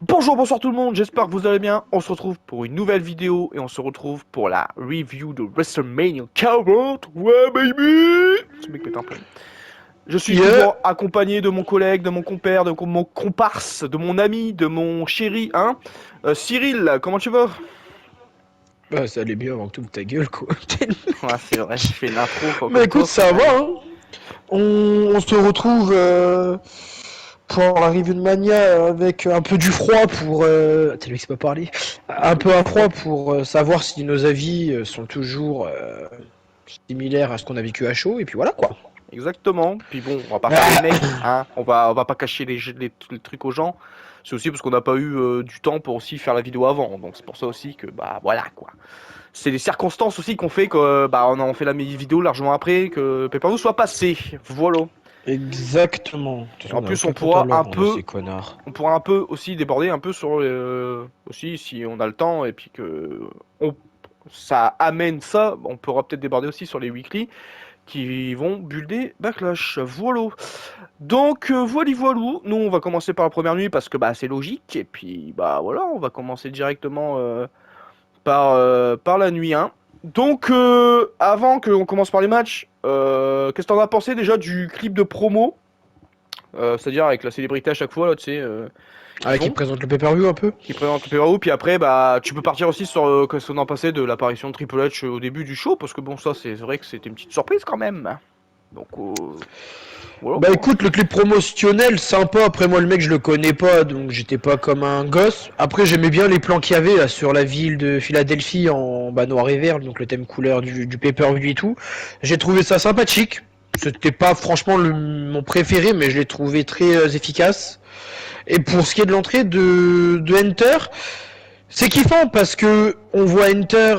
Bonjour, bonsoir tout le monde, j'espère que vous allez bien. On se retrouve pour une nouvelle vidéo et on se retrouve pour la review de WrestleMania 40. Ouais, baby! Ce mec pète un plomb. Je suis Yeah. toujours accompagné de mon collègue, de mon compère, de mon comparse, de mon ami, de mon chéri, hein. Cyril, comment tu vas? Bah, ça allait bien avant que tu ouvres ta gueule, quoi. Ouais, c'est vrai, je fais une intro quoi, Bah comme écoute, toi. ça va, Allez. hein. On se retrouve pour la review de Mania avec un peu du froid pour... T'as vu que c'est pas parler. Un Un peu peu du à froid. froid pour savoir si nos avis sont toujours similaires à ce qu'on a vécu à chaud, et puis voilà, quoi. Exactement. Puis bon, on va pas faire les Ah. mecs, hein. On va pas cacher les trucs aux gens. C'est aussi parce qu'on n'a pas eu du temps pour aussi faire la vidéo avant. Donc c'est pour ça aussi que bah voilà quoi. C'est les circonstances aussi qu'on fait que bah on fait la vidéo largement après que Pay-Per-View soit passé. Voilà. Exactement. De toute Et façon, en on a plus aucun compte à leur, on a ces on connards. pourra un peu aussi déborder un peu sur aussi si on a le temps et puis que on, ça amène ça, on pourra peut-être déborder aussi sur les weekly qui vont builder Backlash. Voilà. Donc voilou, nous on va commencer par la première nuit parce que bah c'est logique et puis bah voilà, on va commencer directement par la nuit 1. Donc avant qu'on commence par les matchs, qu'est-ce que t'en as pensé déjà du clip de promo, c'est-à-dire avec la célébrité à chaque fois là, tu sais, qu'ils Ah, qui font, présente le pay-per-view un peu. qui présentent le PRO, puis après bah tu peux partir aussi sur qu'est-ce qu'on en pensait de l'apparition de Triple H au début du show parce que bon ça c'est vrai que c'était une petite surprise quand même. Donc voilà Bah quoi. écoute, le clip promotionnel, sympa. Après moi le mec je le connais pas, donc j'étais pas comme un gosse. Après j'aimais bien les plans qu'il y avait là, sur la ville de Philadelphie en bah, noir et vert, donc le thème couleur du pay-per-view et tout. J'ai trouvé ça sympathique. C'était pas franchement mon préféré, mais je l'ai trouvé très efficace. Et pour ce qui est de l'entrée de Enter, c'est kiffant parce que on voit Enter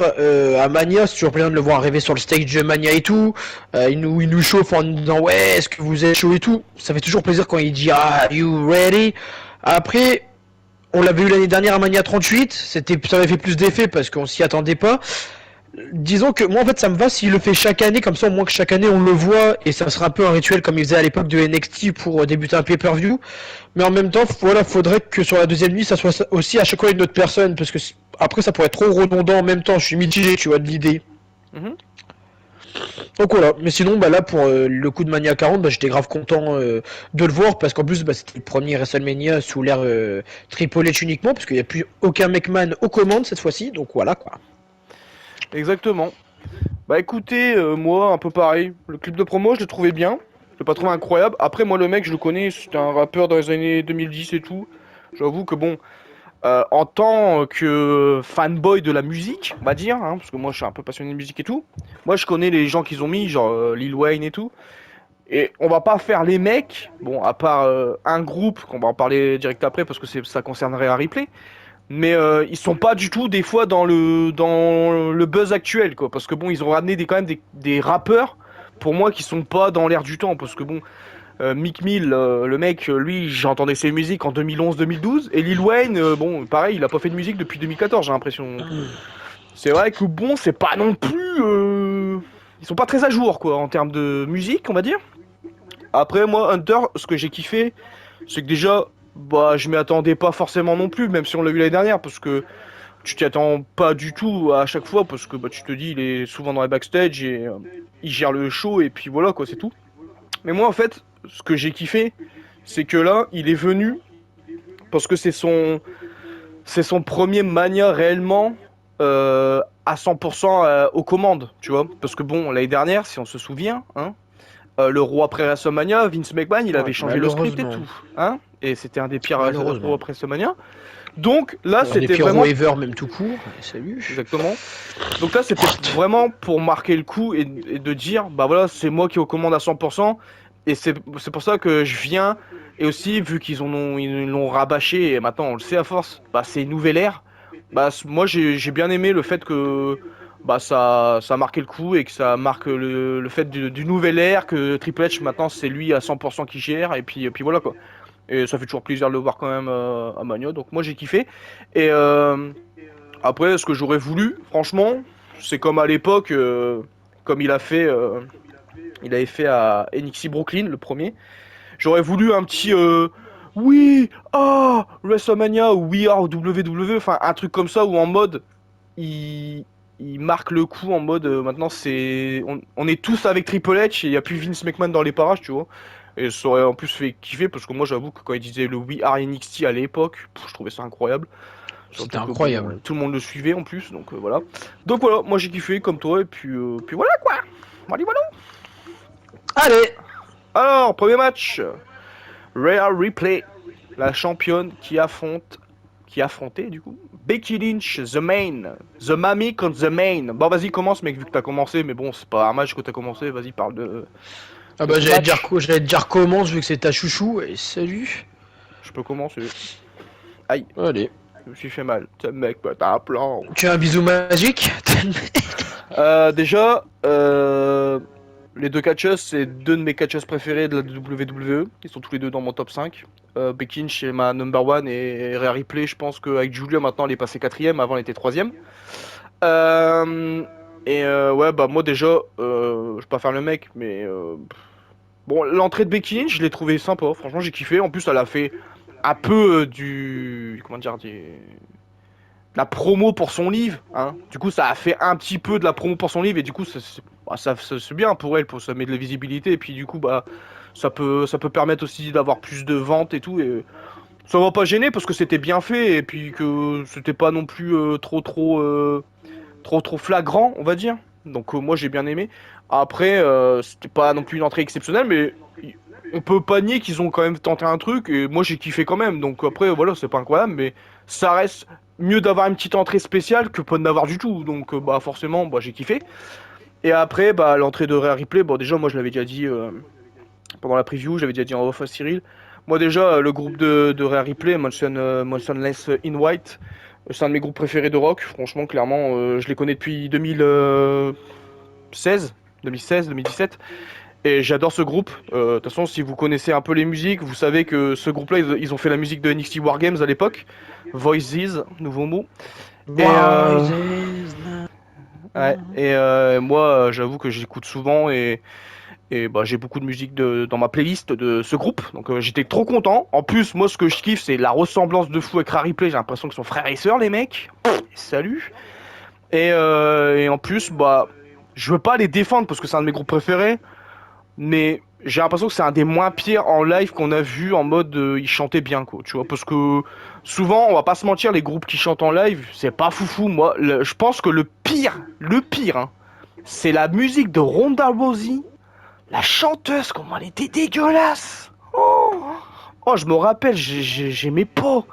à Mania, c'est toujours plaisant de le voir arriver sur le stage de Mania et tout. Il nous chauffe en disant ouais, est-ce que vous êtes chaud et tout. Ça fait toujours plaisir quand il dit ah, are you ready. Après, on l'avait eu l'année dernière à Mania 38, ça avait fait plus d'effet parce qu'on s'y attendait pas. Disons que moi en fait ça me va s'il le fait chaque année, comme ça au moins que chaque année on le voit et ça sera un peu un rituel comme il faisait à l'époque de NXT pour débuter un pay-per-view. Mais en même temps, voilà, faudrait que sur la deuxième nuit ça soit aussi à chaque fois une autre personne parce que après ça pourrait être trop redondant en même temps. Je suis mitigé, tu vois, de l'idée. Mhm. Donc voilà, mais sinon bah là pour le coup de Mania 40, bah, j'étais grave content de le voir parce qu'en plus bah, c'était le premier WrestleMania sous l'ère Triple H uniquement parce qu'il n'y a plus aucun McMahon aux commandes cette fois-ci, donc voilà quoi. Exactement. Bah écoutez, moi un peu pareil. Le clip de promo je l'ai trouvé bien. Je l'ai pas trouvé incroyable. Après moi le mec je le connais, c'était un rappeur dans les années 2010 et tout. J'avoue que bon, en tant que fanboy de la musique, on va dire, hein, parce que moi je suis un peu passionné de musique et tout, moi je connais les gens qu'ils ont mis, genre Lil Wayne et tout, et on va pas faire les mecs, bon, à part un groupe, qu'on va en parler direct après, parce que ça concernerait un replay, mais ils sont pas du tout des fois dans le buzz actuel, quoi, parce que bon, ils ont ramené quand même des rappeurs, pour moi, qui sont pas dans l'air du temps, parce que bon, Mick Mill, le mec, lui, j'entendais ses musiques en 2011-2012. Et Lil Wayne, bon, pareil, il a pas fait de musique depuis 2014, j'ai l'impression. Donc, c'est vrai que bon, c'est pas non plus. Ils sont pas très à jour, quoi, en termes de musique, on va dire. Après, moi, Hunter, ce que j'ai kiffé, c'est que déjà, bah, je m'y attendais pas forcément non plus, même si on l'a vu l'année dernière, parce que tu t'y attends pas du tout à chaque fois, parce que bah, tu te dis, il est souvent dans les backstage et il gère le show, et puis voilà, quoi, c'est tout. Mais moi, en fait, ce que j'ai kiffé, c'est que là, il est venu parce que c'est son premier Mania réellement à 100% aux commandes, tu vois. Parce que bon, l'année dernière, si on se souvient, hein, le roi après WrestleMania, Vince McMahon, il Ouais, avait changé le script et malheureusement. tout, hein. Et c'était un des pires rois Malheureusement. après WrestleMania. Donc là, Un des c'était pires rois vraiment ever, même tout court. Allez, salut. exactement. Donc là, c'était vraiment pour marquer le coup et de dire, bah voilà, c'est moi qui ai aux commandes à 100%. Et c'est pour ça que je viens. Et aussi, vu ils l'ont rabâché, et maintenant on le sait à force, bah c'est une nouvelle ère. Bah moi j'ai bien aimé le fait que bah ça a marqué le coup et que ça marque le fait du nouvelle ère, que Triple H maintenant c'est lui à 100% qui gère. Et puis voilà quoi. Et ça fait toujours plaisir de le voir quand même à Mania. Donc moi j'ai kiffé. Et après, ce que j'aurais voulu, franchement, c'est comme à l'époque, comme il avait fait à NXT Brooklyn, le premier. J'aurais voulu un petit oui, ah, WrestleMania ou We Are WWE, enfin un truc comme ça où en mode il, il marque le coup en mode maintenant on est tous avec Triple H et il y a plus Vince McMahon dans les parages, tu vois. Et ça aurait en plus fait kiffer parce que moi j'avoue que quand il disait le We Are NXT à l'époque, je trouvais ça incroyable. C'était Surtout que bon, incroyable. tout le monde le suivait en plus, donc voilà. Donc voilà, moi j'ai kiffé comme toi et puis voilà quoi. Voilà, voilà. Allez! Alors, premier match, Rhea Ripley, la championne qui affrontait du coup Becky Lynch, the Mammy contre the main. Bon vas-y commence mec vu que t'as commencé, mais bon c'est pas un match que t'as commencé, vas-y parle Ah de bah ce match. j'allais te dire commence vu que c'est ta chouchou, et salut! Je peux commencer. Aïe, Allez. je me suis fait mal. T'es mec, bah, t'as un plan. Tu as un bisou magique? Déjà, les deux catcheuses, c'est deux de mes catcheuses préférées de la WWE. Ils sont tous les deux dans mon top 5. Becky Lynch est ma number one et Rhea Ripley, je pense qu'avec Julia maintenant elle est passée quatrième, avant elle était troisième. Euh, ouais, bah moi déjà, je vais pas faire le mec, mais bon, l'entrée de Becky Lynch, je l'ai trouvé sympa. Franchement, j'ai kiffé. En plus, elle a fait un peu comment dire, de la promo pour son livre, hein. Du coup, ça a fait un petit peu de la promo pour son livre et du coup, c'est bien pour elle, ça met de la visibilité et puis du coup, bah, ça peut permettre aussi d'avoir plus de ventes et tout et ça va pas gêner parce que c'était bien fait et puis que c'était pas non plus trop flagrant, on va dire. Donc moi, j'ai bien aimé. Après, c'était pas non plus une entrée exceptionnelle, mais on peut pas nier qu'ils ont quand même tenté un truc et moi j'ai kiffé quand même. Donc après voilà, c'est pas incroyable mais ça reste mieux d'avoir une petite entrée spéciale que pas de n'avoir du tout. Donc bah forcément, bah j'ai kiffé. Et après bah l'entrée de Rhea Ripley, bon déjà moi je l'avais déjà dit pendant la preview, j'avais déjà dit en off à Cyril. Moi déjà le groupe de Rhea Ripley, Motionless in White, c'est un de mes groupes préférés de rock. Franchement, clairement, je les connais depuis 2016, 2016, 2017. Et j'adore ce groupe. De toute façon, si vous connaissez un peu les musiques, vous savez que ce groupe-là, ils ont fait la musique de NXT War Games à l'époque. Voices, nouveau mot. Et, Voices. ouais, et moi, j'avoue que j'écoute souvent et bah, j'ai beaucoup de musique dans ma playlist de ce groupe. Donc j'étais trop content. En plus, moi, ce que je kiffe, c'est la ressemblance de fou avec Rhea Ripley. J'ai l'impression qu'ils sont frères et sœurs, les mecs. Salut. Et en plus, bah, je veux pas les défendre parce que c'est un de mes groupes préférés. Mais j'ai l'impression que c'est un des moins pires en live qu'on a vu en mode ils chantaient bien quoi, tu vois, parce que souvent on va pas se mentir, les groupes qui chantent en live c'est pas foufou. Moi je pense que le pire hein, c'est la musique de Ronda Rousey, la chanteuse, comment elle était dégueulasse. Oh, je me rappelle, j'aimais pas.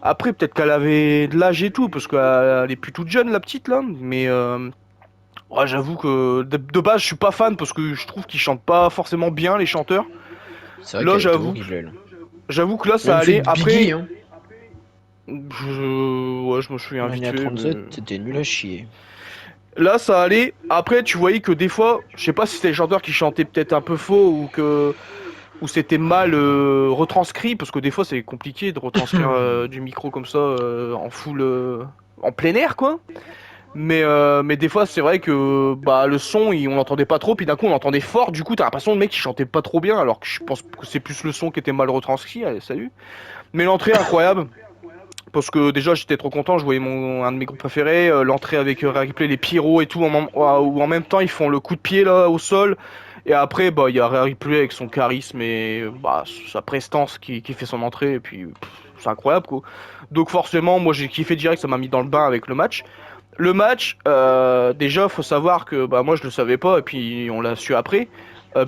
Après peut-être qu'elle avait de l'âge et tout parce qu'elle est plus toute jeune la petite là, mais ouais, j'avoue que de base, je suis pas fan parce que je trouve qu'ils chantent pas forcément bien les chanteurs. C'est vrai Là, qu'elle était horrible, elle. j'avoue que là, ça Même fait allait. de Biggie, Après, hein. ouais, je me souviens vite Mania fait. Mais 37, c'était nul à chier. là, ça allait. Après, tu voyais que des fois, je sais pas si c'était les chanteurs qui chantaient peut-être un peu faux ou c'était mal retranscrit parce que des fois, c'est compliqué de retranscrire du micro comme ça en full, en plein air, quoi. Mais des fois, c'est vrai que bah, le son, on l'entendait pas trop, puis d'un coup, on l'entendait fort. Du coup, t'as l'impression le mec il chantait pas trop bien, alors que je pense que c'est plus le son qui était mal retranscrit. Allez, salut. Mais l'entrée incroyable, parce que déjà, j'étais trop content. Je voyais un de mes groupes préférés, l'entrée avec Replay, les Pyros et tout, où en même temps ils font le coup de pied là au sol. Et après, bah, il y a Replay avec son charisme et bah, sa prestance qui fait son entrée. Et puis, c'est incroyable quoi. Donc forcément, moi j'ai kiffé direct, ça m'a mis dans le bain avec le match. Le match, déjà, faut savoir que bah, moi je le savais pas, et puis on l'a su après.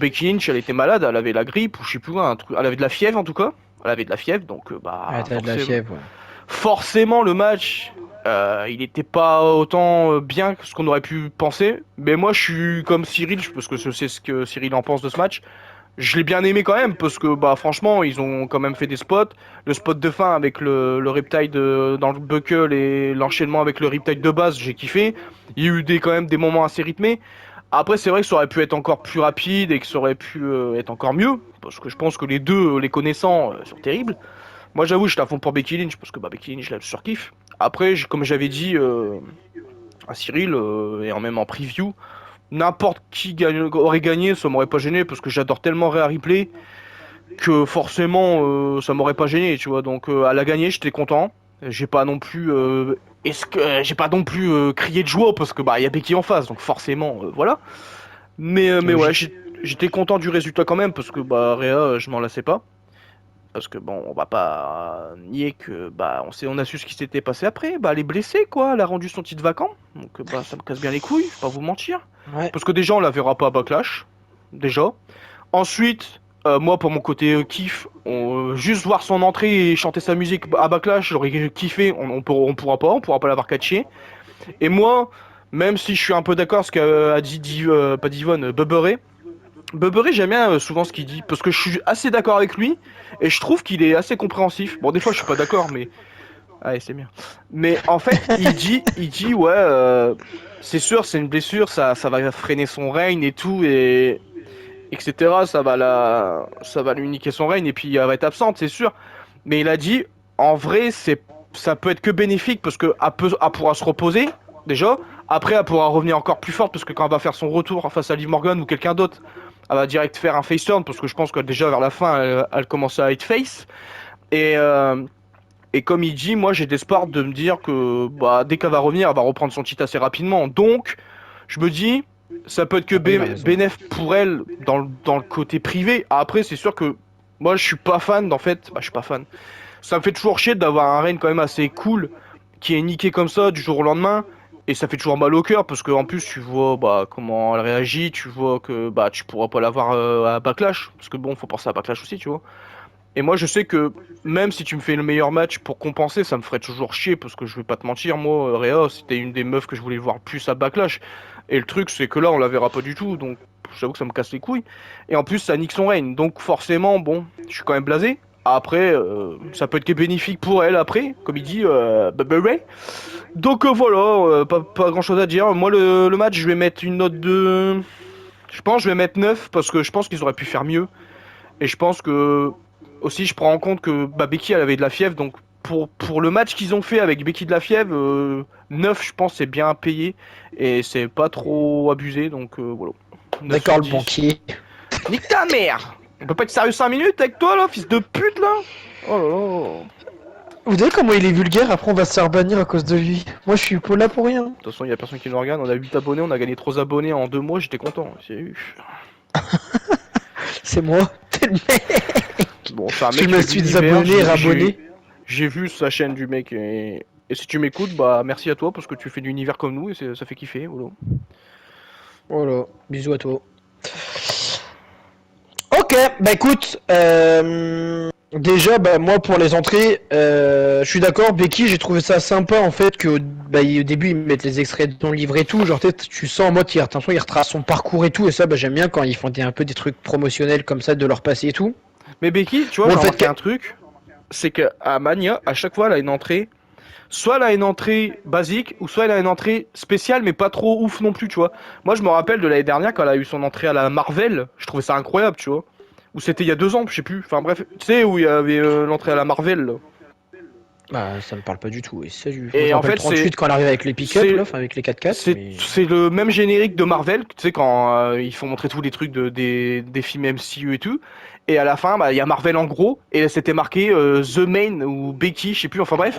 Becky Lynch, elle était malade, elle avait la grippe, ou je sais plus, un truc, elle avait de la fièvre en tout cas. Elle avait de la fièvre, donc Ah, bah t'as de la fièvre, ouais. forcément le match, il était pas autant bien que ce qu'on aurait pu penser. Mais moi je suis comme Cyril, parce que je sais ce que Cyril en pense de ce match. Je l'ai bien aimé quand même parce que bah franchement ils ont quand même fait des spots. Le spot de fin avec le riptide dans le buckle et l'enchaînement avec le riptide de base, j'ai kiffé. Il y a eu quand même des moments assez rythmés. Après c'est vrai que ça aurait pu être encore plus rapide et que ça aurait pu être encore mieux parce que je pense que les deux, les connaissants, sont terribles. Moi j'avoue j'étais à fond pour Becky Lynch parce que bah, Becky Lynch je la surkiffe. Après comme j'avais dit à Cyril et en même en preview, n'importe qui aurait gagné, ça m'aurait pas gêné parce que j'adore tellement Rhea Ripley que forcément ça m'aurait pas gêné, tu vois. Donc à la gagner, j'étais content. J'ai pas non plus j'ai pas non plus crié de joie parce que bah il y a Becky en face, donc forcément voilà. Mais ouais, Logique. j'étais content du résultat quand même parce que bah Rhea, je m'en lassais pas. Parce que bon, on va pas nier que bah on a su ce qui s'était passé après. Bah elle est blessée quoi, elle a rendu son titre vacant. Donc bah ça me casse bien les couilles, je vais pas vous mentir. Ouais. Parce que déjà on la verra pas à Backlash, déjà. Ensuite, moi pour mon côté kiff, juste voir son entrée et chanter sa musique à Backlash, j'aurais kiffé. On pourra pas l'avoir catché. Et moi, même si je suis un peu d'accord ce qu'a dit pas Divon, Bubberay. Bubbery, j'aime bien souvent ce qu'il dit, parce que je suis assez d'accord avec lui, et je trouve qu'il est assez compréhensif. Bon, des fois, je suis pas d'accord, mais... Allez, c'est bien. Mais en fait, il dit ouais, c'est sûr, c'est une blessure, ça va freiner son règne et tout, et... etc. Ça va lui niquer son règne, et puis elle va être absente, c'est sûr. Mais il a dit, en vrai, ça peut être que bénéfique, parce que elle pourra se reposer, déjà. Après, elle pourra revenir encore plus forte, parce que quand elle va faire son retour face à Liv Morgan ou quelqu'un d'autre, elle va direct faire un face turn parce que je pense que déjà vers la fin elle commence à être face et comme il dit moi j'ai d'espoir de me dire que bah dès qu'elle va revenir elle va reprendre son titre assez rapidement donc je me dis ça peut être que Ah, il a raison. bénéf pour elle dans le côté privé après c'est sûr que moi je suis pas fan en fait bah je suis pas fan ça me fait toujours chier d'avoir un règne quand même assez cool qui est niqué comme ça du jour au lendemain. Et ça fait toujours mal au cœur parce que en plus tu vois bah comment elle réagit, tu vois que bah tu pourras pas l'avoir à Backlash parce que bon faut penser à Backlash aussi tu vois. Et moi je sais que même si tu me fais le meilleur match pour compenser, ça me ferait toujours chier parce que je vais pas te mentir moi Rhea c'était une des meufs que je voulais voir plus à Backlash. Et le truc c'est que là on la verra pas du tout donc j'avoue que ça me casse les couilles. Et en plus ça nique son règne donc forcément bon je suis quand même blasé. Après, ça peut être que bénéfique pour elle après, comme il dit Bubberay. Donc voilà, pas grand chose à dire. Moi, le match, je vais mettre une note de. Je pense que je vais mettre 9 parce que je pense qu'ils auraient pu faire mieux. Et je pense que. Aussi, je prends en compte que bah, Becky, elle avait de la fièvre. Donc pour le match qu'ils ont fait avec Becky de la fièvre, 9, je pense, c'est bien payé. Et c'est pas trop abusé. Donc voilà. 9 D'accord, sur le 10. banquier. Nique ta mère! On peut pas être sérieux 5 minutes avec toi là, fils de pute là? Oh là là. Vous savez comment il est vulgaire, après on va se faire bannir à cause de lui. Moi je suis pas là pour rien. De toute façon, il y a personne qui nous regarde. On a 8 abonnés, on a gagné 3 abonnés en 2 mois, j'étais content. C'est moi. T'es le mec. Bon, c'est un mec Tu qui me fait de suis l'univers. désabonné, rabonné. J'ai vu sa chaîne du mec et si tu m'écoutes, bah merci à toi parce que tu fais de l'univers comme nous et ça fait kiffer. Voilà. Voilà, bisous à toi. Ok, bah écoute, déjà, bah moi pour les entrées, je suis d'accord, Becky, j'ai trouvé ça sympa en fait que bah, au début ils mettent les extraits de ton livre et tout, genre tu sens en mode attention, il retrace son parcours et tout, et ça bah j'aime bien quand ils font un peu des trucs promotionnels comme ça de leur passé et tout. Mais Becky, tu vois, Bon j'ai le fait remarqué que... un truc, c'est que à Mania, à chaque fois, elle a une entrée. Soit elle a une entrée basique, ou soit elle a une entrée spéciale, mais pas trop ouf non plus, tu vois. Moi, je me rappelle de l'année dernière quand elle a eu son entrée à la Marvel, je trouvais ça incroyable, tu vois. Ou c'était il y a 2 ans, je sais plus. Enfin bref, tu sais, où il y avait l'entrée à la Marvel, là. Bah ça me parle pas du tout, et ça, moi je Et me en rappelle fait, 38 quand elle arrive avec les pick-up, c'est là, enfin avec les 4x4, mais... c'est le même générique de Marvel, tu sais, quand ils font montrer tous les trucs des films MCU et tout. Et à la fin, bah, il y a Marvel en gros, et c'était marqué The Main ou Becky, je sais plus, enfin bref.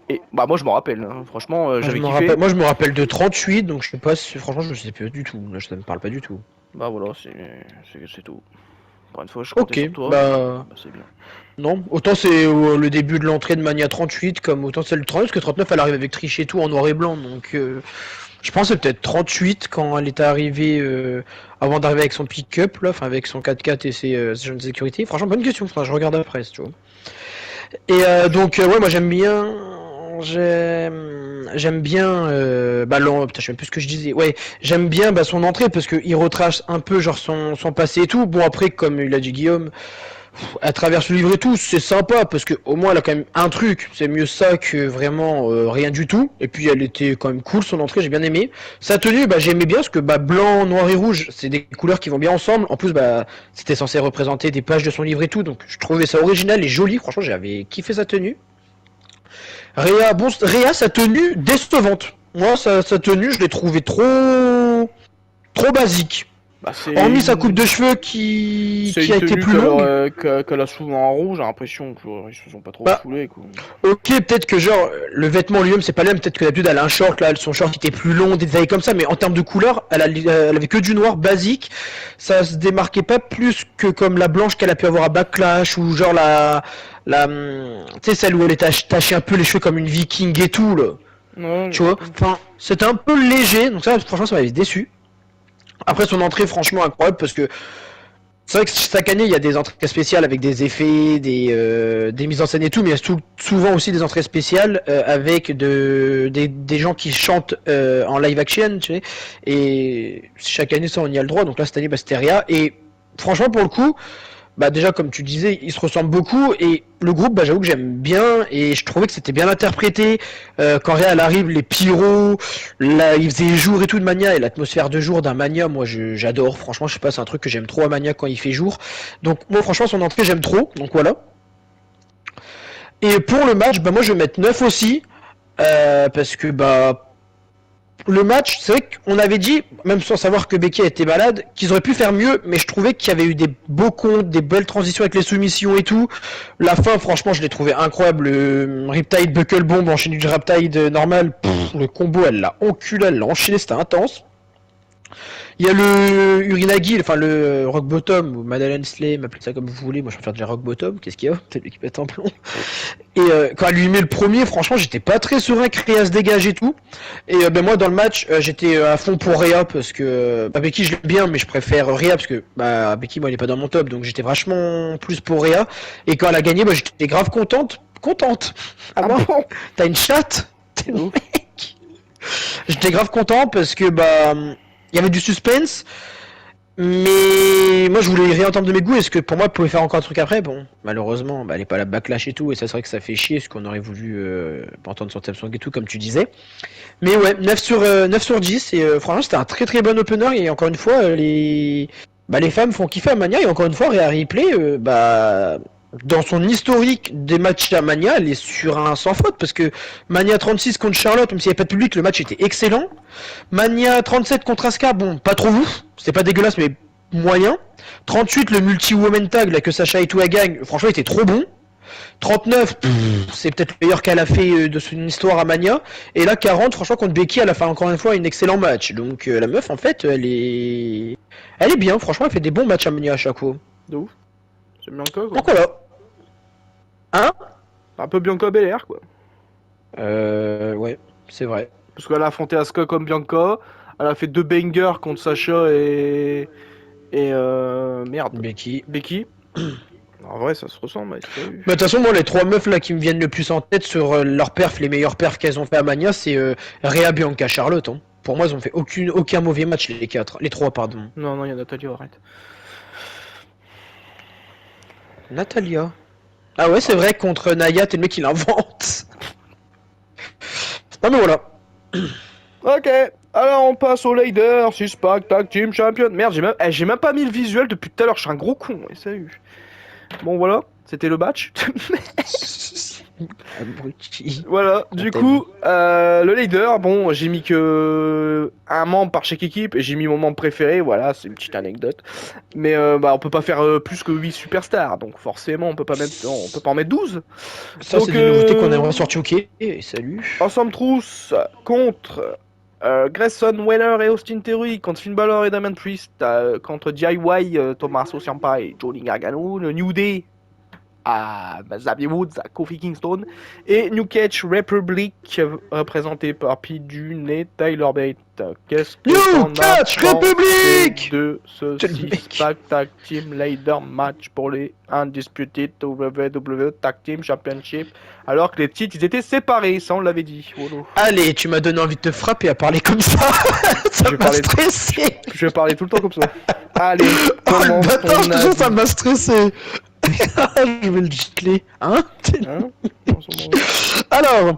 Et bah, moi je m'en rappelle, hein. Franchement, j'avais kiffé. Moi je me rappelle de 38, donc je sais pas si... Franchement je sais pas du tout, là ça me parle pas du tout. Bah voilà, c'est tout. Pour une fois, je comptais Ok, sur toi, mais bah... bah, c'est bien. Non, autant c'est le début de l'entrée de Mania 38, comme autant c'est le 39, parce que 39 elle arrive avec Triche et tout en noir et blanc, donc je pense que c'est peut-être 38 quand elle est arrivée, avant d'arriver avec son pick-up, là, enfin avec son 4x4 et ses jeunes de sécurité. Franchement, bonne question, enfin, je regarde après, tu vois. Et donc, ouais, moi j'aime bien. J'aime bien bah putain, je sais même plus ce que je disais. Ouais, j'aime bien bah, son entrée parce que il retrace un peu genre son passé et tout. Bon après comme il a dit Guillaume, à travers ce livre et tout, c'est sympa parce que au moins elle a quand même un truc, c'est mieux ça que vraiment rien du tout. Et puis elle était quand même cool son entrée, j'ai bien aimé. Sa tenue, bah j'aimais bien parce que bah blanc, noir et rouge, c'est des couleurs qui vont bien ensemble. En plus bah c'était censé représenter des pages de son livre et tout, donc je trouvais ça original et joli. Franchement, j'avais kiffé sa tenue. Réa, sa tenue décevante. Moi, sa tenue, je l'ai trouvée trop basique. Bah, c'est Hormis sa coupe une... de cheveux qui C'est a une été tenue plus longue. qu'elle a souvent en rouge, j'ai l'impression qu'ils se sont pas trop Bah, foulés, quoi. ok, peut-être que genre le vêtement lui-même c'est pas le même, peut-être que d'habitude elle a un short là, son short était plus long, détaillé comme ça, mais en termes de couleur, elle avait que du noir basique, ça se démarquait pas plus que comme la blanche qu'elle a pu avoir à Backlash ou genre tu sais celle où elle est tachée un peu les cheveux comme une viking et tout là, Ouais, tu vois. je- Enfin, c'était un peu léger, donc ça franchement ça m'avait déçu. Après son entrée franchement incroyable parce que c'est vrai que chaque année il y a des entrées spéciales avec des effets, des mises en scène et tout, mais il y a souvent aussi des entrées spéciales avec des gens qui chantent en live action, tu sais. Et chaque année ça on y a le droit, donc là cette année bah, c'était Rhea. Et franchement pour le coup, bah déjà comme tu disais, ils se ressemblent beaucoup et le groupe, bah j'avoue que j'aime bien et je trouvais que c'était bien interprété. Quand Real arrive, les pyros, là il faisait jour et tout de Mania et l'atmosphère de jour d'un Mania, moi j'adore. Franchement, je sais pas, c'est un truc que j'aime trop à Mania quand il fait jour. Donc moi franchement son entrée j'aime trop. Donc voilà. Et pour le match, bah moi je vais mettre 9 aussi parce que bah le match, c'est vrai qu'on avait dit, même sans savoir que Becky était malade, qu'ils auraient pu faire mieux, mais je trouvais qu'il y avait eu des beaux comptes, des belles transitions avec les soumissions et tout. La fin, franchement, je l'ai trouvé incroyable. Le Riptide Buckle Bomb enchaîné du Riptide normal, le combo, elle l'a enculé, elle l'a enchaîné, c'était intense. Il y a le Urinagi, enfin le Rock Bottom, ou Madeleine Slam, appelez ça comme vous voulez, moi je préfère déjà Rock Bottom, qu'est-ce qu'il y a? Peut-être lui qui pète un plomb. Et quand elle lui met le premier, franchement, j'étais pas très serein que Rhea se dégage et tout. Et ben moi, dans le match, j'étais à fond pour Rhea parce que bah, Becky, je l'aime bien, mais je préfère Rhea parce que bah, Becky, moi, elle est pas dans mon top, donc j'étais vachement plus pour Rhea. Et quand elle a gagné, bah, j'étais grave contente. Ah Ah bon? bon? T'as une chatte? T'es le Ouf. mec. J'étais grave content parce que bah, il y avait du suspense. Mais moi je voulais réentendre de mes goûts. Est-ce que pour moi elle pouvait faire encore un truc après? Bon, malheureusement, bah, elle est pas la backlash et tout, et ça c'est vrai que ça fait chier, parce qu'on aurait voulu entendre sur Samsung et tout, comme tu disais. Mais ouais, 9 sur 10, et franchement c'était un très très bon opener, et encore une fois, les femmes font kiffer à Mania, et encore une fois, Rhea Ripley, dans son historique des matchs à Mania, elle est sur un sans faute, parce que Mania 36 contre Charlotte, même s'il n'y avait pas de public, le match était excellent. Mania 37 contre Asuka, bon, pas trop ouf, c'était pas dégueulasse, mais moyen. 38, le multi-woman tag là, que Sacha et tout a gagne, franchement, il était trop bon. 39, c'est peut-être le meilleur qu'elle a fait de son histoire à Mania. Et là, 40, franchement, contre Becky, elle a fait encore une fois un excellent match. Donc la meuf, en fait, elle est bien. Franchement, elle fait des bons matchs à Mania à chaque fois. De ouf. C'est Bianca, quoi. Donc voilà. Hein? Un peu Bianca Belair, quoi. Ouais, c'est vrai. Parce qu'elle a affronté Asuka comme Bianca. Elle a fait 2 bangers contre Sacha et. Merde. Becky. Becky. En vrai, ça se ressemble, salut. Bah, de toute façon, moi, les trois meufs là qui me viennent le plus en tête sur leurs perfs, les meilleurs perfs qu'elles ont fait à Mania, c'est Rhea, Bianca, Charlotte. Hein. Pour moi, ils ont fait aucun mauvais match, les quatre. Les trois, pardon. Non, non, il y a Natalia, arrête. Natalia. Ah ouais, c'est vrai, contre Naya, t'es le mec qui l'invente. Non mais voilà. Ok, alors on passe au Leader, 6-pack, Tag Team Champion. Merde, j'ai même pas mis le visuel depuis tout à l'heure, je suis un gros con, et salut. Bon voilà, c'était le match. Abruti. Voilà, du coup, le leader, bon, j'ai mis que un membre par chaque équipe et j'ai mis mon membre préféré, voilà, c'est une petite anecdote. Mais on peut pas faire plus que 8 superstars, donc forcément on peut pas mettre, non, on peut pas en mettre 12. Ça, Donc, c'est des nouveautés qu'on aimerait sur Choqué. Et salut. Ensemble trousse contre Grayson Waller et Austin Theory, contre Finn Balor et Damian Priest, contre DIY, Tommaso Ciampa et Johnny Gargano, le New Day à Xavier Woods, à Kofi Kingston, et New Catch Republic, représenté par P. Dune et Tyler Bate. Qu'est-ce que New t'en Catch as pensé Republic de ce Quel mec. 6-pack Tag Team Leader match pour les Undisputed WWE Tag Team Championship, alors que les titres ils étaient séparés, ça on l'avait dit. Voilà. Allez, tu m'as donné envie de te frapper à parler comme ça. Ça Je vais m'a parler- stressé. Je vais parler tout le temps comme ça. Allez, Oh le commence bâtard, ton je te jure, ça avis. m'a stressé. Je vais le gicler. Hein? Hein. Alors,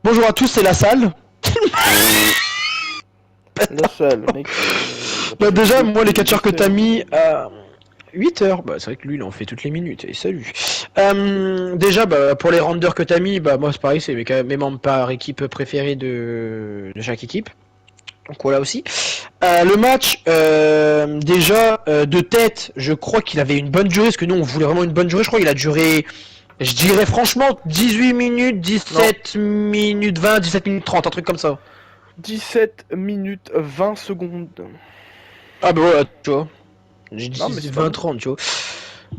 bonjour à tous, c'est la salle. Le seul, mec. Bah déjà, moi, les catcheurs que t'as mis à 8 heures, bah c'est vrai que lui, il en fait toutes les minutes, et salut. Déjà, bah, pour les renders que t'as mis, bah moi, c'est pareil, c'est mes membres par équipe préférés de chaque équipe. Donc voilà aussi. Le match, déjà, de tête, je crois qu'il avait une bonne durée, parce que nous on voulait vraiment une bonne durée, je crois qu'il a duré, je dirais franchement, 18 minutes, 17 minutes 20, 17 minutes 30, un truc comme ça. 17 minutes 20 secondes. Ah bah voilà, tu vois. J'ai dit Non, mais c'est 20, pas 30, tu vois.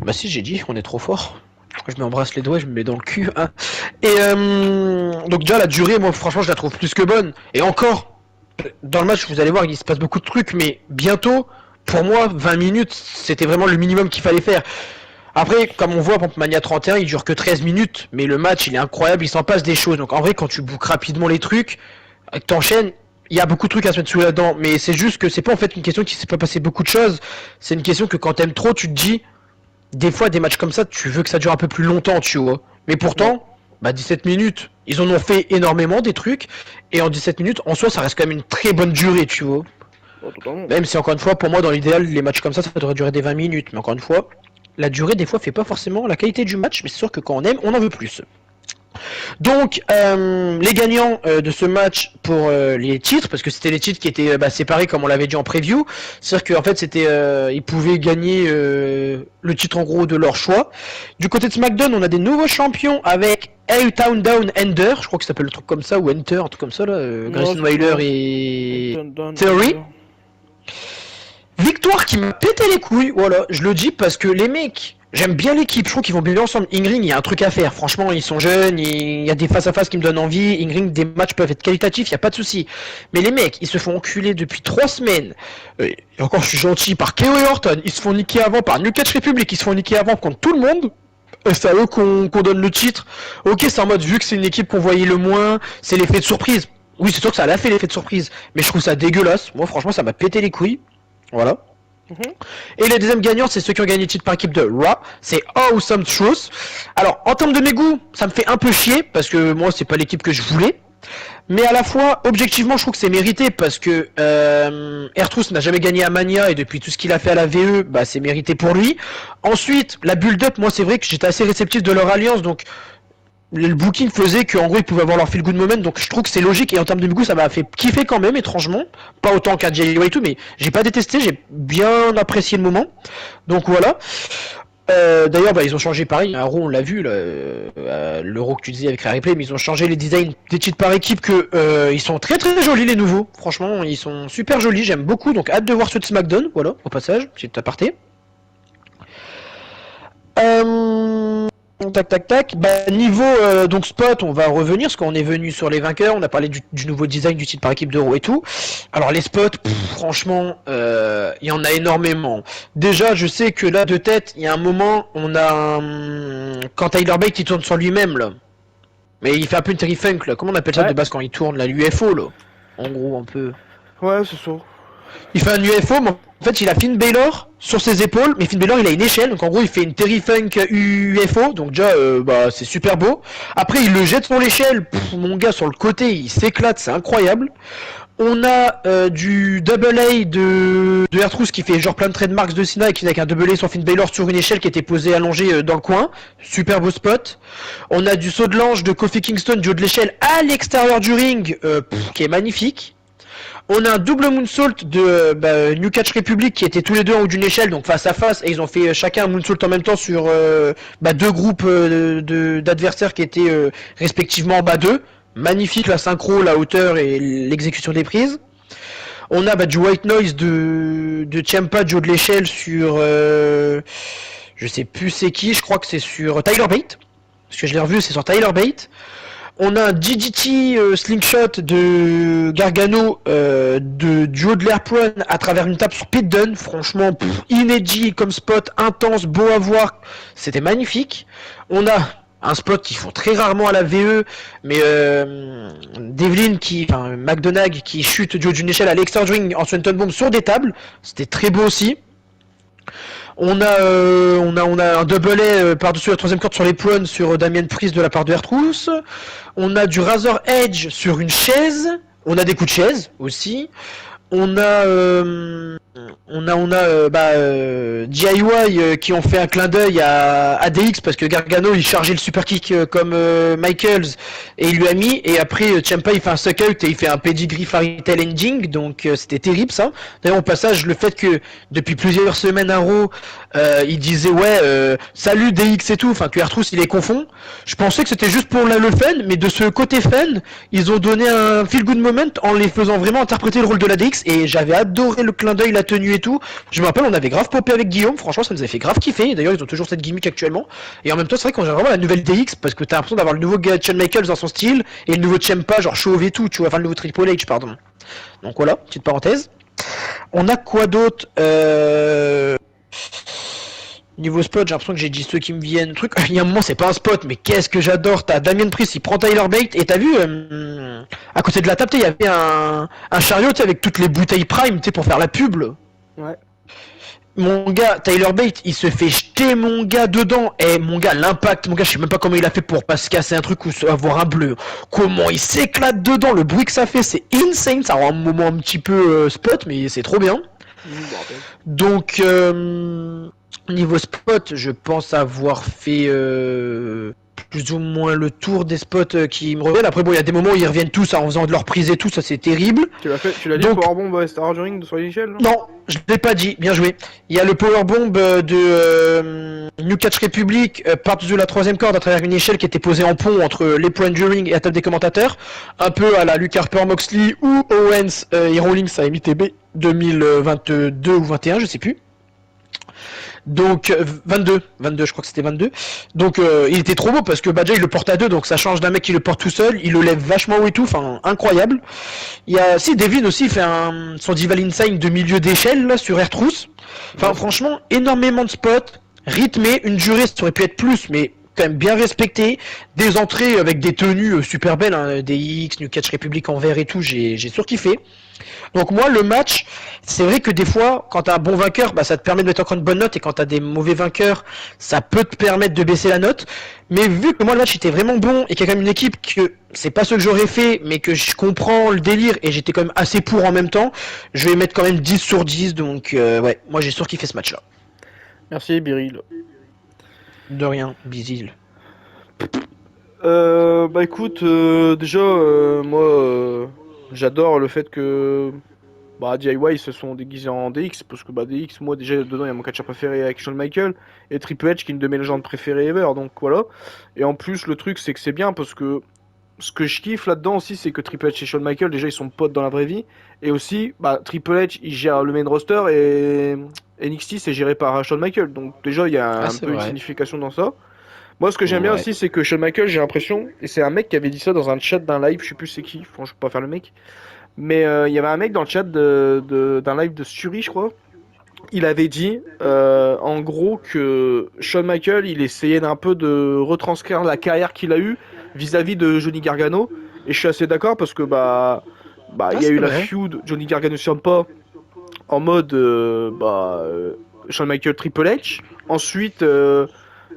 Bah si, j'ai dit, on est trop fort. Je m'embrasse les doigts, je me mets dans le cul. Hein. Et donc déjà, la durée, moi franchement, je la trouve plus que bonne. Et encore, dans le match, vous allez voir, il se passe beaucoup de trucs, mais bientôt, pour moi, 20 minutes, c'était vraiment le minimum qu'il fallait faire. Après, comme on voit, Mania 31, il dure que 13 minutes, mais le match, il est incroyable, il s'en passe des choses. Donc en vrai, quand tu boucles rapidement les trucs, t'enchaînes, il y a beaucoup de trucs à se mettre sous la dent, mais c'est juste que c'est pas en fait une question qu'il s'est pas passé beaucoup de choses, c'est une question que quand t'aimes trop, tu te dis, des fois, des matchs comme ça, tu veux que ça dure un peu plus longtemps, tu vois. Mais pourtant, bah 17 minutes, ils en ont fait énormément des trucs, et en 17 minutes, en soi, ça reste quand même une très bonne durée, tu vois. Oh, totalement. Même si, encore une fois, pour moi, dans l'idéal, les matchs comme ça devrait durer des 20 minutes. Mais encore une fois, la durée, des fois, fait pas forcément la qualité du match, mais c'est sûr que quand on aime, on en veut plus. Donc, les gagnants de ce match pour les titres, parce que c'était les titres qui étaient séparés comme on l'avait dit en preview, c'est-à-dire qu'en fait, c'était, ils pouvaient gagner le titre en gros de leur choix. Du côté de SmackDown, on a des nouveaux champions avec A-Town Down Ender, je crois que ça s'appelle le truc comme ça, ou Enter, un truc comme ça là, Grayson Waller et Theory. Victoire qui m'a pété les couilles, voilà, je le dis parce que les mecs, j'aime bien l'équipe, je trouve qu'ils vont bien ensemble. Ingring, il y a un truc à faire, franchement, ils sont jeunes, il y a des face-à-face qui me donnent envie. Ingring, des matchs peuvent être qualitatifs, il n'y a pas de souci. Mais les mecs, ils se font enculer depuis 3 semaines. Et encore, je suis gentil, par KO et Orton, ils se font niquer avant par New Catch Republic, ils se font niquer avant contre tout le monde. Et c'est à eux qu'on donne le titre. Ok, c'est en mode, vu que c'est une équipe qu'on voyait le moins, c'est l'effet de surprise. Oui, c'est sûr que ça l'a fait l'effet de surprise, mais je trouve ça dégueulasse. Moi, franchement, ça m'a pété les couilles. Voilà. Et les deuxièmes gagnants, c'est ceux qui ont gagné le titre par équipe de Raw. C'est Awesome Truth. Alors, en termes de mes goûts, ça me fait un peu chier parce que moi, c'est pas l'équipe que je voulais. Mais à la fois, objectivement, je trouve que c'est mérité parce que R-Truth n'a jamais gagné à Mania et depuis tout ce qu'il a fait à la VE, bah, c'est mérité pour lui. Ensuite, la build-up, moi, c'est vrai que j'étais assez réceptif de leur alliance, donc le booking faisait qu'en gros ils pouvaient avoir leur feel good moment, donc je trouve que c'est logique et en termes de goût ça m'a fait kiffer quand même étrangement, pas autant qu'à Jay et tout, mais j'ai pas détesté, j'ai bien apprécié le moment, donc voilà. D'ailleurs ils ont changé pareil, un Raw on l'a vu l'Euro que tu disais avec la replay, mais ils ont changé les designs des titres par équipe que ils sont très très jolis les nouveaux, franchement ils sont super jolis, j'aime beaucoup, donc hâte de voir ceux de SmackDown, voilà au passage, petit aparté. Tac tac tac. Bah niveau donc spot, on va revenir parce qu'on est venu sur les vainqueurs, on a parlé du nouveau design du titre par équipe d'Euro et tout. Alors les spots, franchement, il y en a énormément. Déjà, je sais que là de tête, il y a un moment, on a quand Tyler Bate il tourne sur lui-même là. Mais il fait un peu une Terry Funk là. Comment on appelle ça de base quand il tourne là, l'UFO là. En gros un peu. Ouais, c'est ça. Il fait un UFO, mais en fait il a Finn Balor sur ses épaules, mais Finn Balor il a une échelle, donc en gros il fait une Terry Funk UFO, donc déjà bah c'est super beau. Après il le jette sur l'échelle, mon gars sur le côté il s'éclate, c'est incroyable. On a du double A de R-Truth qui fait genre plein de trademarks de Cena et qui avec un double A sur Finn Balor sur une échelle qui était posée allongée dans le coin, super beau spot. On a du saut de l'ange de Kofi Kingston du haut de l'échelle à l'extérieur du ring, qui est magnifique. On a un double moonsault de New Catch Republic qui étaient tous les deux en haut d'une échelle, donc face à face, et ils ont fait chacun un moonsault en même temps sur deux groupes d'adversaires qui étaient respectivement en bas d'eux. Magnifique la synchro, la hauteur et l'exécution des prises. On a du white noise de Ciampa du haut de l'échelle sur je sais plus c'est qui, je crois que c'est sur Tyler Bate, parce que je l'ai revu, c'est sur Tyler Bate. On a un DDT slingshot de Gargano du haut de l'Airprone à travers une table sur Pete Dunne. Franchement, inédit comme spot, intense, beau à voir. C'était magnifique. On a un spot qu'ils font très rarement à la VE, mais Devlin McDonagh qui chute du haut d'une échelle à l'extérieur du ring en Swanton Bomb sur des tables. C'était très beau aussi. On a un double A par-dessus la troisième corde sur les prunes sur Damien Priest de la part de R-Truth. On a du Razor Edge sur une chaise. On a des coups de chaise aussi. On a, DIY qui ont fait un clin d'œil à DX parce que Gargano il chargeait le super kick comme Michaels et il lui a mis, et après Ciampa il fait un suck out et il fait un pedigree fairy tail ending, donc c'était terrible ça. D'ailleurs au passage le fait que depuis plusieurs semaines à Raw il disait ouais salut DX et tout, enfin que R-Truth il les confond, je pensais que c'était juste pour le fun, mais de ce côté fan ils ont donné un feel good moment en les faisant vraiment interpréter le rôle de la DX, et j'avais adoré le clin d'œil, la tenue et tout. Je me rappelle, on avait grave popé avec Guillaume, franchement ça nous avait fait grave kiffer. D'ailleurs ils ont toujours cette gimmick actuellement, et en même temps c'est vrai qu'on a vraiment la nouvelle DX parce que t'as l'impression d'avoir le nouveau Shawn Michaels dans son style et le nouveau Ciampa genre chauve et tout, tu vois, enfin le nouveau Triple H pardon. Donc voilà, petite parenthèse. On a quoi d'autre Niveau spot, j'ai l'impression que j'ai dit ceux qui me viennent. Truc. Il y a un moment, c'est pas un spot, mais qu'est-ce que j'adore. T'as Damien Priest, il prend Tyler Bate, et t'as vu, à côté de la table, il y avait un chariot avec toutes les bouteilles Prime, tu sais, pour faire la pub. Ouais. Mon gars, Tyler Bate, il se fait jeter, mon gars, dedans. Et mon gars, l'impact, mon gars, je sais même pas comment il a fait pour pas se casser un truc ou avoir un bleu. Comment il s'éclate dedans, le bruit que ça fait, c'est insane. Ça rend un moment un petit peu spot, mais c'est trop bien. Donc, niveau spot, je pense avoir fait plus ou moins le tour des spots qui me reviennent. Après, bon, il y a des moments où ils reviennent tous en faisant de leur prise et tout, ça c'est terrible. Tu l'as dit, Donc, Powerbomb Star Ring sur l'échelle? non, je l'ai pas dit, bien joué. Il y a le powerbomb de New Catch Republic, part de la troisième corde à travers une échelle qui était posée en pont entre les points du ring et la table des commentateurs. Un peu à la Luke Harper Moxley ou Owens et Rollins à MITB 2022 ou 21, je sais plus. Donc 22, je crois que c'était 22. Donc il était trop beau parce que déjà il le porte à deux, donc ça change d'un mec qui le porte tout seul, il le lève vachement haut et tout, enfin incroyable. Il y a Devin aussi il fait son Dival Insane de milieu d'échelle là sur R-Truth. Enfin franchement énormément de spots, rythmé, une durée ça aurait pu être plus, mais quand même bien respecté, des entrées avec des tenues super belles, hein, des X, New Catch Republic en vert et tout, j'ai surkiffé. Donc moi le match, c'est vrai que des fois quand t'as un bon vainqueur, bah ça te permet de mettre encore une bonne note, et quand t'as des mauvais vainqueurs, ça peut te permettre de baisser la note. Mais vu que moi le match était vraiment bon et qu'il y a quand même une équipe que c'est pas ce que j'aurais fait, mais que je comprends le délire et j'étais quand même assez pour en même temps, je vais mettre quand même 10 sur 10, donc ouais, moi j'ai surkiffé ce match là. Merci Biril. De rien, Bizil. Bah écoute, déjà, moi, j'adore le fait que bah, DIY ils se sont déguisés en DX, parce que bah, DX, moi déjà, dedans, il y a mon catcheur préféré avec Shawn Michael, et Triple H qui est une de mes légendes préférées ever, donc voilà. Et en plus, le truc, c'est que c'est bien, parce que ce que je kiffe là-dedans aussi, c'est que Triple H et Shawn Michael, déjà, ils sont potes dans la vraie vie, et aussi, bah, Triple H, il gère le main roster, et NXT, c'est géré par Shawn Michael, donc déjà, il y a un peu une signification dans ça. Moi, ce que j'aime bien aussi, c'est que Shawn Michaels, j'ai l'impression, et c'est un mec qui avait dit ça dans un chat d'un live, je sais plus c'est qui, franchement, je peux pas faire le mec, mais il y avait un mec dans le chat d'un live de Suri, je crois. Il avait dit, en gros, que Shawn Michaels, il essayait d'un peu de retranscrire la carrière qu'il a eue vis-à-vis de Johnny Gargano, et je suis assez d'accord parce que il y a eu la feud Johnny Gargano Ciampa en mode Shawn Michaels Triple H. Ensuite,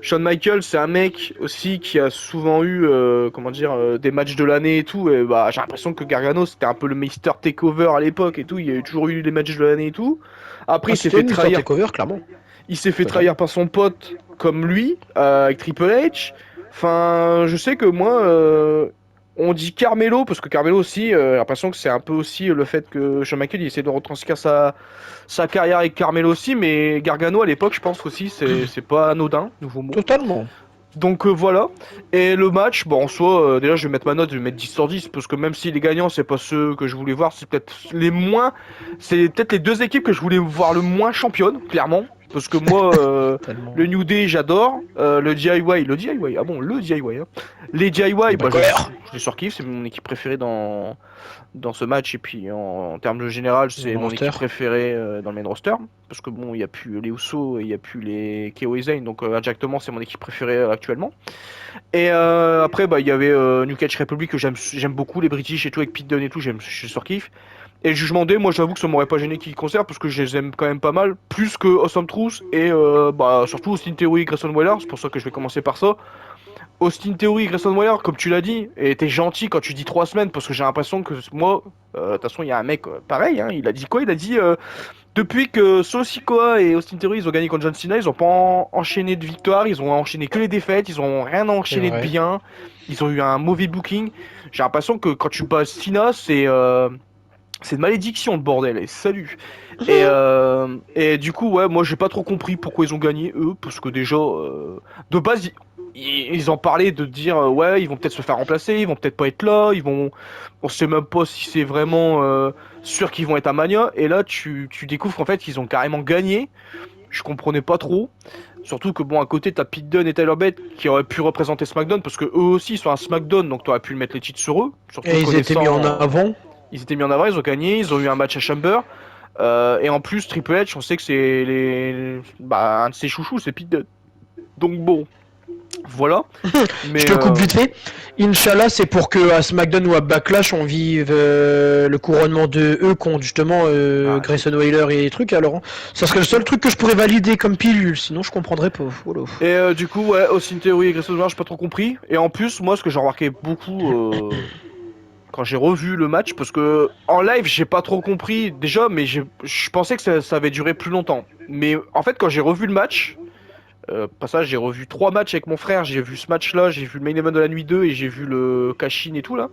Shawn Michaels, c'est un mec aussi qui a souvent eu, des matchs de l'année et tout. Et bah, j'ai l'impression que Gargano, c'était un peu le Mister Takeover à l'époque et tout. Il y a eu toujours eu les matchs de l'année et tout. Après, il s'est fait trahir. Takeover, clairement. Il s'est fait trahir par son pote comme lui, avec Triple H. Enfin, je sais que moi, on dit Carmelo, parce que Carmelo aussi, j'ai l'impression que c'est un peu aussi le fait que Shawn Michaels il essaie de retranscrire sa carrière avec Carmelo aussi, mais Gargano à l'époque, je pense aussi, c'est pas anodin, nouveau mot. Totalement. Donc voilà. Et le match, bon en soi, déjà je vais mettre ma note, je vais mettre 10 sur 10, parce que même si les gagnants, c'est pas ceux que je voulais voir, c'est peut-être les deux équipes que je voulais voir le moins championnes, clairement. Parce que moi, le New Day, j'adore. Le DIY, ah bon, le DIY. Hein. Les DIY, je les surkiffe, c'est mon équipe préférée dans ce match. Et puis en termes de général, c'est mon équipe préférée dans le main roster. Parce que bon, il n'y a plus les Usos et il n'y a plus les KO et Zayn. Donc indirectement, c'est mon équipe préférée actuellement. Et après, il y avait New Catch Republic que j'aime beaucoup, les British et tout, avec Pete Dunne et tout, je surkiffe. Et le Jugement Day, moi j'avoue que ça m'aurait pas gêné qu'ils conservent parce que je les aime quand même pas mal, plus que Awesome Truth et surtout Austin Theory et Grayson Waller, c'est pour ça que je vais commencer par ça. Austin Theory, Grayson Waller, comme tu l'as dit, et t'es gentil quand tu dis 3 semaines, parce que j'ai l'impression que moi, de toute façon, il y a un mec pareil, hein, il a dit quoi? Il a dit depuis que Solo Sikoa et Austin Theory ils ont gagné contre John Cena, ils ont pas enchaîné de victoires, ils ont enchaîné que les défaites, ils ont rien C'est enchaîné de vrai. bien, ils ont eu un mauvais booking. J'ai l'impression que quand tu bats Cena, c'est une malédiction le bordel, et salut. Et du coup, ouais, moi j'ai pas trop compris pourquoi ils ont gagné eux, parce que déjà, de base, ils en parlaient de dire, ouais, ils vont peut-être se faire remplacer, ils vont peut-être pas être là, on sait même pas si c'est vraiment sûr qu'ils vont être à Mania, et là tu découvres qu'en fait ils ont carrément gagné, je comprenais pas trop. Surtout que bon, à côté, t'as Pete Dunne et Tyler Bate qui auraient pu représenter SmackDown parce que eux aussi sont un SmackDown, donc t'aurais pu mettre les titres sur eux. Surtout Et ils étaient mis en connaissant, avant. ils étaient mis en avant, ils ont gagné, ils ont eu un match à Chamber. Et en plus, Triple H, on sait que c'est un de ses chouchous, c'est Pete Dunne. Donc bon, voilà. Je Mais te coupe vite fait. Inch'Allah, c'est pour que à SmackDown ou à Backlash, on vive le couronnement de eux contre justement ah, Grayson Waller et les trucs. Alors, hein. Ça serait le seul truc que je pourrais valider comme pilule. Sinon, je comprendrais pas. Voilà. et du coup, ouais, Austin Theory et Grayson Waller, j'ai pas trop compris. Et en plus, moi, ce que j'ai remarqué beaucoup quand j'ai revu le match, parce que en live, j'ai pas trop compris déjà, mais je pensais que ça avait duré plus longtemps. Mais en fait, quand j'ai revu le match, passage, j'ai revu 3 matchs avec mon frère. J'ai vu ce match-là, j'ai vu le main event de la nuit 2 et j'ai vu le cash-in et tout là.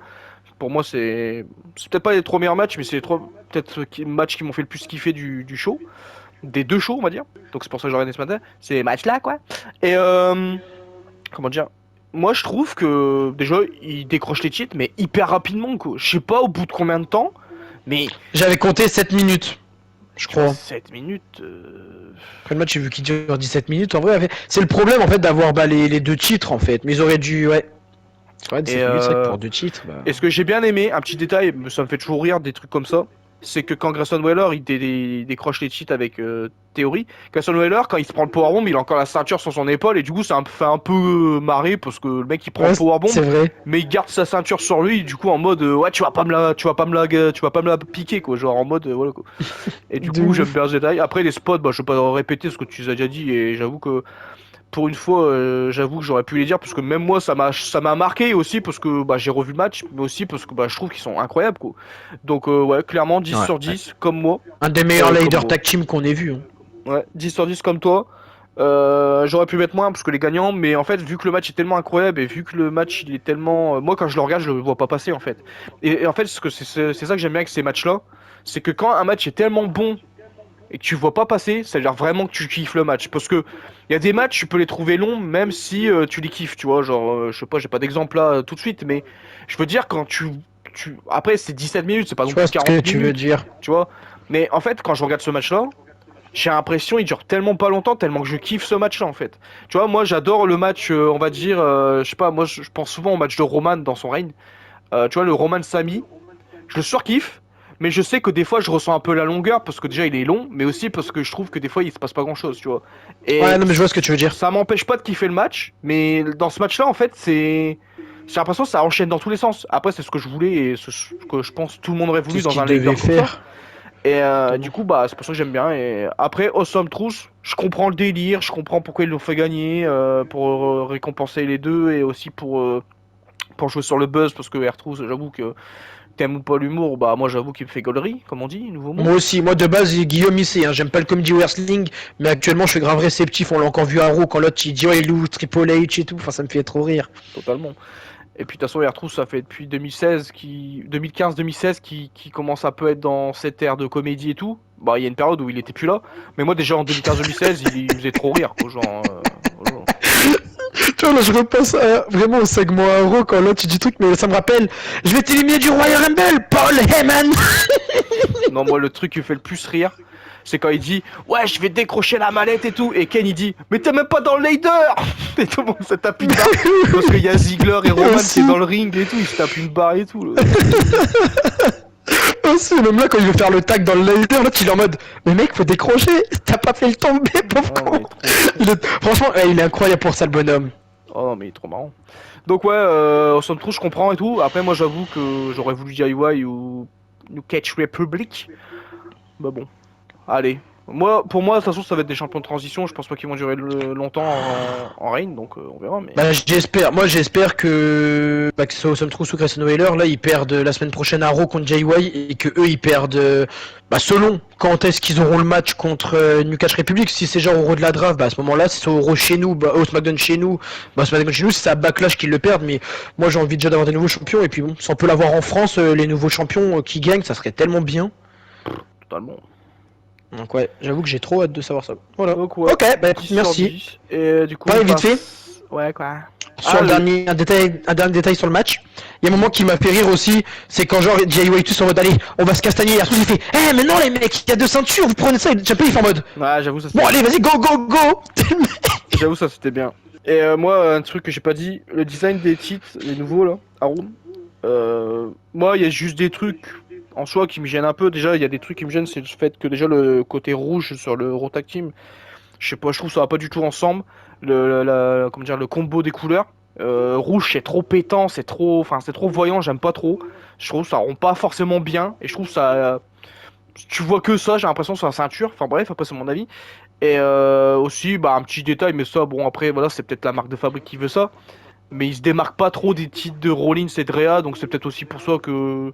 Pour moi, c'est peut-être pas les 3 meilleurs matchs, mais c'est les 3 peut-être matchs qui m'ont fait le plus kiffer du show, des 2 shows, on va dire. Donc c'est pour ça que j'ai regardé ce matin. Ces matchs-là, quoi. Et comment dire? Moi, je trouve que déjà, il décroche les cheats, mais hyper rapidement, quoi. Je sais pas au bout de combien de temps, mais J'avais compté 7 minutes, je tu vois, crois. 7 minutes. Après le match, j'ai vu qu'il dure 17 minutes. En vrai, c'est le problème en fait d'avoir les deux titres en fait. Mais ils auraient dû, ouais. C'est vrai, Et 17 minutes, c'est vrai que pour deux titres, bah. Et ce que j'ai bien aimé, un petit détail, mais ça me fait toujours rire des trucs comme ça, c'est que quand Grayson Waller il décroche les cheats avec Theory, Grayson Waller quand il se prend le powerbomb, il a encore la ceinture sur son épaule et du coup ça me fait un peu marrer parce que le mec il prend Ouais, le powerbomb c'est vrai. mais il garde sa ceinture sur lui du coup en mode ouais tu vas pas me la piquer quoi, genre en mode voilà quoi. Et du De coup j'aime ouf. bien ce détail. Après les spots, bah je vais pas répéter ce que tu as déjà dit et j'avoue que pour une fois, j'avoue que j'aurais pu les dire parce que même moi ça m'a marqué aussi parce que bah, j'ai revu le match, mais aussi parce que bah, je trouve qu'ils sont incroyables quoi. Donc ouais, clairement 10 Ouais, sur ouais. 10 comme moi, Un des meilleurs comme leader moi. tag team qu'on ait vu. Hein. Ouais, 10 sur 10 comme toi. J'aurais pu mettre moins parce que les gagnants, mais en fait vu que le match est tellement incroyable et vu que le match il est tellement, moi quand je le regarde je le vois pas passer en fait. Et en fait c'est ça que j'aime bien avec ces matchs-là, c'est que quand un match est tellement bon et que tu vois pas passer, ça veut dire vraiment que tu kiffes le match. Parce que il y a des matchs, tu peux les trouver longs, même si tu les kiffes, tu vois. Genre, je sais pas, j'ai pas d'exemple là tout de suite, mais je veux dire, quand Après, c'est 17 minutes, c'est pas Je non plus vois ce que 40 tu veux minutes, dire. tu vois. Mais en fait, quand je regarde ce match-là, j'ai l'impression il dure tellement pas longtemps, tellement que je kiffe ce match-là en fait. Tu vois, moi j'adore le match, on va dire, je sais pas, moi je pense souvent au match de Roman dans son règne. Tu vois, le Roman Sami, je le surkiffe, mais je sais que des fois je ressens un peu la longueur parce que déjà il est long, mais aussi parce que je trouve que des fois il se passe pas grand chose, tu vois. Ouais, Et non, mais je vois ce que tu veux dire. ça m'empêche pas de kiffer le match, mais dans ce match-là en fait c'est. J'ai l'impression que ça enchaîne dans tous les sens. Après, c'est ce que je voulais et ce que je pense que tout le monde aurait C'est voulu ce dans un qu'il devait leader comme ça. faire. Et du Exactement. coup, bah, c'est pour ça que j'aime bien. Et après, Awesome Truth, je comprends le délire, je comprends pourquoi ils l'ont fait gagner, pour récompenser les deux et aussi pour jouer sur le buzz, parce que R-Truth, j'avoue que t'aimes ou pas l'humour, bah moi j'avoue qu'il me fait gaulerie, comme on dit, nouveau mot. Moi aussi, moi de base, Guillaume ici, hein. J'aime pas le comedy wrestling, mais actuellement je suis grave réceptif. On l'a encore vu à Raw quand l'autre il dit ouais, il loue Triple H et tout. Enfin, ça me fait trop rire. Totalement. Et puis de toute façon, R-Truth, ça fait depuis 2015-2016 qui commence un peu à être dans cette ère de comédie et tout. Bah, il y a une période où il était plus là. Mais moi, déjà en 2015-2016, il faisait trop rire, quoi. Genre, voilà. Tu vois, là, je repense vraiment au segment à Raw quand l'autre il dit truc, mais ça me rappelle. Je vais t'éliminer du Royal Rumble, Paul Heyman. Non, moi, le truc qui me fait le plus rire, c'est quand il dit ouais, je vais décrocher la mallette et tout. Et Ken, il dit mais t'es même pas dans le leader. Et tout le monde se tape une barre. Parce qu'il y a Ziggler et Roman qui est Aussi, dans le ring et tout. Ils se tapent une barre et tout. Là. aussi, même là quand il veut faire le tag dans le leader, l'autre il est en mode mais mec, faut décrocher. T'as pas fait le tomber, pauvre Ah, con. mais trop. Franchement, ouais, il est incroyable pour ça, le bonhomme. Oh non, mais il est trop marrant. Donc ouais, au somme trop, je comprends et tout. Après, moi, j'avoue que j'aurais voulu DIY ou Catch Republic. Bah bon, allez. Pour moi, de toute façon, ça va être des champions de transition. Je pense pas qu'ils vont durer longtemps en reign, donc on verra. Mais Bah, j'espère que ce soit Awesome Truth ou Grayson Waller, là, ils perdent la semaine prochaine à Raw contre JY et que eux, ils perdent, selon quand est-ce qu'ils auront le match contre Newcastle Republic. Si c'est genre au Raw de la draft, à ce moment-là, si c'est au Raw chez nous, au SmackDown chez nous, SmackDown chez nous, si c'est à Backlash qu'ils le perdent. Mais moi, j'ai envie déjà d'avoir des nouveaux champions. Et puis bon, si on peut l'avoir en France, les nouveaux champions qui gagnent, ça serait tellement bien. totalement. Donc ouais, j'avoue que j'ai trop hâte de savoir ça. Voilà. Donc ouais, Ok, bah 10 écoute, sur merci. 10. Et du coup, Pareil, on vite fait. passe... Ouais, quoi. Sur un dernier détail sur le match. Il y a un moment qui m'a fait rire aussi, c'est quand genre Jay tous en mode allez, on va se castagner. Et Arthur il fait mais non les mecs, il y a 2 ceintures, vous prenez ça. Et Champion il fait en mode Ouais, j'avoue, ça bon c'était... allez vas-y go go go. J'avoue, ça c'était bien. Et moi, un truc que j'ai pas dit, le design des titres, les nouveaux là, Haroun. Moi, il y a juste des trucs en soi qui me gênent un peu. Déjà, il y a des trucs qui me gênent, c'est le fait que déjà le côté rouge sur le Raw Tag Team, je sais pas, je trouve ça va pas du tout ensemble. Comment dire, le combo des couleurs. Rouge, c'est trop pétant, c'est trop voyant, j'aime pas trop. Je trouve que ça rend pas forcément bien. Et je trouve ça, tu vois que ça, j'ai l'impression que c'est la ceinture. Enfin bref, après c'est mon avis. Et aussi, un petit détail, mais ça, bon après, voilà, c'est peut-être la marque de fabrique qui veut ça. Mais il se démarque pas trop des titres de Rollins et Drea, donc c'est peut-être aussi pour ça que,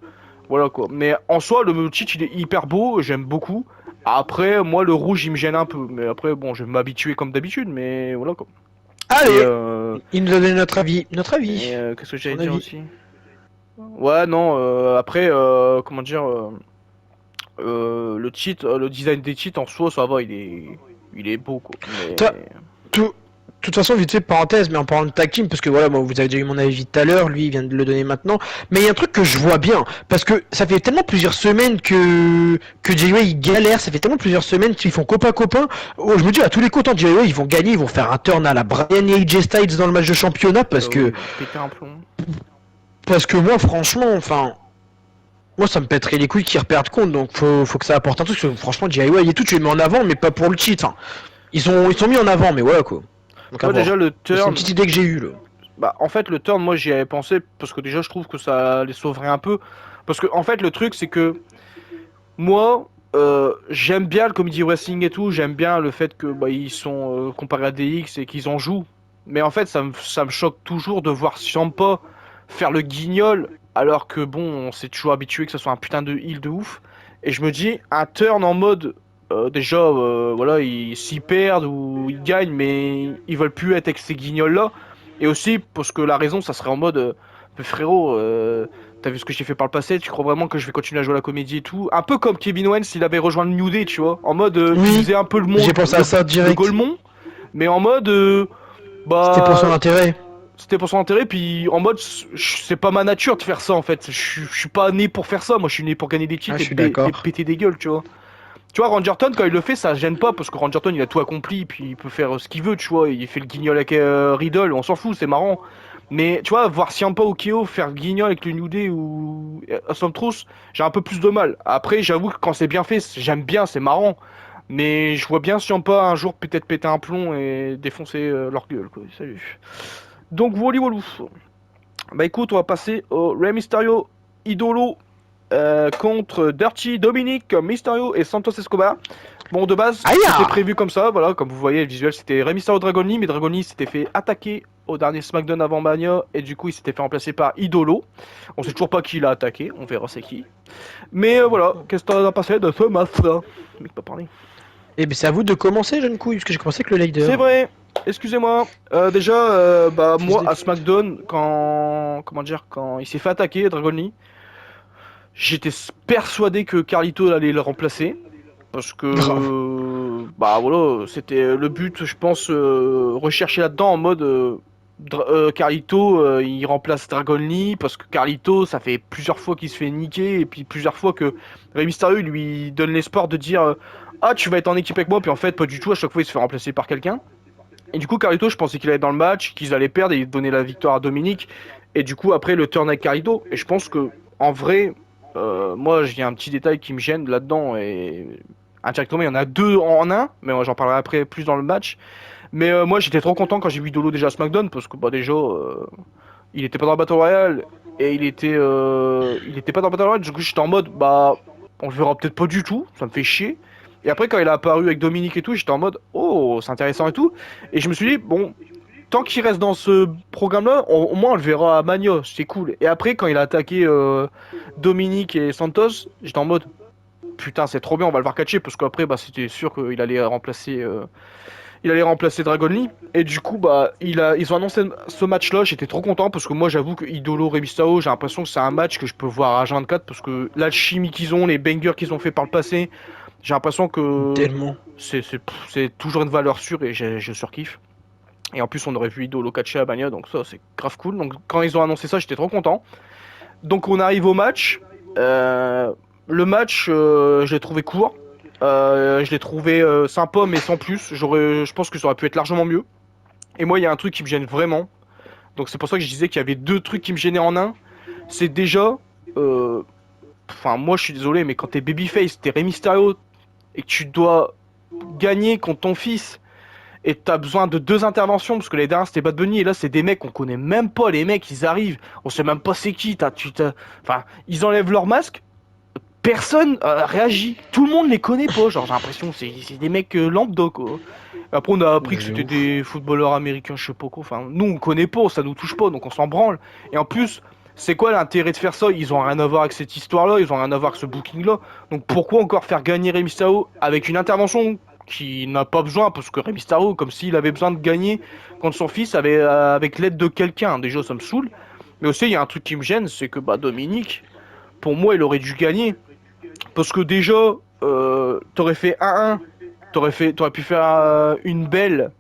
voilà quoi. Mais en soi, le titre il est hyper beau, j'aime beaucoup. Après, moi, le rouge il me gêne un peu. Mais après, bon, je vais m'habituer comme d'habitude, mais voilà quoi. Et Allez, il nous a donné notre avis, qu'est-ce que j'allais son dire avis. aussi? Ouais, non, après, comment dire, le titre, le design des titres en soi, ça va, il est beau, quoi. Toi, Mais, tout, de toute façon, vite fait, parenthèse, mais en parlant de tag team, parce que voilà, moi, vous avez déjà eu mon avis tout à l'heure, lui, il vient de le donner maintenant, mais il y a un truc que je vois bien, parce que ça fait tellement plusieurs semaines que Jay il galère, ça fait tellement plusieurs semaines qu'ils font copain-copain, oh, je me dis, à tous les coups, Jay ils vont gagner, ils vont faire un turn à la Brian et AJ Styles dans le match de championnat, oui, ils vont péter un plomb. parce que moi, franchement, enfin, moi, ça me pèterait les couilles qu'ils reperdent compte, donc faut que ça apporte un truc, parce que franchement, Jay et tout, tu les mets en avant, mais pas pour le titre, hein. Ils sont mis en avant, mais voilà, quoi. Donc à Moi, déjà, voir. le C'est une turn, petite idée que j'ai eue, là. en fait, le turn, moi, j'y avais pensé, parce que déjà, je trouve que ça les sauverait un peu. Parce que, en fait, le truc, c'est que, moi, j'aime bien le comedy wrestling et tout, j'aime bien le fait que, ils sont comparés à DX et qu'ils en jouent. Mais en fait, ça me choque toujours de voir Ciampa faire le guignol, alors que bon, on s'est toujours habitué que ce soit un putain de heel de ouf. Et je me dis, un turn en mode, déjà, voilà, ils s'y perdent ou ils gagnent, mais ils veulent plus être avec ces guignols-là. Et aussi, parce que la raison, ça serait en mode, frérot, t'as vu ce que j'ai fait par le passé, tu crois vraiment que je vais continuer à jouer à la comédie et tout? Un peu comme Kevin Owens s'il avait rejoint le New Day, tu vois, en mode, il Oui, faisait un peu j'ai pensé à ça le direct. Golemon, mais en mode, C'était pour son bah, intérêt. c'était pour son intérêt, puis en mode, c'est pas ma nature de faire ça en fait. Je suis pas né pour faire ça, moi je suis né pour gagner des Ah, titres je suis et d'accord. péter des gueules, tu vois. Tu vois, Rangerton, quand il le fait, ça gêne pas, parce que Rangerton il a tout accompli, puis il peut faire ce qu'il veut, tu vois. Il fait le guignol avec Riddle, on s'en fout, c'est marrant. Mais tu vois, voir Ciampa ou Keo faire le guignol avec le New Day ou Awesome Truth, j'ai un peu plus de mal. Après, j'avoue que quand c'est bien fait, j'aime bien, c'est marrant. Mais je vois bien Ciampa un jour peut-être péter un plomb et défoncer leur gueule, quoi. Salut. Donc, voilà, voilà. Bah écoute, on va passer au Rey Mysterio Idolo contre Dirty Dominic Mysterio et Santos Escobar. Bon, de base, Aïe c'était ah. prévu comme ça, voilà, comme vous voyez, le visuel c'était Rey Mysterio Dragon Lee, mais Dragon Lee s'était fait attaquer au dernier SmackDown avant Mania, et du coup il s'était fait remplacer par Idolo. On sait toujours pas qui l'a attaqué, on verra c'est qui. Mais voilà, qu'est-ce que t'en as passé de ce match-là? Le mec pas parlé. Eh ben c'est à vous de commencer, jeune couille, parce que j'ai commencé avec le C'est leader. vrai, excusez-moi. Déjà, Fils moi de à pute. SmackDown, comment dire, quand il s'est fait attaquer, Dragon Lee, j'étais persuadé que Carlito allait le remplacer. Parce Grave. que, voilà, c'était le but, je pense, recherché là-dedans en mode Carlito, il remplace Dragon Lee. Parce que Carlito, ça fait plusieurs fois qu'il se fait niquer. Et puis plusieurs fois que Rey Mysterio lui donne l'espoir de dire ah, tu vas être en équipe avec moi. Puis en fait, pas du tout, à chaque fois il se fait remplacer par quelqu'un. Et du coup, Carlito, je pensais qu'il allait être dans le match, qu'ils allaient perdre et il donnait la victoire à Dominique. Et du coup, après, le turn avec Carlito. Et je pense que, en vrai, moi, j'ai un petit détail qui me gêne là-dedans. Et indirectement, il y en a deux en un. Mais moi, j'en parlerai après plus dans le match. Mais moi, j'étais trop content quand j'ai vu Dolo déjà à SmackDown. Parce que, déjà, il était pas dans le Battle Royale. Et il était pas dans le Battle Royale. Du coup, j'étais en mode, on le verra peut-être pas du tout. Ça me fait chier. Et après, quand il a apparu avec Dominique et tout, j'étais en mode, oh, c'est intéressant et tout. Et je me suis dit, bon, tant qu'il reste dans ce programme-là, au moins on le verra à Mania, c'est cool. Et après, quand il a attaqué Dominique et Santos, j'étais en mode, putain, c'est trop bien, on va le voir catcher, parce qu'après, bah, c'était sûr qu'il allait remplacer Dragon Lee. Et du coup, bah, ils ont annoncé ce match-là. J'étais trop content parce que moi, j'avoue que Idolo Rebistao, j'ai l'impression que c'est un match que je peux voir à H24 parce que l'alchimie qu'ils ont, les bangers qu'ils ont fait par le passé, j'ai l'impression que Tellement. c'est toujours une valeur sûre et je surkiffe. Et en plus, on aurait vu Idolo catcher à Banya, donc ça, c'est grave cool. Donc, quand ils ont annoncé ça, j'étais trop content. Donc, on arrive au match. Euh, le match, je l'ai trouvé court. Je l'ai trouvé sympa, mais sans plus. Je pense que ça aurait pu être largement mieux. Et moi, il y a un truc qui me gêne vraiment. Donc, c'est pour ça que je disais qu'il y avait deux trucs qui me gênaient en un. C'est déjà. euh, Enfin, moi, je suis désolé, mais quand t'es Babyface, t'es Rey Mysterio, et que tu dois gagner contre ton fils, et t'as besoin de deux interventions, parce que les dernières c'était Bad Bunny, et là c'est des mecs qu'on connaît même pas, les mecs ils arrivent, on sait même pas c'est qui, enfin, ils enlèvent leur masque, personne réagit, tout le monde les connaît pas, genre j'ai l'impression que c'est des mecs lambda quoi. Après on a appris que De c'était ouf. des footballeurs américains, je sais pas quoi, enfin nous on connaît pas, ça nous touche pas, donc on s'en branle. Et en plus, c'est quoi l'intérêt de faire ça? Ils ont rien à voir avec cette histoire-là, ils ont rien à voir avec ce booking-là. Donc pourquoi encore faire gagner Rey Mysterio avec une intervention qui n'a pas besoin, parce que Rey Mysterio, comme s'il avait besoin de gagner contre son fils avec l'aide de quelqu'un, déjà ça me saoule. Mais aussi il y a un truc qui me gêne, c'est que bah Dominique, pour moi il aurait dû gagner. Parce que déjà, t'aurais fait 1-1, t'aurais pu faire une belle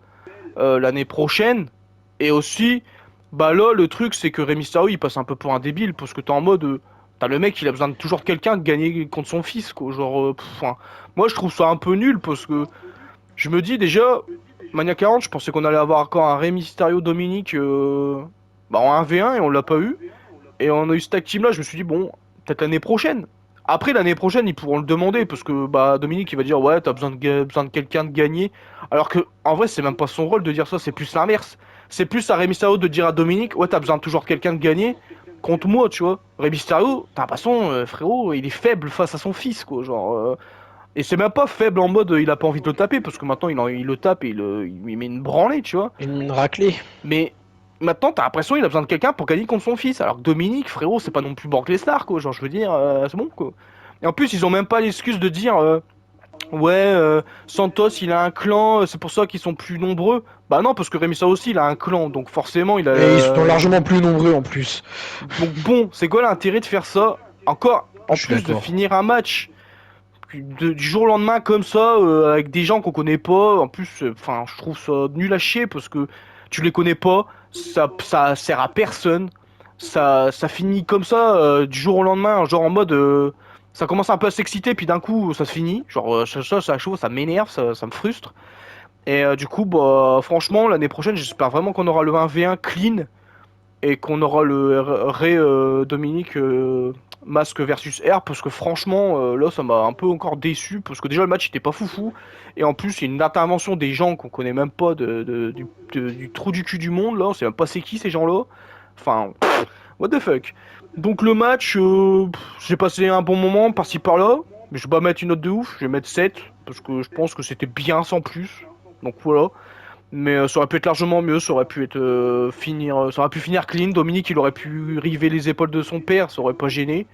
l'année prochaine. Et aussi, bah là, le truc, c'est que Rey Mysterio, il passe un peu pour un débile, parce que t'es en mode, t'as le mec, il a besoin de toujours quelqu'un de gagner contre son fils, quoi. Genre, enfin, moi, je trouve ça un peu nul, parce que je me dis déjà, Mania 40, je pensais qu'on allait avoir encore un Rey Mysterio Dominique bah, en 1v1, et on l'a pas eu. Et on a eu ce tag team là, je me suis dit, bon, peut-être l'année prochaine. Après, l'année prochaine, ils pourront le demander, parce que bah, Dominique, il va dire, ouais, t'as besoin de quelqu'un de gagner. Alors que, en vrai, c'est même pas son rôle de dire ça, c'est plus l'inverse. C'est plus à Rey Mysterio de dire à Dominique, ouais, t'as besoin toujours de quelqu'un de gagner contre moi, tu vois. Rey Mysterio, t'as l'impression, frérot, il est faible face à son fils, quoi. Genre, et c'est même pas faible en mode, il a pas envie de le taper, parce que maintenant, il le tape et il lui met une branlée, tu vois. Une raclée. Mais maintenant, t'as l'impression qu'il a besoin de quelqu'un pour gagner contre son fils. Alors que Dominique, frérot, c'est pas non plus Brock Lesnar, quoi. Genre, je veux dire, c'est bon, quoi. Et en plus, ils ont même pas l'excuse de dire, ouais, Santos, il a un clan, c'est pour ça qu'ils sont plus nombreux. Bah non, parce que Remisa aussi, il a un clan, donc forcément, il a. Et ils sont largement plus nombreux en plus. Donc bon, c'est quoi l'intérêt de faire ça? Encore, en Je suis plus de d'accord. finir un match du jour au lendemain comme ça, avec des gens qu'on connaît pas. En plus, enfin, je trouve ça nul à chier parce que tu les connais pas, ça sert à personne. Ça finit comme ça, du jour au lendemain, genre en mode, ça commence un peu à s'exciter, puis d'un coup, ça se finit. Genre, ça m'énerve, ça me frustre. Et du coup, bah, franchement, l'année prochaine, j'espère vraiment qu'on aura le 1v1 clean et qu'on aura le Ray Dominique Masque versus R parce que franchement là ça m'a un peu encore déçu parce que déjà le match était pas foufou et en plus il y a une intervention des gens qu'on connaît même pas du trou du cul du monde là, on sait même pas c'est qui ces gens là, enfin what the fuck. Donc le match, j'ai passé un bon moment par-ci par-là, mais je vais pas mettre une note de ouf, je vais mettre 7 parce que je pense que c'était bien sans plus, donc voilà. Mais ça aurait pu être largement mieux, ça aurait pu être ça aurait pu finir clean. Dominique, il aurait pu river les épaules de son père, ça aurait pas gêné.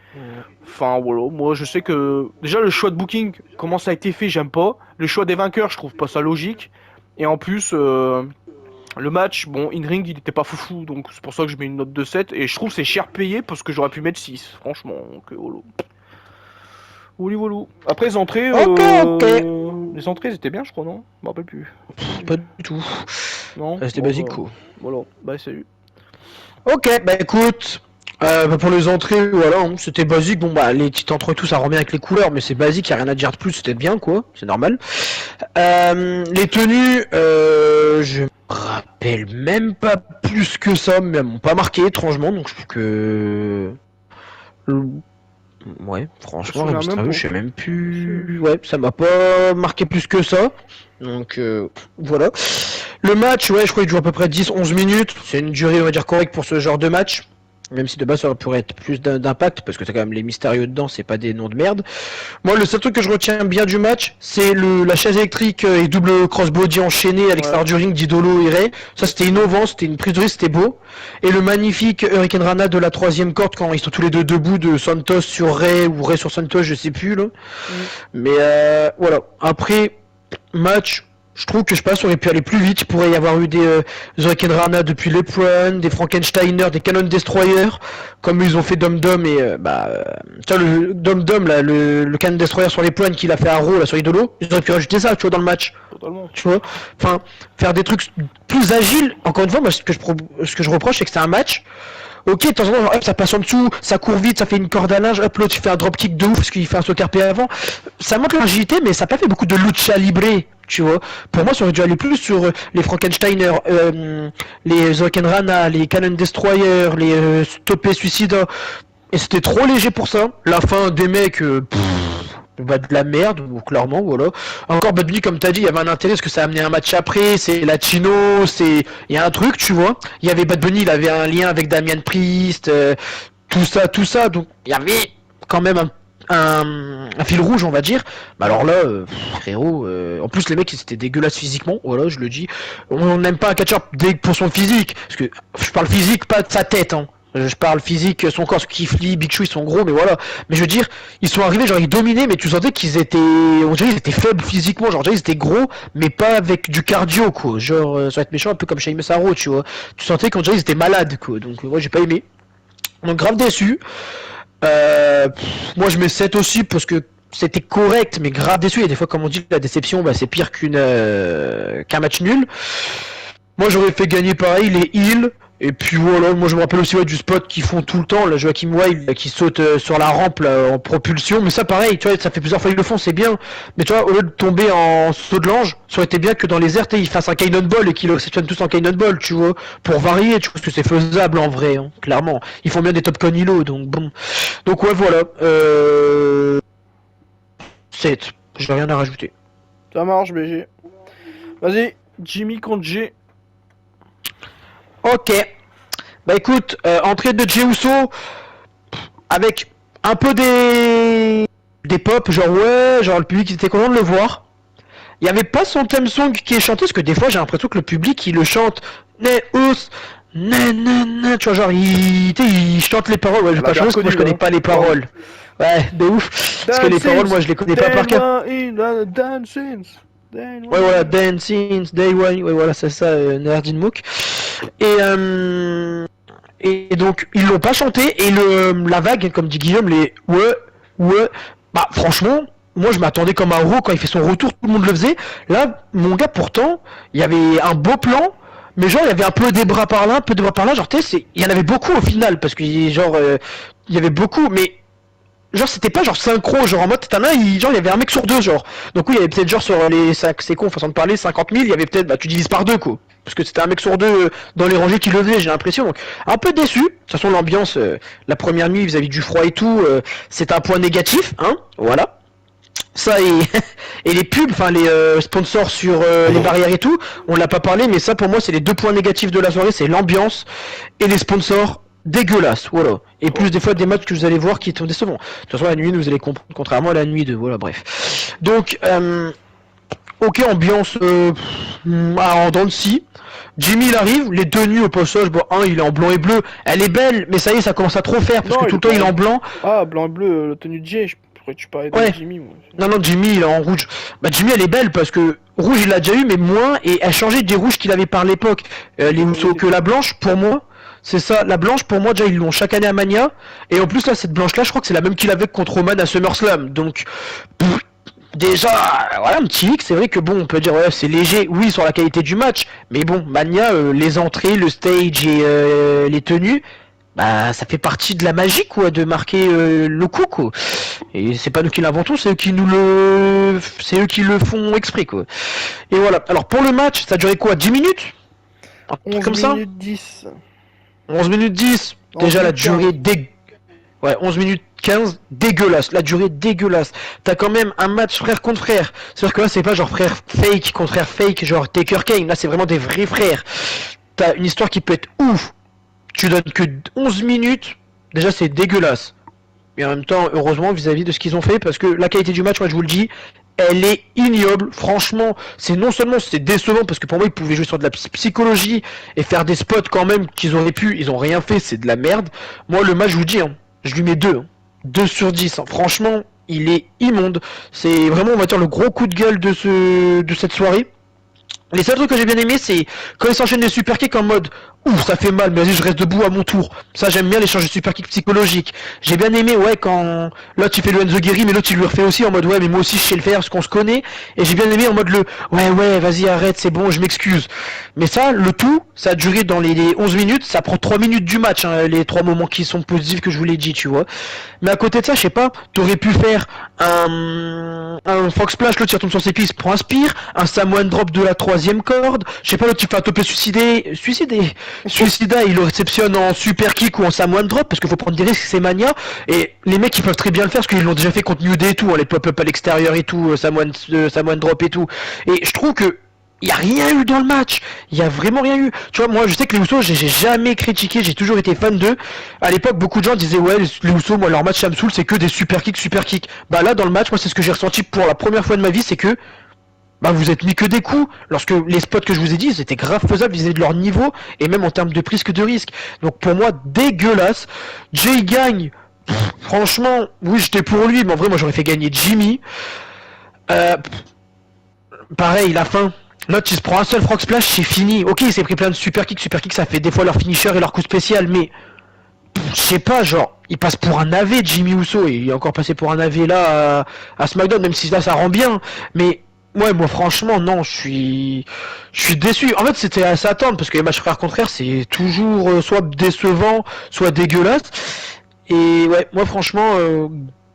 Enfin voilà, moi je sais que déjà le choix de booking, comment ça a été fait, j'aime pas. Le choix des vainqueurs, je trouve pas ça logique. Et en plus, le match, bon, in-ring, il était pas foufou, donc c'est pour ça que je mets une note de 7. Et je trouve que c'est cher payé parce que j'aurais pu mettre 6, franchement. Donc voilà. Ouli voilà. Après Ok, ok. les entrées étaient bien, je crois, non? Je me rappelle plus. Pas du tout. Non? C'était Bon basique bah, quoi. voilà. Bah salut. Ok, bah écoute. Bah, pour les entrées, voilà, hein, c'était basique. Bon bah les petites entre tout, ça revient avec les couleurs, mais c'est basique, y a rien à dire de plus. C'était bien quoi, c'est normal. Les tenues, je me rappelle même pas plus que ça, mais elles m'ont pas marqué étrangement, donc je trouve que ouais, Je me franchement, Rey souviens même Mysterio, pas. je sais même plus. Ouais, ça m'a pas marqué plus que ça. Donc voilà. Le match, ouais, je crois qu'il joue à peu près 10-11 minutes. C'est une durée, on va dire, correcte pour ce genre de match. Même si de base ça pourrait être plus d'impact, parce que t'as quand même les mystérieux dedans, c'est pas des noms de merde. Moi, le seul truc que je retiens bien du match, c'est la chaise électrique et double crossbody enchaîné à l'extérieur du ring d'Idolo et Ray. Ça, c'était innovant, c'était une prise de risque, c'était beau. Et le magnifique Hurricane Rana de la 3ème corde, quand ils sont tous les deux debout, de Santos sur Ray, ou Ray sur Santos, je sais plus, là. Mais voilà. Après, match... Je trouve que ça aurait pu aller plus vite. Il pourrait y avoir eu des Hurricane Rana depuis les One, des Frankensteiner, des Cannon Destroyer, comme ils ont fait Dom Dom et tu vois, le Dom Dom là, le Cannon Destroyer sur les One qu'il a fait à Raw là sur Idolo, ils auraient pu rajouter ça, tu vois, dans le match. Totalement. Tu vois, enfin, faire des trucs plus agiles. Encore une fois, moi, ce que je reproche, c'est que c'est un match. Ok, de temps en temps, hop, ça passe en dessous, ça court vite, ça fait une corde à linge, hop, l'autre il fait un dropkick de ouf parce qu'il fait un saut carpé avant. Ça montre l'agilité, mais ça n'a pas fait beaucoup de lucha libre, tu vois. Pour moi, ça aurait dû aller plus sur les Frankensteiner, les Rana, les Cannon Destroyer, les Stoppé Suicida. Et c'était trop léger pour ça. La fin des mecs, bah, de la merde, clairement, voilà. Encore Bad Bunny, comme t'as dit, il y avait un intérêt parce que ça a amené un match après, c'est latino, il y a un truc, tu vois. Il y avait Bad Bunny, il avait un lien avec Damian Priest, tout ça, donc il y avait quand même un fil rouge, on va dire. Mais alors là, frérot, en plus les mecs ils étaient dégueulasses physiquement, voilà, je le dis. On n'aime pas un catcheur pour son physique, parce que je parle physique, pas de sa tête, hein. Je parle physique, son corps, Kifli, Big Show, ils sont gros, mais voilà. Mais je veux dire, ils sont arrivés, genre ils dominaient, mais tu sentais qu'ils étaient, on dirait qu'ils étaient faibles physiquement, genre ils étaient gros, mais pas avec du cardio, quoi. Genre, ça va être méchant, un peu comme Sheamus Arrow, tu vois. Tu sentais qu'on dirait qu'ils étaient malades, quoi. Donc, moi j'ai pas aimé. Donc, grave déçu. Moi je mets 7 aussi, parce que c'était correct, mais grave déçu. Et des fois, comme on dit, la déception, bah, c'est pire qu'un match nul. Moi j'aurais fait gagner pareil les heals. Et puis voilà, moi je me rappelle aussi du spot qu'ils font tout le temps, là, Joachim Wild qui saute sur la rampe là, en propulsion, mais ça pareil, tu vois, ça fait plusieurs fois qu'ils le font, c'est bien, mais tu vois, au lieu de tomber en saut de l'ange, ça aurait été bien que dans les airs, ils fassent un cannonball et qu'ils le réceptionnent tous en cannonball, tu vois, pour varier, tu vois, parce que c'est faisable en vrai, hein, clairement. Ils font bien des top conilo, donc bon. Donc ouais, voilà, 7, j'ai rien à rajouter. Ça marche, BG. Vas-y, Jimmy contre G. Ok. Bah écoute, entrée de Jey Uso avec un peu des pop, genre ouais, genre le public était content de le voir. Il y avait pas son theme song qui est chanté, parce que des fois j'ai l'impression que le public il le chante tu vois, genre il chante les paroles, ouais, je vais pas chanter parce que moi je connais pas les paroles. Ouais, de ouf. Parce que les paroles, moi je les connais pas par cœur. Ouais, voilà, Dance Since Day One, ouais, voilà, c'est ça, Nerdin Mook. Et donc, ils l'ont pas chanté, et la vague, comme dit Guillaume, les ouais, bah, franchement, moi je m'attendais comme un Raw quand il fait son retour, tout le monde le faisait. Là, mon gars, pourtant, il y avait un beau plan, mais genre, il y avait un peu des bras par là, un peu des bras par là, genre, tu sais, il y en avait beaucoup au final, parce que, genre, il y avait beaucoup, mais genre c'était pas genre synchro, genre en mode t'en as, il y avait un mec sur deux, genre. Donc oui, il y avait peut-être genre sur les 5, c'est con, façon de parler, 50 000, il y avait peut-être, bah tu divises par deux, quoi. Parce que c'était un mec sur deux dans les rangées qui le faisait, j'ai l'impression. Donc un peu déçu. De toute façon, l'ambiance, la première nuit vis-à-vis du froid et tout, c'est un point négatif, hein, voilà. Ça et les pubs, enfin les sponsors sur les barrières et tout, on l'a pas parlé, mais ça pour moi c'est les deux points négatifs de la soirée, c'est l'ambiance et les sponsors dégueulasses, voilà. Et plus des fois des matchs que vous allez voir qui sont décevants. De toute façon la nuit vous allez comprendre, contrairement à la nuit de, voilà, bref. Donc ok, ambiance en dents de scie. Jimmy il arrive, les deux nuits au passage, bon il est en blanc et bleu, elle est belle, mais ça y est, ça commence à trop faire, parce que tout le temps il est en blanc. Ah, blanc et bleu, la tenue de Jay, pourrais tu parlais de Jimmy, moi. Non, Jimmy il est en rouge. Bah Jimmy elle est belle parce que rouge il l'a déjà eu, mais moins, et elle changeait des rouges qu'il avait par l'époque. Les Usos, que la blanche pour moi, c'est ça, la blanche pour moi déjà ils l'ont chaque année à Mania, et en plus là cette blanche là je crois que c'est la même qu'il avait contre Roman à SummerSlam, donc déjà voilà un petit hic. C'est vrai que bon on peut dire ouais c'est léger, oui, sur la qualité du match, mais bon Mania, les entrées, le stage et les tenues, bah ça fait partie de la magie quoi, de marquer le coup quoi. Et c'est pas nous qui l'inventons, c'est eux qui le font exprès quoi. Et voilà. Alors pour le match, ça a duré quoi, 10 minutes, 11 comme ça, minutes 10. 11 minutes 10. Déjà la durée ouais, 11 minutes 15, dégueulasse, la durée dégueulasse. T'as quand même un match frère contre frère. C'est-à-dire que là, c'est pas genre frère fake contre frère fake, genre Taker Kane. Là, c'est vraiment des vrais frères. T'as une histoire qui peut être ouf. tu donnes que 11 minutes, déjà c'est dégueulasse. Et en même temps, heureusement vis-à-vis de ce qu'ils ont fait, parce que la qualité du match, moi je vous le dis, elle est ignoble. Franchement, c'est non seulement c'est décevant, parce que pour moi ils pouvaient jouer sur de la psychologie et faire des spots quand même qu'ils auraient pu, ils ont rien fait, c'est de la merde. Moi le match, je vous dis, hein, je lui mets 2, hein. 2 sur 10. Hein. Franchement, il est immonde. C'est vraiment, on va dire, le gros coup de gueule de cette soirée. Les seuls trucs que j'ai bien aimé, c'est quand ils s'enchaînent des super kicks en mode ouh, ça fait mal, mais vas-y, je reste debout à mon tour. Ça, j'aime bien l'échange de super kicks psychologiques. J'ai bien aimé, ouais, quand l'autre il fait le Enzogiri, mais l'autre il lui refait aussi en mode ouais, mais moi aussi je sais le faire parce qu'on se connaît. Et j'ai bien aimé en mode le ouais, vas-y, arrête, c'est bon, je m'excuse. Mais ça, le tout, ça a duré dans les 11 minutes, ça prend 3 minutes du match, hein, les 3 moments qui sont positifs que je vous l'ai dit, tu vois. Mais à côté de ça, je sais pas, t'aurais pu faire un Fox Splash, l'autre il retombe sur ses cuisses, prend un spear, un Samoan Drop de la 3ème corde, je sais pas, l'autre il fait un topé Suicida, il le réceptionne en super kick ou en Samoan Drop, parce qu'il faut prendre des risques, c'est Mania, et les mecs ils peuvent très bien le faire, parce qu'ils l'ont déjà fait contre New Day et tout, hein, les pop-up à l'extérieur et tout, Samoan Drop et tout, et je trouve que il y a rien eu dans le match. Il y a vraiment rien eu. Tu vois, moi, je sais que les Usos, j'ai jamais critiqué, j'ai toujours été fan d'eux. À l'époque, beaucoup de gens disaient ouais, les Usos, moi, leur match ça me saoule, c'est que des super kicks. Bah là, dans le match, moi, c'est ce que j'ai ressenti pour la première fois de ma vie, c'est que bah vous êtes mis que des coups. Lorsque les spots que je vous ai dit, c'était grave faisable vis-à-vis de leur niveau et même en termes de prise que de risque. Donc pour moi, dégueulasse. Jay gagne. Franchement, oui, j'étais pour lui, mais en vrai, moi, j'aurais fait gagner Jimmy. Euh, Pareil, la fin. L'autre il se prend un seul frog splash, c'est fini. Ok, il s'est pris plein de super kicks ça fait des fois leur finisher et leur coup spécial, mais je sais pas, genre, il passe pour un AV Jimmy Uso, et il est encore passé pour un AV là à SmackDown, même si là ça rend bien, mais ouais, moi franchement, non, je suis déçu. En fait, c'était à s'attendre, parce que les matchs frères contraires, c'est toujours soit décevant, soit dégueulasse. Et ouais, moi franchement,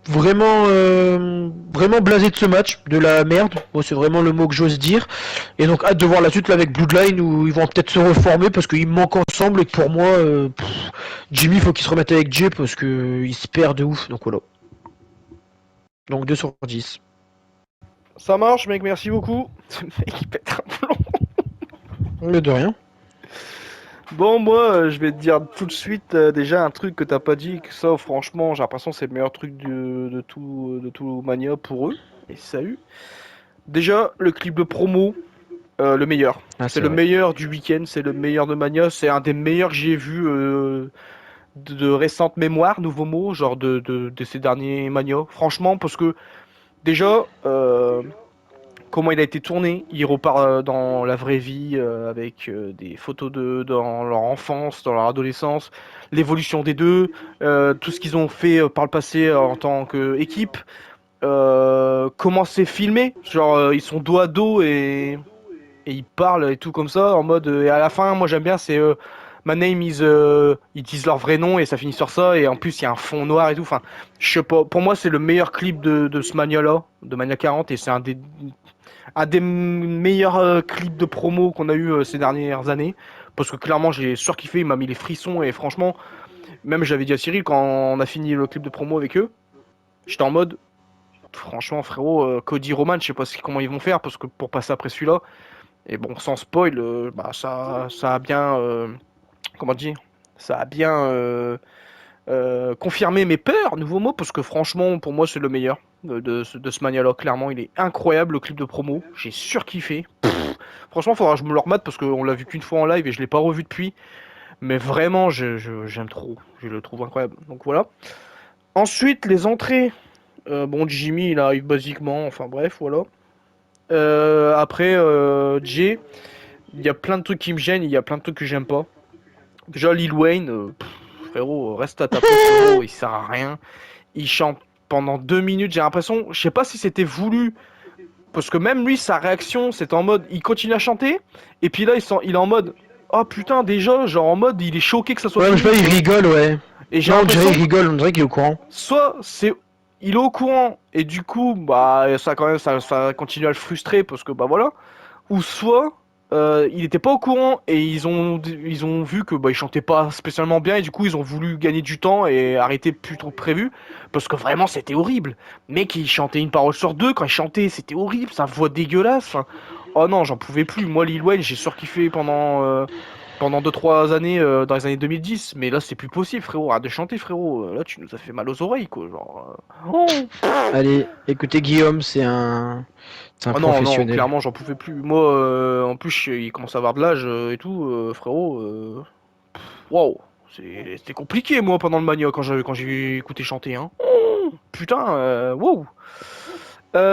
vraiment blasé de ce match, de la merde. Moi, c'est vraiment le mot que j'ose dire. Et donc hâte de voir la suite là avec Bloodline où ils vont peut-être se reformer parce qu'ils manquent ensemble et que pour moi, Jimmy faut qu'il se remette avec Jay parce que il se perd de ouf. Donc voilà. Donc 2 sur 10. Ça marche, mec, merci beaucoup. Ce mec, il pète un plomb. Mais de rien. Bon, moi, je vais te dire tout de suite déjà un truc que t'as pas dit, que ça, franchement, j'ai l'impression que c'est le meilleur truc de tout Mania pour eux. Et salut. Déjà, le clip de promo, le meilleur. Ah, C'est c'est le vrai. meilleur du week-end, c'est le meilleur de Mania, c'est un des meilleurs que j'ai vu de récente mémoire, nouveau mot, genre de ces derniers Mania. Franchement, parce que déjà, comment il a été tourné, il repart dans la vraie vie avec des photos de dans leur enfance, dans leur adolescence, l'évolution des deux, tout ce qu'ils ont fait par le passé en tant qu'équipe, comment c'est filmé, genre ils sont dos à dos et ils parlent et tout comme ça en mode et à la fin moi j'aime bien c'est My name is ils disent leur vrai nom et ça finit sur ça et en plus il y a un fond noir et tout, enfin je sais pas, pour moi c'est le meilleur clip de ce Mania là, de Mania 40, et c'est un des meilleurs clips de promo qu'on a eu ces dernières années. Parce que clairement, j'ai surkiffé, il m'a mis les frissons. Et franchement, même j'avais dit à Cyril quand on a fini le clip de promo avec eux, j'étais en mode, franchement, frérot, Cody Roman, je sais pas comment ils vont faire parce que pour passer après celui-là. Et bon, sans spoil, bah, ça a bien. Comment dire, ça a bien confirmé mes peurs, nouveau mot, parce que franchement, pour moi, c'est le meilleur de ce Mania-là. Clairement, il est incroyable le clip de promo. J'ai surkiffé. Franchement, faudra que je me le remate parce qu'on l'a vu qu'une fois en live et je l'ai pas revu depuis. Mais vraiment, j'aime trop. Je le trouve incroyable. Donc voilà. Ensuite, les entrées. Bon, Jimmy, il arrive basiquement. Enfin bref, voilà. Après, Jay, il y a plein de trucs qui me gênent. Il y a plein de trucs que j'aime pas. Déjà, Lil Wayne, frérot, reste à ta place, frérot. Il sert à rien. Il chante pendant 2 minutes. J'ai l'impression, je sais pas si c'était voulu. Parce que même lui, sa réaction, c'est en mode, il continue à chanter, et puis là, il est en mode, oh putain, déjà, genre en mode, il est choqué que ça soit Ouais, mais je fini, sais pas, tu il vois. rigole, ouais. Et j'ai Non, on dirait il l'impression, rigole, on dirait qu'il est au courant. soit il est au courant, et du coup, bah, ça quand même, ça continue à le frustrer, parce que, bah voilà, ou soit, il était pas au courant, et ils ont vu que, bah, il chantait pas spécialement bien, et du coup, ils ont voulu gagner du temps et arrêter plus tôt que prévu, parce que vraiment, c'était horrible. Le mec, il chantait une parole sur deux, quand il chantait, c'était horrible, sa voix dégueulasse, enfin, oh non, j'en pouvais plus. Moi, Lil Wayne, j'ai surkiffé pendant. pendant 2-3 années dans les années 2010, mais là c'est plus possible, frérot. Arrête de chanter, frérot. Là tu nous as fait mal aux oreilles, quoi. Genre. Oh. Allez, écoutez Guillaume, c'est un Ah non, non, professionnel. clairement j'en pouvais plus. Moi, en plus, il commence à avoir de l'âge et tout, frérot. Waouh, c'était compliqué, moi, pendant le Mania, quand j'ai écouté chanter, hein. Oh, putain, wow.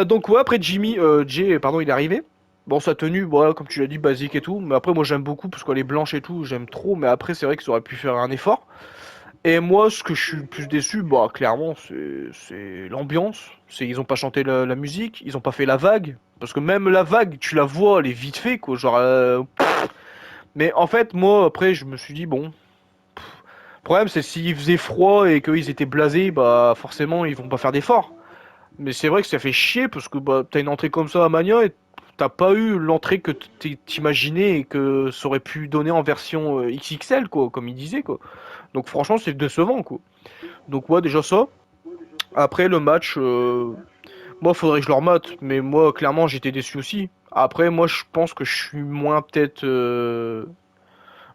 Donc, ouais, après Jimmy, Jay, pardon, il est arrivé. Bon, sa tenue, voilà, comme tu l'as dit, basique et tout. Mais après, moi, j'aime beaucoup, parce qu'elle est blanche et tout, j'aime trop. Mais après, c'est vrai qu'ils auraient pu faire un effort. Et moi, ce que je suis le plus déçu, bah, clairement, c'est l'ambiance. Ils ont pas chanté la musique, ils ont pas fait la vague. Parce que même la vague, tu la vois, elle est vite fait, quoi. Genre, mais en fait, moi, après, je me suis dit, bon, le problème, c'est s'il faisait froid et qu'ils étaient blasés, bah, forcément, ils vont pas faire d'efforts. Mais c'est vrai que ça fait chier parce que bah, t'as une entrée comme ça à Mania et t'as pas eu l'entrée que t'imaginais et que ça aurait pu donner en version XXL, quoi, comme il disait, quoi. Donc franchement, c'est décevant, quoi. Donc ouais, déjà ça. Après le match, moi, faudrait que je le remate, mais moi, clairement, j'étais déçu aussi. Après, moi, je pense que je suis moins peut-être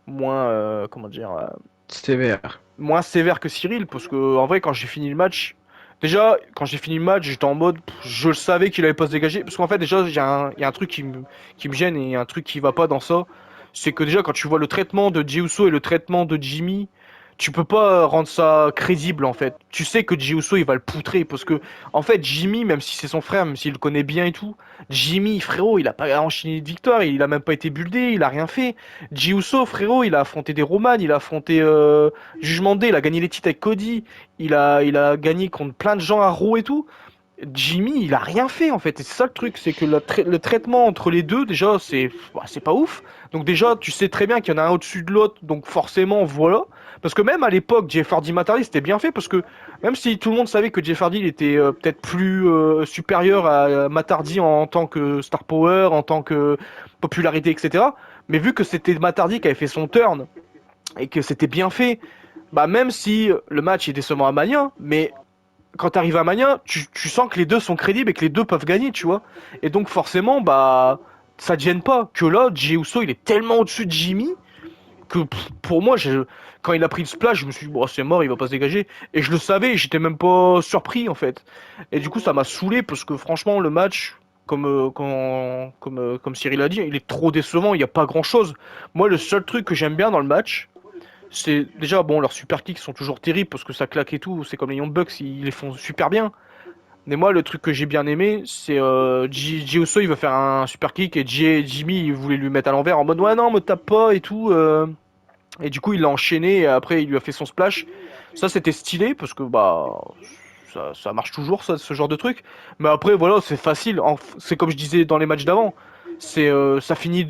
moins comment dire Sévère. moins sévère que Cyril parce que en vrai, quand j'ai fini le match, déjà quand j'ai fini le match, j'étais en mode, je le savais qu'il allait pas se dégager parce qu'en fait déjà, il y a un truc qui me gêne et un truc qui va pas dans ça, c'est que déjà quand tu vois le traitement de Jey Uso et le traitement de Jimmy, tu peux pas rendre ça crédible en fait. Tu sais que Jey Uso il va le poutrer parce que en fait Jimmy, même si c'est son frère, même s'il le connaît bien et tout, Jimmy frérot, il a pas enchaîné de victoire, il a même pas été buildé, il a rien fait. Jey Uso frérot, il a affronté des Roman, il a affronté Jugement D, il a gagné les titres avec Cody, il a gagné contre plein de gens à Raw et tout. Jimmy, il a rien fait en fait. Et c'est ça le truc, c'est que le traitement entre les deux, déjà, c'est pas ouf. Donc déjà, tu sais très bien qu'il y en a un au-dessus de l'autre, donc forcément, voilà. Parce que même à l'époque, Jeff Hardy Matt Hardy, c'était bien fait parce que même si tout le monde savait que Jeff Hardy il était peut-être plus supérieur à Matt Hardy en tant que star power, en tant que popularité, etc. Mais vu que c'était Matt Hardy qui avait fait son turn et que c'était bien fait, bah même si le match était seulement à Mania, mais quand t'arrives à Mania, tu sens que les deux sont crédibles et que les deux peuvent gagner, tu vois. Et donc forcément, bah ça te gêne pas. Que là, Jey Uso, il est tellement au-dessus de Jimmy que pour moi, quand il a pris le splash, je me suis dit, bon, c'est mort, il va pas se dégager. Et je le savais, j'étais même pas surpris en fait. Et du coup, ça m'a saoulé parce que franchement, le match, comme Cyril a dit, il est trop décevant, il n'y a pas grand chose. Moi, le seul truc que j'aime bien dans le match, c'est déjà bon, leurs super kicks sont toujours terribles parce que ça claque et tout. C'est comme les Young Bucks, ils les font super bien. Mais moi, le truc que j'ai bien aimé, c'est Jey Uso, il veut faire un super kick et Jimmy, il voulait lui mettre à l'envers en mode ouais, non, me tape pas et tout. Et du coup, il l'a enchaîné et après, il lui a fait son splash. Ça, c'était stylé parce que bah. Ça marche toujours, ça, ce genre de truc. Mais après, voilà, c'est facile. C'est comme je disais dans les matchs d'avant. Ça finit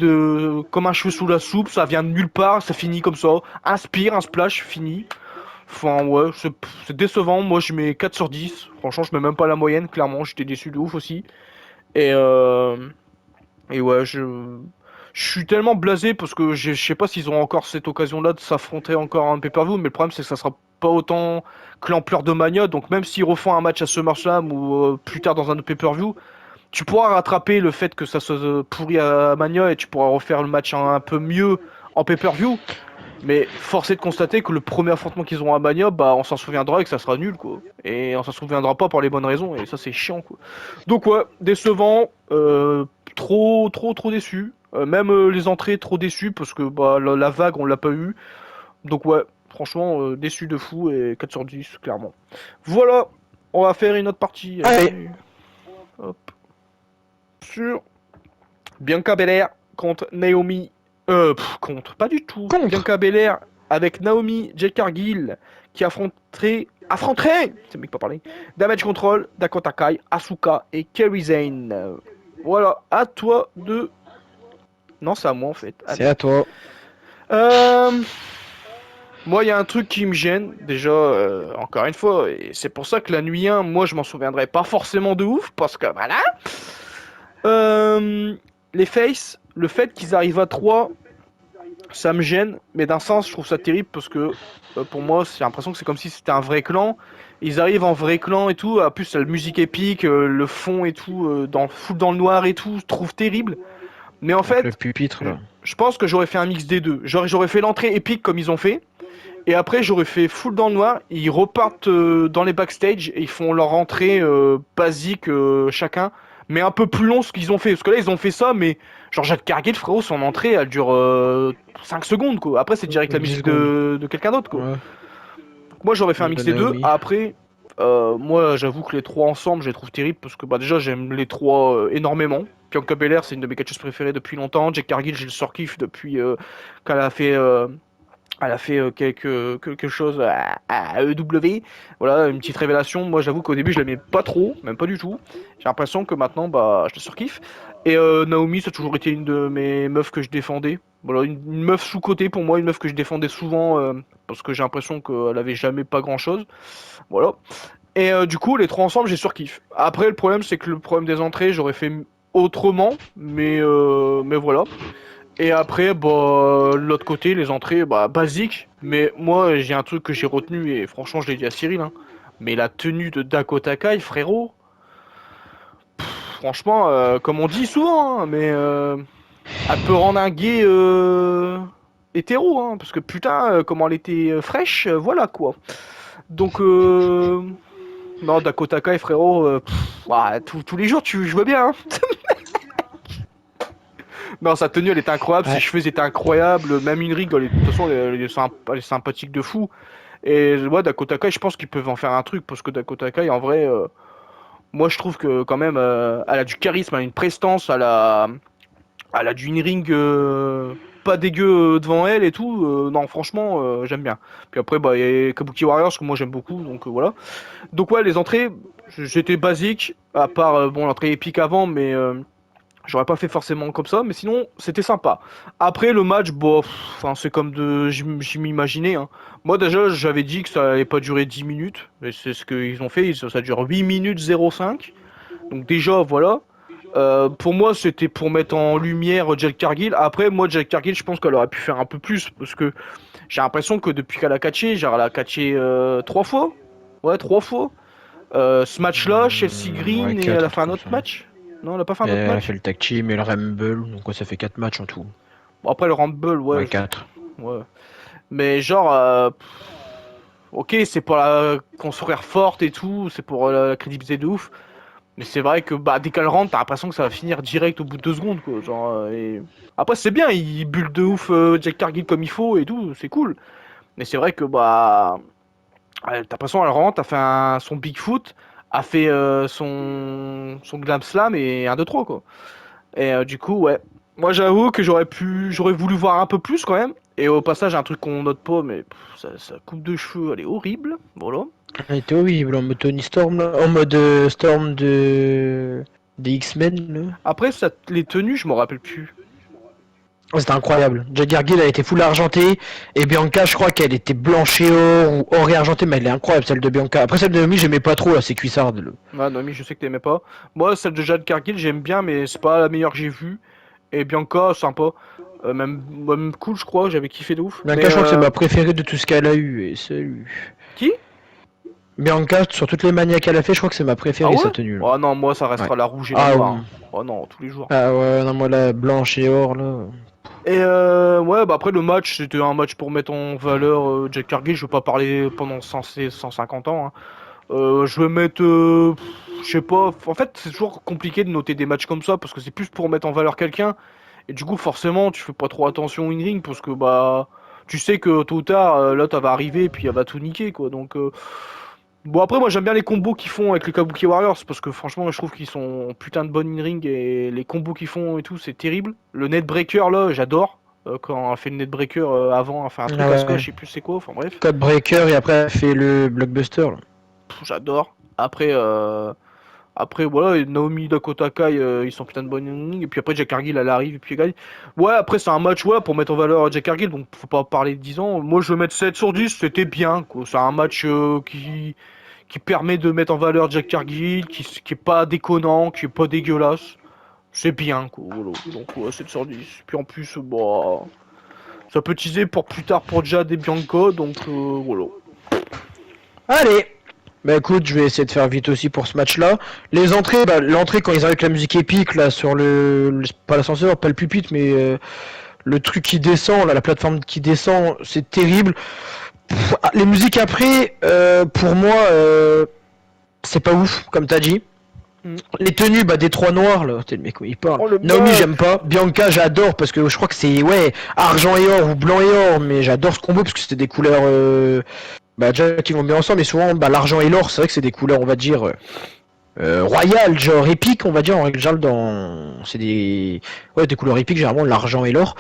comme un cheveu sous la soupe, ça vient de nulle part, ça finit comme ça. Inspire, un splash, fini. Enfin, ouais, c'est décevant. Moi, je mets 4 sur 10. Franchement, je mets même pas la moyenne, clairement. J'étais déçu de ouf aussi. Et, euh, et ouais, je suis tellement blasé parce que je sais pas s'ils ont encore cette occasion-là de s'affronter encore à un pay-per-view, mais le problème, c'est que ça sera pas autant que l'ampleur de Mania. Donc, même s'ils refont un match à SummerSlam ou plus tard dans un autre pay-per-view, tu pourras rattraper le fait que ça se pourrit à Mania et tu pourras refaire le match un peu mieux en pay-per-view. Mais force est de constater que le premier affrontement qu'ils ont à Mania, bah on s'en souviendra et que ça sera nul quoi. Et on s'en souviendra pas pour les bonnes raisons et ça c'est chiant quoi. Donc ouais, décevant, trop déçu. Même les entrées trop déçu parce que bah la vague on l'a pas eu. Donc ouais, franchement déçu de fou et 4 sur 10 clairement. Voilà, on va faire une autre partie. Allez, Hop. Sur Bianca Belair contre Naomi. Contre, pas du tout. contre. Bianca Belair avec Naomi, Jade Cargill qui affronterait, c'est mec pas parler, Damage Control, Dakota Kai, Asuka et Kairi Sane. Voilà, à toi de. Non, c'est à moi en fait. C'est Allez. à toi. Euh... Moi, il y a un truc qui me gêne, déjà, encore une fois, et c'est pour ça que la nuit 1, moi, je m'en souviendrai pas forcément de ouf, parce que voilà. Euh, les Face, le fait qu'ils arrivent à 3, ça me gêne, mais d'un sens, je trouve ça terrible parce que pour moi, j'ai l'impression que c'est comme si c'était un vrai clan. Ils arrivent en vrai clan et tout, en plus, la musique épique, le fond et tout, full dans le noir et tout, je trouve terrible. Mais en Donc le fait, pupitre là. je pense que j'aurais fait un mix des deux. Genre, j'aurais fait l'entrée épique comme ils ont fait. Et après, j'aurais fait full dans le noir. Ils repartent dans les backstage et ils font leur entrée basique chacun. Mais un peu plus long ce qu'ils ont fait. Parce que là, ils ont fait ça, mais genre Jade Cargill, frérot, son entrée, elle dure 5 secondes, quoi. Après, c'est direct la 10 musique secondes. de quelqu'un d'autre, quoi. Ouais. Donc moi, j'aurais fait un De mix des deux. Naomi. Après, moi, j'avoue que les trois ensemble, je les trouve terribles. Parce que bah, déjà, j'aime les trois énormément. Bianca Belair, c'est une de mes catcheuses préférées depuis longtemps. Jade Cargill, j'ai le surkiff depuis qu'elle a fait. Elle a fait quelque chose à EW. Voilà, une petite révélation. Moi, j'avoue qu'au début, je l'aimais pas trop, même pas du tout. J'ai l'impression que maintenant, bah, je la surkiffe. Et Naomi, ça a toujours été une de mes meufs que je défendais. Voilà, une meuf sous-cotée pour moi, une meuf que je défendais souvent parce que j'ai l'impression qu'elle avait jamais pas grand-chose. Voilà. Et du coup, les trois ensemble, j'ai surkiff. Après, le problème, c'est que le problème des entrées, j'aurais fait autrement, mais voilà. Et après, bah, l'autre côté, les entrées, bah, basiques. Mais moi, j'ai un truc que j'ai retenu, et franchement, je l'ai dit à Cyril, hein. Mais la tenue de Dakota Kai, frérot, franchement, comme on dit souvent, hein, mais elle peut rendre un gay hétéro, hein, parce que putain, comment elle était fraîche, voilà quoi. Donc, non, Dakota Kai, frérot, ouah, tous les jours, je vois bien, hein. Non, sa tenue, elle était incroyable, ses Ouais. cheveux étaient incroyables, même une rig, de toute façon, elle est sympathique de fou. Et ouais, Dakota Kai, je pense qu'ils peuvent en faire un truc, parce que Dakota Kai, en vrai, moi je trouve que quand même, elle a du charisme, elle a une prestance, elle a du in-ring pas dégueu devant elle et tout. Non, franchement, j'aime bien. Puis après, bah, il y a Kabuki Warriors, que moi j'aime beaucoup, donc voilà. Donc ouais, les entrées, j'étais basique, à part, bon, l'entrée épique avant, mais j'aurais pas fait forcément comme ça, mais sinon, c'était sympa. Après, le match, bon, enfin, c'est comme je m'imaginais, hein. Moi, déjà, j'avais dit que ça allait pas durer 10 minutes, et c'est ce qu'ils ont fait, ça dure 8 minutes 05. Donc déjà, voilà. Pour moi, c'était pour mettre en lumière Jade Cargill. Après, moi, Jade Cargill, je pense qu'elle aurait pu faire un peu plus, parce que j'ai l'impression que depuis qu'elle a catché, genre, elle a catché 3 fois. Ouais, 3 fois. Ce match-là, Chelsea Ouais, Green, et elle 4, a un fait truc un comme autre ça. match. Non, elle a pas fait un Et autre elle a fait match. le tag team et le Rumble, donc ouais, ça fait 4 matchs en tout. Bon, après, le Rumble, ouais, Ouais, 4. ouais. Mais genre, ok, c'est pour la construire forte et tout, c'est pour la crédibilité de ouf. Mais c'est vrai que bah, dès qu'elle rentre, t'as l'impression que ça va finir direct au bout de 2 secondes, quoi. Genre, après, c'est bien, il bulle de ouf Jack Cargill comme il faut et tout, c'est cool. Mais c'est vrai que bah, t'as l'impression qu'elle rentre, a fait son Bigfoot, a fait son Glam Slam et un 2 3 quoi. Et du coup, ouais. Moi, j'avoue que j'aurais voulu voir un peu plus quand même. Et au passage, un truc qu'on note pas, mais sa coupe de cheveux, elle est horrible. Voilà. Elle était horrible en mode Tony Storm, là. En mode Storm des X-Men, là. Après, les tenues, je m'en rappelle plus. Oh, c'était incroyable. Jade Cargill, elle était full argentée. Et Bianca, je crois qu'elle était blanche et or ou or et argentée, mais elle est incroyable celle de Bianca. Après celle de Naomi, j'aimais pas trop, là, c'est cuissarde. Là. Ah, Noémie, je sais que t'aimais pas. Moi, celle de Jade Cargill, j'aime bien, mais c'est pas la meilleure que j'ai vue. Et Bianca, sympa. Même cool, je crois, j'avais kiffé de ouf. Bianca, Mais je crois que c'est ma préférée de tout ce qu'elle a eu. Et salut. qui? Bianca, sur toutes les manias qu'elle a fait, je crois que c'est ma Ah préférée, ouais? sa tenue, là. Oh non, moi, ça Ouais. restera la rouge et la Ah, noire, hein. Oh non, tous les jours. ah ouais, non, moi, la blanche et or, là. Et ouais, bah après, le match, c'était un match pour mettre en valeur Jade Cargill. Je veux pas parler pendant 150 ans, hein. Je vais mettre, je sais pas. En fait, c'est toujours compliqué de noter des matchs comme ça parce que c'est plus pour mettre en valeur quelqu'un. Et du coup, forcément, tu fais pas trop attention au in-ring parce que bah, tu sais que tôt ou tard, là, ça va arriver et puis elle va tout niquer quoi. Donc, bon, après, moi, j'aime bien les combos qu'ils font avec les Kabuki Warriors parce que franchement, je trouve qu'ils sont putain de bonnes in-ring et les combos qu'ils font et tout, c'est terrible. Le Netbreaker là, j'adore. Quand on a fait le Netbreaker avant, on a fait un truc Ah à Scotch, ouais. je sais plus c'est quoi. Enfin bref. Code Breaker, et après, elle fait le Blockbuster, là. J'adore. Après voilà, et Naomi Dakota Kai, ils sont putain de bonnes innings. Et puis après, Jack Cargill, elle arrive et puis elle gagne. Ouais, après, c'est un match ouais, pour mettre en valeur Jack Cargill, donc faut pas parler de 10 ans. Moi, je vais mettre 7 sur 10, c'était bien, quoi. C'est un match qui permet de mettre en valeur Jack Cargill, qui est pas déconnant, qui est pas dégueulasse. C'est bien, quoi. Voilà. Donc, ouais, 7 sur 10. Puis en plus, bah, ça peut teaser pour plus tard pour Jade et Bianca, donc voilà. Allez! Bah écoute, je vais essayer de faire vite aussi pour ce match-là. Les entrées, bah l'entrée quand ils arrivent avec la musique épique là sur pas l'ascenseur, pas le pupitre, mais le truc qui descend, là, la plateforme qui descend, c'est terrible. Les musiques après, pour moi, c'est pas ouf, comme t'as dit. Les tenues, bah des trois noirs là, t'es le mec où il parle. Oh, le Naomi moche. j'aime pas, Bianca j'adore parce que je crois que c'est argent et or ou blanc et or, mais j'adore ce combo parce que c'était des couleurs bah déjà qui vont bien ensemble, mais souvent bah l'argent et l'or c'est vrai que c'est des couleurs on va dire royales, genre épiques on va dire en règle générale c'est des couleurs épiques généralement l'argent et l'or.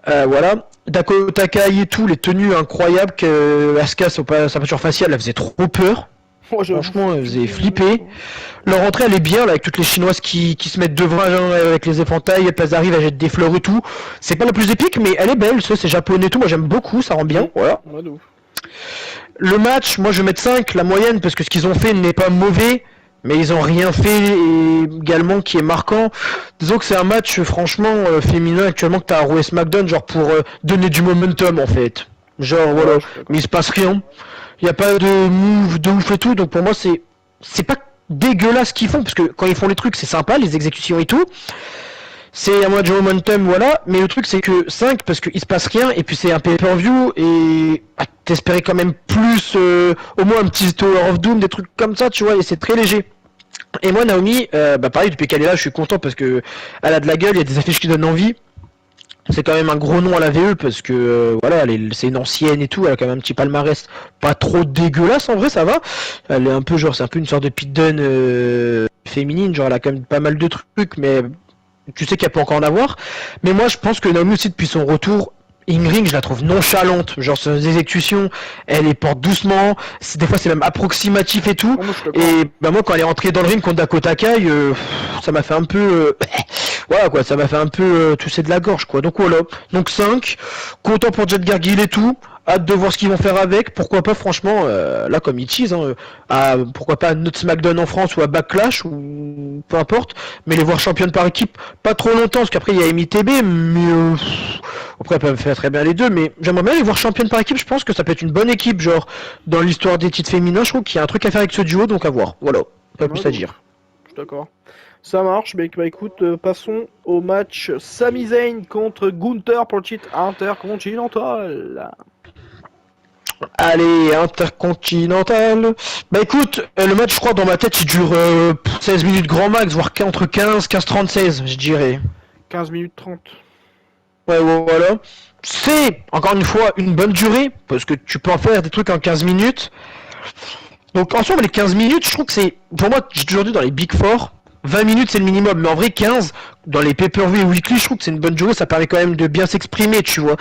Voilà. Dakota Kai et tout, les tenues incroyables que Asuka sa peinture faciale elle faisait trop peur. Oh, Franchement, elle faisait flipper. Leur entrée, elle est bien, là, avec toutes les chinoises qui se mettent devant avec les épouvantails, elles arrivent, elles jettent des fleurs et tout. C'est pas la plus épique, mais elle est belle, ça, c'est japonais et tout. Moi, j'aime beaucoup, ça rend bien. Voilà. Ouais, de ouf. Le match, moi, je vais mettre 5, la moyenne, parce que ce qu'ils ont fait n'est pas mauvais, mais ils ont rien fait également qui est marquant. Disons que c'est un match, franchement, féminin actuellement que t'as à Raw et SmackDown, genre pour donner du momentum, en fait. Genre, voilà. Ouais, je suis d'accord. Mais il se passe rien. Il n'y a pas de move de ouf et tout, donc pour moi c'est pas dégueulasse ce qu'ils font, parce que quand ils font les trucs c'est sympa, les exécutions et tout. C'est un match de momentum, voilà, mais le truc c'est que 5 parce qu'il se passe rien, et puis c'est un pay-per-view, et t'espérais quand même plus, au moins un petit Tower of Doom, des trucs comme ça, tu vois, et c'est très léger. Et moi Naomi, bah pareil, depuis qu'elle est là, je suis content parce que elle a de la gueule, il y a des affiches qui donnent envie. C'est quand même un gros nom à la VE parce que voilà, c'est une ancienne et tout, elle a quand même un petit palmarès pas trop dégueulasse en vrai, ça va. Elle est un peu genre, c'est un peu une sorte de Pete Dunne féminine, genre elle a quand même pas mal de trucs, mais tu sais qu'elle peut encore en avoir. Mais moi je pense que Naomi aussi depuis son retour, in-ring je la trouve nonchalante, genre ses exécutions, elle les porte doucement, des fois c'est même approximatif et tout. Oh, moi, je suis d'accord. Et bah moi quand elle est rentrée dans le ring contre Dakota Kai, ça m'a fait un peu voilà quoi, ça m'a fait un peu tousser de la gorge quoi. Donc voilà, donc 5, content pour Jet Gargill et tout, hâte de voir ce qu'ils vont faire avec, pourquoi pas franchement, là comme ils teasent, pourquoi pas notre SmackDown en France ou à Backlash ou peu importe, mais les voir championnes par équipe, pas trop longtemps parce qu'après il y a MITB, mais après elles peuvent faire très bien les deux, mais j'aimerais bien les voir championnes par équipe, je pense que ça peut être une bonne équipe, genre dans l'histoire des titres féminins, je trouve qu'il y a un truc à faire avec ce duo, donc à voir, voilà, pas plus à dire. Je suis d'accord. Ça marche, mais bah écoute, passons au match Sami Zayn contre Gunther pour le titre intercontinental. Allez, intercontinental. Bah écoute, le match, je crois, dans ma tête, il dure 16 minutes grand max, voire entre 15-30-16, je dirais. 15 minutes 30. Ouais, voilà. C'est, encore une fois, une bonne durée, parce que tu peux en faire des trucs en 15 minutes. Donc, en soi, les 15 minutes, je trouve que c'est, pour moi, j'ai toujours dit dans les Big Four, 20 minutes c'est le minimum, mais en vrai 15 dans les pay-per-view et weekly, je trouve que c'est une bonne durée, ça permet quand même de bien s'exprimer, tu vois.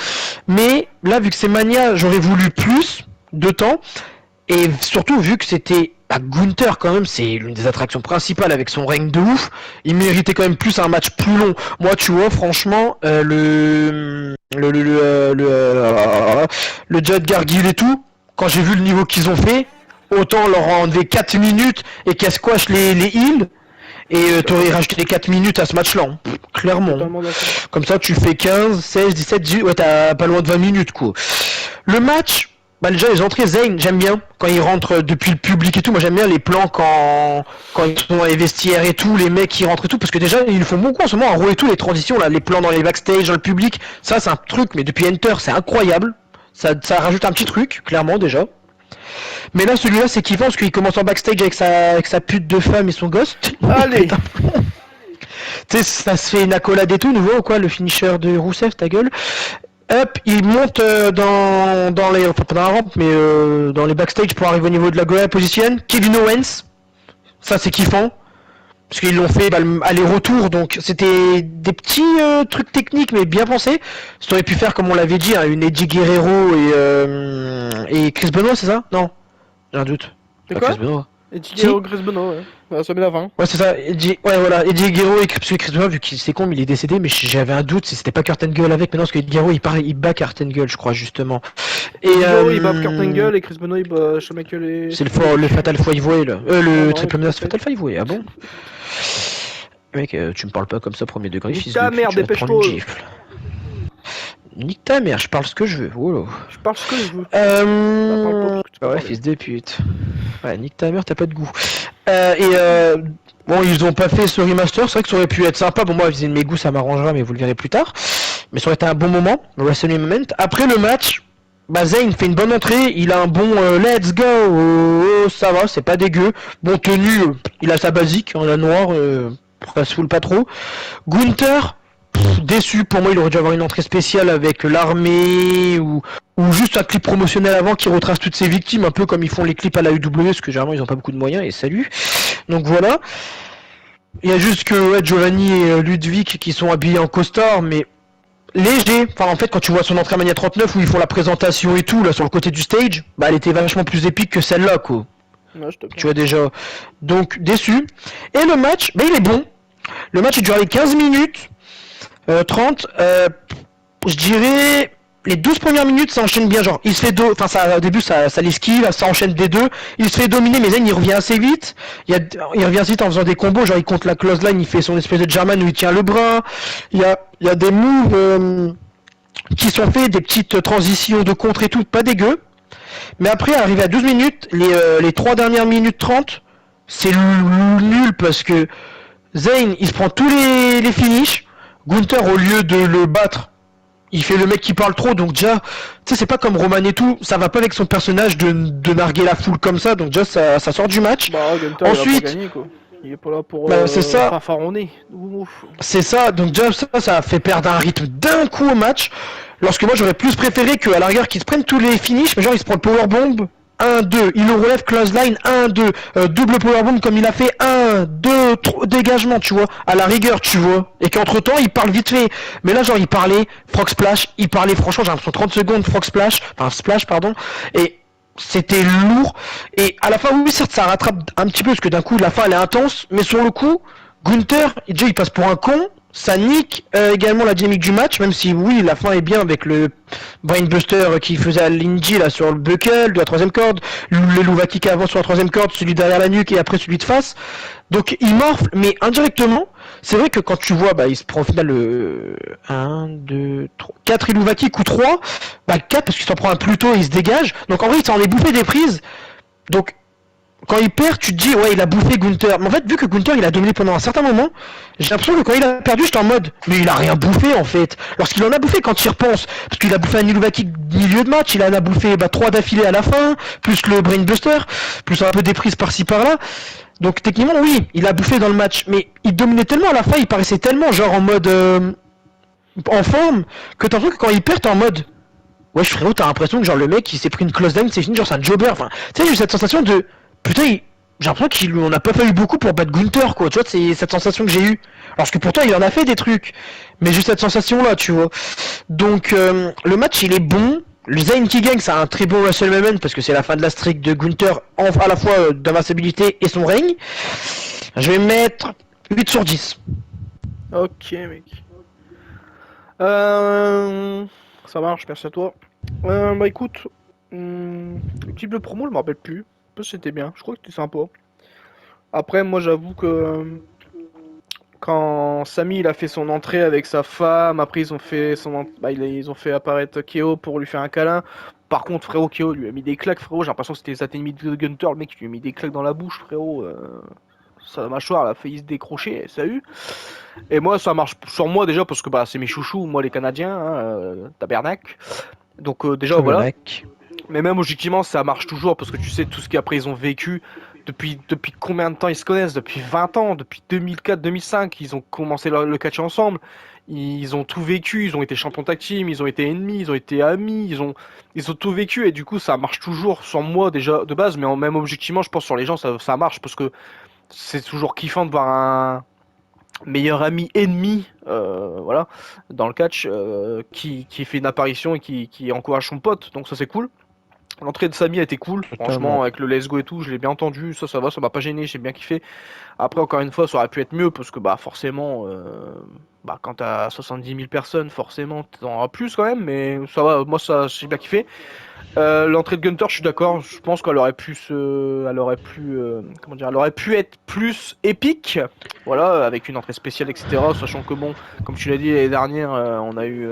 Mais là, vu que c'est Mania, j'aurais voulu plus de temps, et surtout vu que c'était à Gunther quand même, c'est l'une des attractions principales avec son règne de ouf, il méritait quand même plus un match plus long. Moi, tu vois, franchement, le Jet Gargill et tout, quand j'ai vu le niveau qu'ils ont fait, autant leur enlever 4 minutes et qu'elle squash les heals. Et t'aurais rajouté les 4 minutes à ce match-là, hein. Clairement. Comme ça, tu fais 15, 16, 17, 18, ouais, t'as pas loin de 20 minutes, quoi. Le match, bah déjà, les entrées, Zayn, j'aime bien. Quand il rentre depuis le public et tout, moi j'aime bien les plans quand ils sont dans les vestiaires et tout, les mecs qui rentrent et tout, parce que déjà, ils le font beaucoup en ce moment, en Raw et tout, les transitions, là, les plans dans les backstage, dans le public, ça, c'est un truc, mais depuis Enter, c'est incroyable. Ça rajoute un petit truc, clairement, déjà. Mais là, celui-là, c'est kiffant parce qu'il commence en backstage avec sa pute de femme et son gosse. Allez. Tu sais, ça se fait une accolade et tout, nouveau, quoi, le finisher de Rousseff, ta gueule. Hop, il monte dans les... Enfin, pas dans la rampe, mais dans les backstage pour arriver au niveau de la Gorilla Position. Kevin Owens. Ça, c'est kiffant. Parce qu'ils l'ont fait aller-retour, donc c'était des petits trucs techniques, mais bien pensés. Ça aurait pu faire, comme on l'avait dit, hein, une Eddie Guerrero et Chris Benoit, c'est ça? Non, j'ai un doute. C'est quoi? Chris Benoit. Eddie Guerrero, Chris Benoit, ouais. Bah, ça met la fin. Ouais, c'est ça. Ouais, voilà. Eddie Guerrero et Chris Benoit, vu qu'il c'est con, mais il est décédé, mais j'avais un doute si c'était pas Kurt Angle avec. Mais non, parce que Eddie Guerrero, il bat Kurt Angle, je crois, justement. Et Guerrero, il bat Kurt Angle et Chris Benoit, il bat Shawn Michaels et... C'est le Fatal 5-Way, là. Le non, Triple Menace peut-être. Fatal 5-Way, ah bon? Mec, tu me parles pas comme ça, premier degré, Nique fils ta de mère, pute, tu vas te prendre dépêche-toi. une gifle. Nique ta mère, je parle ce que je veux, voilà. Je parle ce que je veux. Bah, parle pas parce que C'est pas Ouais, parler. fils de pute. Ouais, nique ta mère, t'as pas de goût. Bon, ils ont pas fait ce remaster, c'est vrai que ça aurait pu être sympa. Bon, moi, vis-à-vis de mes goûts, ça m'arrangera, mais vous le verrez plus tard. Mais ça aurait été un bon moment, le Wrestling Moment. Après le match, bah, Zayn fait une bonne entrée, il a un bon let's go, ça va, c'est pas dégueu. Bon, tenue, il a sa basique, en la noire, ça se foule pas trop. Gunther, déçu, pour moi il aurait dû avoir une entrée spéciale avec l'armée ou juste un clip promotionnel avant qui retrace toutes ses victimes, un peu comme ils font les clips à la UW, parce que généralement ils ont pas beaucoup de moyens, et salut. Donc voilà. Il y a juste que ouais, Giovanni et Ludwig qui sont habillés en costard, mais léger. Enfin, en fait, quand tu vois son entrée à Mania 39 où ils font la présentation et tout, là, sur le côté du stage, bah, elle était vachement plus épique que celle-là, quoi. Ouais, je te Tu vois déjà. Donc, déçu. Et le match, bah, il est bon. Le match, il dure les 15 minutes, 30. Je dirais, les 12 premières minutes, ça enchaîne bien. Genre, il se fait enfin, ça, au début, ça l'esquive, ça enchaîne des deux. Il se fait dominer, mais Zayn, il revient assez vite. Il revient assez vite en faisant des combos. Genre, il compte la close line, il fait son espèce de German où il tient le bras. Il y a des moves, qui sont faits, des petites transitions de contre et tout, pas dégueu. Mais après, arrivé à 12 minutes, les 3 dernières minutes 30, c'est nul parce que Zayn, il se prend tous les finishes. Gunther, au lieu de le battre, il fait le mec qui parle trop, donc déjà, tu sais, c'est pas comme Roman et tout, ça va pas avec son personnage de narguer la foule comme ça, donc déjà, ça sort du match. Bah, Gunter, il est là pour Ensuite, gagner, quoi. Il est pas là pour bah, c'est ça, fanfaronner. Ouf. donc déjà, ça a fait perdre un rythme d'un coup au match. Lorsque moi, j'aurais plus préféré qu'à la rigueur qu'ils se prennent tous les finishes, mais genre, ils se prennent le powerbomb, 1-2, il le relève close line, 1-2, double powerbomb comme il a fait, 1, 2, 3, dégagement, tu vois, à la rigueur, tu vois, et qu'entre temps, il parle vite fait, mais là, genre, il parlait, frog splash, il parlait, franchement, j'ai l'impression 30 secondes, frog splash, enfin, splash, pardon, et c'était lourd, et à la fin, oui, certes, ça rattrape un petit peu, parce que d'un coup, la fin, elle est intense, mais sur le coup, Gunther, déjà, il passe pour un con, ça nique également la dynamique du match, même si oui, la fin est bien avec le Brainbuster qui faisait à l'Indy là sur le buckle de la troisième corde, le Louvaki qui avance sur la troisième corde, celui derrière la nuque et après celui de face. Donc il morfle, mais indirectement, c'est vrai que quand tu vois, bah il se prend au final le 1, 2, 3, 4 Ilouvaki coup 3, bah 4 parce qu'il s'en prend un plus tôt et il se dégage. Donc en vrai il s'en est bouffé des prises. Donc quand il perd, tu te dis, ouais, il a bouffé Gunther. Mais en fait, vu que Gunther, il a dominé pendant un certain moment, j'ai l'impression que quand il a perdu, j'étais en mode, mais il a rien bouffé, en fait. Lorsqu'il en a bouffé, quand il repense, parce qu'il a bouffé un Ilouvaki milieu de match, il en a bouffé 3 d'affilée à la fin, plus le Brainbuster, plus un peu des prises par-ci par-là. Donc techniquement, oui, il a bouffé dans le match, mais il dominait tellement à la fin, il paraissait tellement genre en mode en forme, que t'as l'impression que quand il perd, t'es en mode, ouais, frérot, t'as l'impression que genre le mec, il s'est pris une close down, c'est fini, genre c'est un jobber. Enfin, tu sais, j'ai cette sensation de, putain, j'ai l'impression qu'on n'a pas fallu beaucoup pour battre Gunther, quoi. Tu vois, c'est cette sensation que j'ai eue. Alors que pourtant, il en a fait des trucs, mais j'ai cette sensation-là, tu vois. Donc, le match, il est bon. Le Zayn qui gagne, c'est un très bon WrestleMania parce que c'est la fin de la streak de Gunther, à la fois d'invincibilité et son règne. Je vais mettre 8 sur 10. Ok, mec. Ça marche, merci à toi. Bah écoute, le type de promo, je me rappelle plus. Je sais pas si c'était bien, je crois que c'était sympa. Après, moi j'avoue que quand Sami il a fait son entrée avec sa femme, après ils ont fait ils ont fait apparaître Keo pour lui faire un câlin. Par contre, frérot, Keo lui a mis des claques, frérot. J'ai l'impression que c'était Satellite de Gunter, le mec qui lui a mis des claques dans la bouche, frérot. Sa mâchoire elle a failli se décrocher, ça a eu. Et moi, ça marche sur moi déjà parce que bah c'est mes chouchous, moi les Canadiens, hein, tabernacle. Donc déjà voilà. Tabernacle. Mais même objectivement, ça marche toujours parce que tu sais tout ce qu'après ils ont vécu. Depuis combien de temps ils se connaissent? Depuis 20 ans, depuis 2004-2005, ils ont commencé le catch ensemble. Ils ont tout vécu, ils ont été champions tag team, ils ont été ennemis, ils ont été amis, ils ont tout vécu et du coup ça marche toujours sur moi déjà de base, mais même objectivement, je pense sur les gens ça marche parce que c'est toujours kiffant de voir un meilleur ami ennemi, voilà, dans le catch, qui fait une apparition et qui encourage son pote, donc ça c'est cool. L'entrée de Sami a été cool, franchement, Totalement. avec le Let's Go et tout, je l'ai bien entendu, ça va, ça m'a pas gêné, j'ai bien kiffé. Après, encore une fois, ça aurait pu être mieux, parce que bah forcément, bah, quand t'as 70 000 personnes, forcément t'en auras plus quand même, mais ça va, moi ça j'ai bien kiffé. L'entrée de Gunter, je suis d'accord. Je pense qu'elle aurait pu comment dire, elle aurait pu être plus épique. Voilà, avec une entrée spéciale, etc. Sachant que bon, comme tu l'as dit l'année dernière, on a eu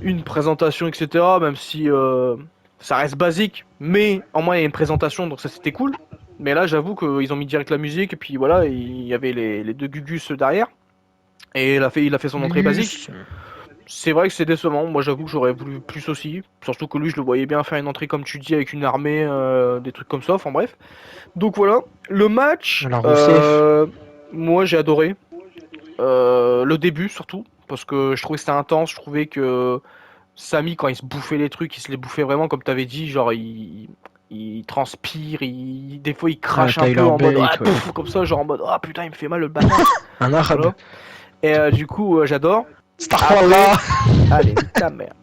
une présentation, etc. Même si Ça reste basique, mais en moins il y a une présentation, donc ça c'était cool. Mais là, j'avoue qu'ils ont mis direct la musique, et puis voilà, il y avait les deux Gugus derrière. Et il a fait son entrée basique. Gugus. C'est vrai que c'est décevant. Moi, j'avoue que j'aurais voulu plus aussi. Surtout que lui, je le voyais bien faire une entrée, comme tu dis, avec une armée, des trucs comme ça. Enfin bref. Donc voilà. Le match, La Rousseff. moi, j'ai adoré. Le début, surtout. Parce que je trouvais que c'était intense. Je trouvais que Samy, quand il se bouffait les trucs, il se les bouffait vraiment, comme t'avais dit. Genre, il transpire. Des fois, il Ah, crache un peu Tyler en mode. Ah, Bate, ouais. pouf, comme ça, genre en mode. Ah putain, il me fait mal le bâtard. Un arabe. Voilà. Et du coup, j'adore. Après. Starfallah. Allez, nique ta mère.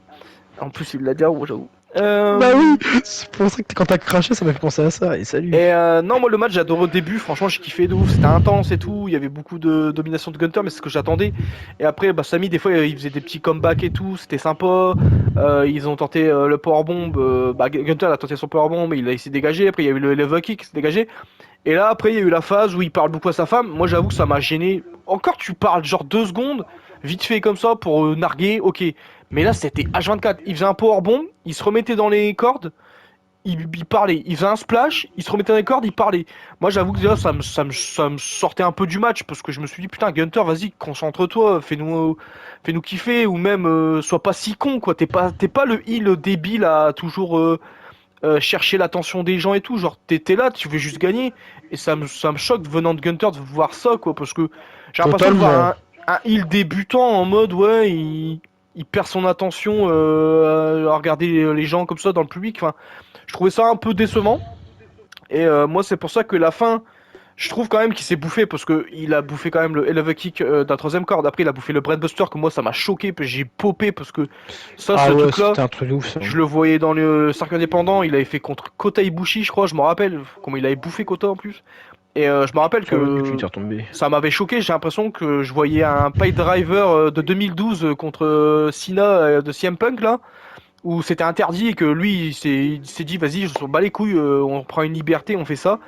En plus, il l'a dit, oh, j'avoue. Bah oui, c'est pour ça que quand t'as craché, ça m'a fait penser à ça. Et salut. Et non, moi le match j'adore au début, franchement j'ai kiffé de ouf, c'était intense et tout, il y avait beaucoup de domination de Gunter, mais c'est ce que j'attendais. Et après, bah, Samy, des fois il faisait des petits comebacks et tout, c'était sympa. Ils ont tenté le powerbomb, bah, Gunter a tenté son powerbomb, mais il s'est dégagé. Après il y a eu le level kick qui s'est dégagé. Et là, après il y a eu la phase où il parle beaucoup à sa femme. Moi j'avoue que ça m'a gêné. Encore tu parles genre 2 secondes, vite fait comme ça pour narguer, ok. Mais là c'était H24, il faisait un powerbomb, il se remettait dans les cordes. Il parlait, il faisait un splash, il se remettait dans les cordes, il parlait. Moi j'avoue que déjà ça me sortait un peu du match parce que je me suis dit putain Gunter, vas-y, concentre-toi, fais-nous kiffer, ou même sois pas si con quoi, t'es pas le heal débile à toujours chercher l'attention des gens et tout, genre t'es là, tu veux juste gagner. Et ça me choque venant de Gunter de voir ça quoi, parce que j'ai l'impression de Totalement. voir un heal débutant en mode ouais, il perd son attention à regarder les gens comme ça dans le public. Enfin, je trouvais ça un peu décevant. Et moi, c'est pour ça que la fin, je trouve quand même qu'il s'est bouffé parce que il a bouffé quand même le Eleva Kick d'un troisième corde. Après, il a bouffé le Breadbuster que moi, ça m'a choqué. J'ai popé parce que ça, ce Ah ouais, truc-là, c'était un truc de ouf ça. je le voyais dans le cercle indépendant. Il avait fait contre Kota Ibushi, je crois. Je me rappelle comment il avait bouffé Kota en plus. Et je me rappelle Ça va depuis, que t'es retombé. ça m'avait choqué. J'ai l'impression que je voyais un Pipe Driver de 2012 contre Cena de CM Punk là où c'était interdit et que lui il s'est dit vas-y je s'en bats les couilles, on prend une liberté, on fait ça.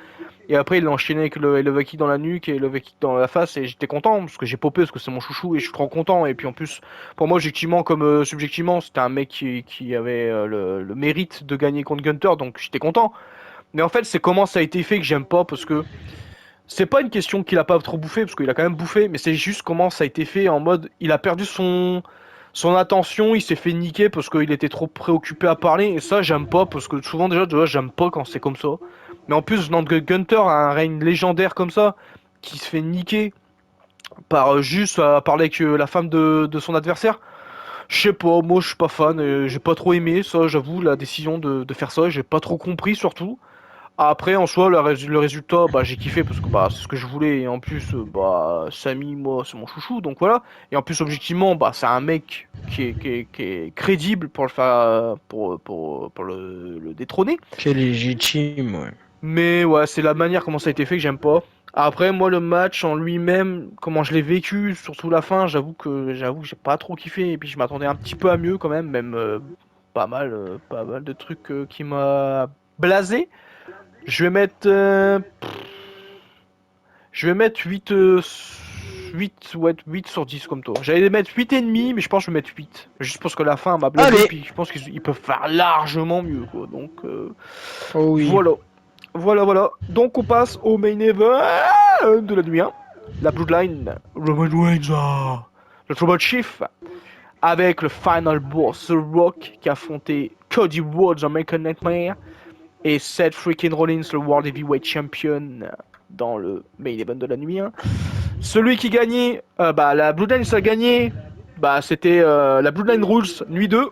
Et après il a enchaîné avec le kick dans la nuque et le kick dans la face et j'étais content parce que j'ai popé parce que c'est mon chouchou et je suis trop content. Et puis en plus pour moi objectivement comme subjectivement c'était un mec qui avait le mérite de gagner contre Gunter, donc j'étais content. Mais en fait c'est comment ça a été fait que j'aime pas, parce que c'est pas une question qu'il a pas trop bouffé, parce qu'il a quand même bouffé, mais c'est juste comment ça a été fait en mode il a perdu son attention, il s'est fait niquer parce qu'il était trop préoccupé à parler, et ça j'aime pas, parce que souvent déjà j'aime pas quand c'est comme ça. Mais en plus, venant de Gunter a un règne légendaire comme ça, qui se fait niquer par juste à parler avec la femme de son adversaire. Je sais pas, moi je suis pas fan, j'ai pas trop aimé ça, j'avoue, la décision de faire ça, j'ai pas trop compris surtout. Après, en soi, le résultat, bah, j'ai kiffé parce que bah, c'est ce que je voulais. Et en plus, bah, Samy, moi, c'est mon chouchou, donc voilà. Et en plus, objectivement, bah, c'est un mec qui est crédible pour le faire, pour le détrôner. Quel légitime, ouais. Mais ouais, c'est la manière comment ça a été fait que j'aime pas. Après, moi, le match en lui-même, comment je l'ai vécu, surtout la fin, j'avoue que j'ai pas trop kiffé. Et puis, je m'attendais un petit peu à mieux quand même pas mal de trucs qui m'a blasé. Je vais mettre. Je vais mettre 8, 8, ouais, 8 sur 10 comme toi. J'allais mettre 8,5, mais je pense que je vais mettre 8. Juste parce que la fin m'a blasé, Allez. puis je pense qu'ils peuvent faire largement mieux, quoi. Donc, Oh oui. voilà. Voilà. Donc, on passe au main event de la nuit 1. La Bloodline. Roman Reigns, le Tribal Chief. Avec le final boss, The Rock, qui a affronté Cody Rhodes, American Nightmare. Et Seth freaking Rollins, le World Heavyweight Champion, dans le main event de la nuit 1. Celui qui gagnait, bah la Bloodline ça a gagné, bah c'était la Bloodline Rules nuit 2.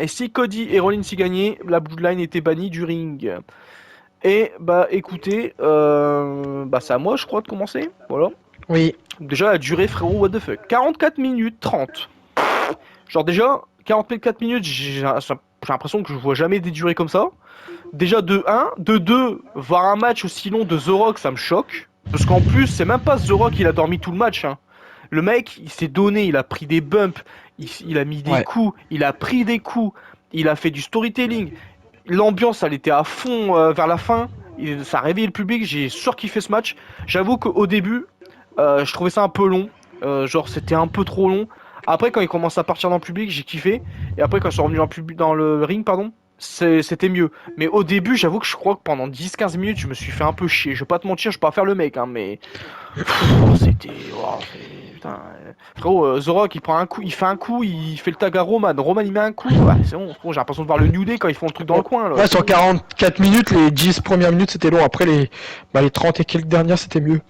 Et si Cody et Rollins y gagnaient, la Bloodline était bannie du ring. Et bah écoutez, bah c'est à moi je crois de commencer, voilà. Oui. Déjà la durée frérot, what the fuck, 44 minutes 30. Genre déjà, 44 minutes, j'ai l'impression que je vois jamais des durées comme ça. Déjà de 1, de 2, voir un match aussi long de The Rock, ça me choque. Parce qu'en plus, c'est même pas The Rock, il a dormi tout le match. Hein. Le mec, il s'est donné, il a pris des bumps, il a mis des coups, il a pris des coups, il a fait du storytelling. L'ambiance, elle était à fond vers la fin. Ça a réveillé le public, j'ai surkiffé ce match. J'avoue qu'au début, je trouvais ça un peu long. Genre, c'était un peu trop long. Après, quand il commence à partir dans le public, j'ai kiffé. Et après, quand ils sont revenus dans le ring, pardon, c'était mieux. Mais au début, j'avoue que je crois que pendant 10-15 minutes, je me suis fait un peu chier. Je vais pas te mentir, je vais pas faire le mec, hein, mais c'était. Oh, putain, frérot, The Rock, il prend un coup, il fait un coup, il fait le tag à Roman. Roman, il met un coup. Ouais, c'est bon, frérot, j'ai l'impression de voir le New Day quand ils font le truc dans le coin, là. Ouais, sur 44 minutes, les 10 premières minutes c'était long. Après, les 30 et quelques dernières c'était mieux.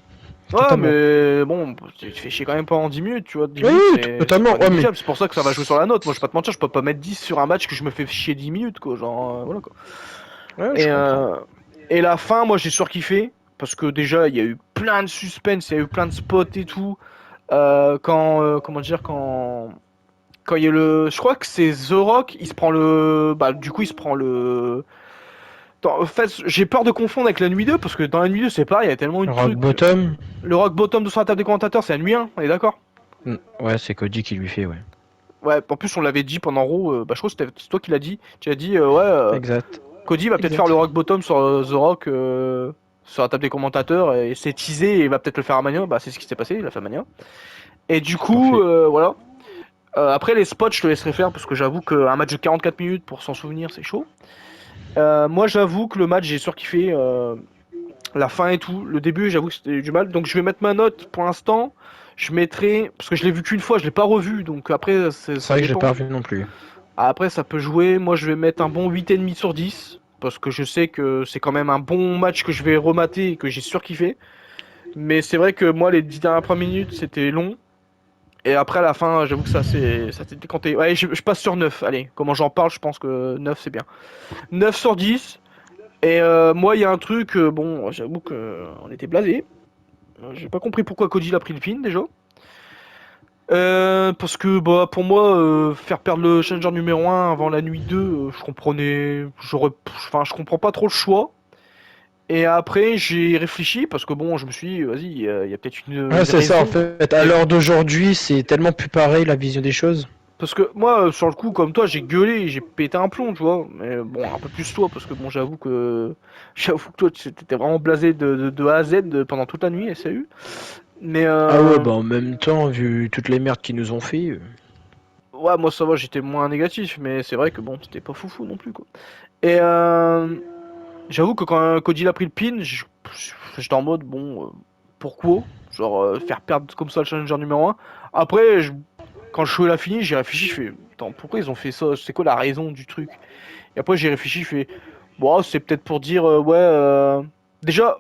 Ouais, Totalement. mais bon, tu te fais chier quand même pas en 10 minutes, tu vois. 10 Oui, minutes, oui, c'est totalement. pas Ouais, mais. négligeable. C'est pour ça que ça va jouer sur la note. Moi, je vais pas te mentir, je peux pas mettre 10 sur un match que je me fais chier 10 minutes, quoi. Genre, voilà, quoi. Ouais, je Et, comprends. euh, et la fin, moi, j'ai surkiffé. Parce que déjà, il y a eu plein de suspense, il y a eu plein de spots et tout. Comment dire, quand il y a le. Je crois que c'est The Rock, il se prend le. Bah, du coup, il se prend le. En fait, j'ai peur de confondre avec la nuit 2, parce que dans la nuit 2, c'est pareil, il y a tellement eu de Rock trucs. Bottom. Le Rock Bottom de sur la table des commentateurs, c'est la nuit 1, on est d'accord? Ouais, c'est Cody qui lui fait, ouais. Ouais, en plus, on l'avait dit pendant Raw, bah, je crois que c'est toi qui l'as dit. Tu as dit, ouais, Exact. Cody va peut-être faire le Exact. Rock Bottom sur The Rock sur la table des commentateurs, et c'est teasé, et il va peut-être le faire à Mania. Bah, c'est ce qui s'est passé, il a fait à Mania. Et du coup, Parfait. voilà. Après, les spots, je te laisserai faire, parce que j'avoue qu'un match de 44 minutes pour s'en souvenir, c'est chaud. Moi, j'avoue que le match, j'ai surkiffé. La fin et tout. Le début, j'avoue que c'était du mal. Donc, je vais mettre ma note pour l'instant. Je mettrai. Parce que je l'ai vu qu'une fois, je l'ai pas revu. Donc, après, C'est ça vrai que j'ai dépend. pas revu non plus. Après, ça peut jouer. Moi, je vais mettre un bon 8,5 sur 10. Parce que je sais que c'est quand même un bon match que je vais remater et que j'ai surkiffé. Mais c'est vrai que moi, les 10 dernières premières minutes, c'était long. Et après, à la fin, j'avoue que ça s'est décanté. Ouais, je passe sur 9. Allez, comment j'en parle, je pense que 9 c'est bien. 9 sur 10. Et moi, il y a un truc, bon, j'avoue que on était blasé. J'ai pas compris pourquoi Cody l'a pris le pin déjà. Parce que bah pour moi faire perdre le challenger numéro 1 avant la nuit 2, je comprenais je comprends pas trop le choix. Et après j'ai réfléchi parce que bon je me suis dit vas-y il y a peut-être Ouais, une c'est ça, en raison. fait. À l'heure d'aujourd'hui, c'est tellement plus pareil la vision des choses. Parce que moi sur le coup comme toi j'ai gueulé, j'ai pété un plomb tu vois. Mais bon un peu plus toi parce que bon j'avoue que toi t'étais vraiment blasé de A à Z pendant toute la nuit SAU. Mais Ah ouais, bah en même temps, vu toutes les merdes qu'ils nous ont fait. ouais, moi ça va, j'étais moins négatif, mais c'est vrai que bon, c'était pas foufou non plus quoi. Et j'avoue que quand Cody l'a pris le pin, j'étais en mode bon, pourquoi? Genre faire perdre comme ça le challenger numéro 1. Après, quand le show l'a fini, j'ai réfléchi, je fais attends, pourquoi ils ont fait ça? C'est quoi la raison du truc? Et après, j'ai réfléchi, je fais bon, c'est peut-être pour dire ouais, déjà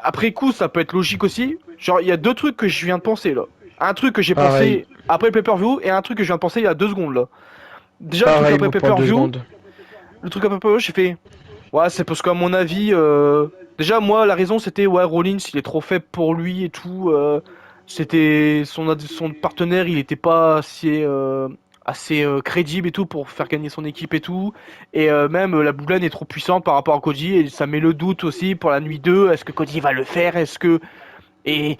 après coup, ça peut être logique aussi. Genre, il y a deux trucs que je viens de penser là. Un truc que j'ai Pareil. pensé après le pay-per-view et un truc que je viens de penser il y a 2 secondes là. Déjà, le truc Pareil, après moi, pour deux pay-per-view, secondes. j'ai fait, ouais, c'est parce qu'à mon avis, déjà, moi, la raison, c'était, ouais, Rollins, il est trop faible pour lui et tout. C'était son partenaire, il était pas assez crédible et tout pour faire gagner son équipe et tout. Et même, la Bloodline est trop puissante par rapport à Cody et ça met le doute aussi pour la nuit 2. Est-ce que Cody va le faire? Est-ce que. Et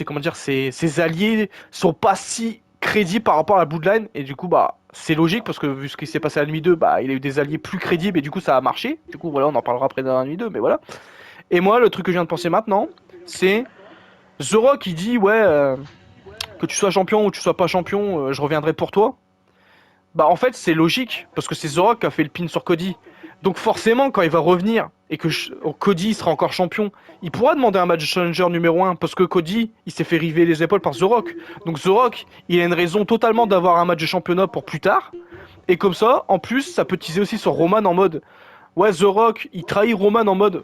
comment dire, ses alliés sont pas si crédibles par rapport à la Bloodline et du coup bah c'est logique parce que vu ce qui s'est passé à la nuit 2 bah il a eu des alliés plus crédibles et du coup ça a marché. Du coup voilà on en parlera après dans la nuit 2 mais voilà. Et moi le truc que je viens de penser maintenant c'est The Rock qui dit ouais que tu sois champion ou tu sois pas champion je reviendrai pour toi. Bah en fait c'est logique parce que c'est The Rock qui a fait le pin sur Cody. Donc forcément quand il va revenir et que Cody sera encore champion, il pourra demander un match challenger numéro 1 parce que Cody il s'est fait river les épaules par The Rock. Donc The Rock il a une raison totalement d'avoir un match de championnat pour plus tard. Et comme ça en plus ça peut teaser aussi sur Roman en mode ouais The Rock il trahit Roman en mode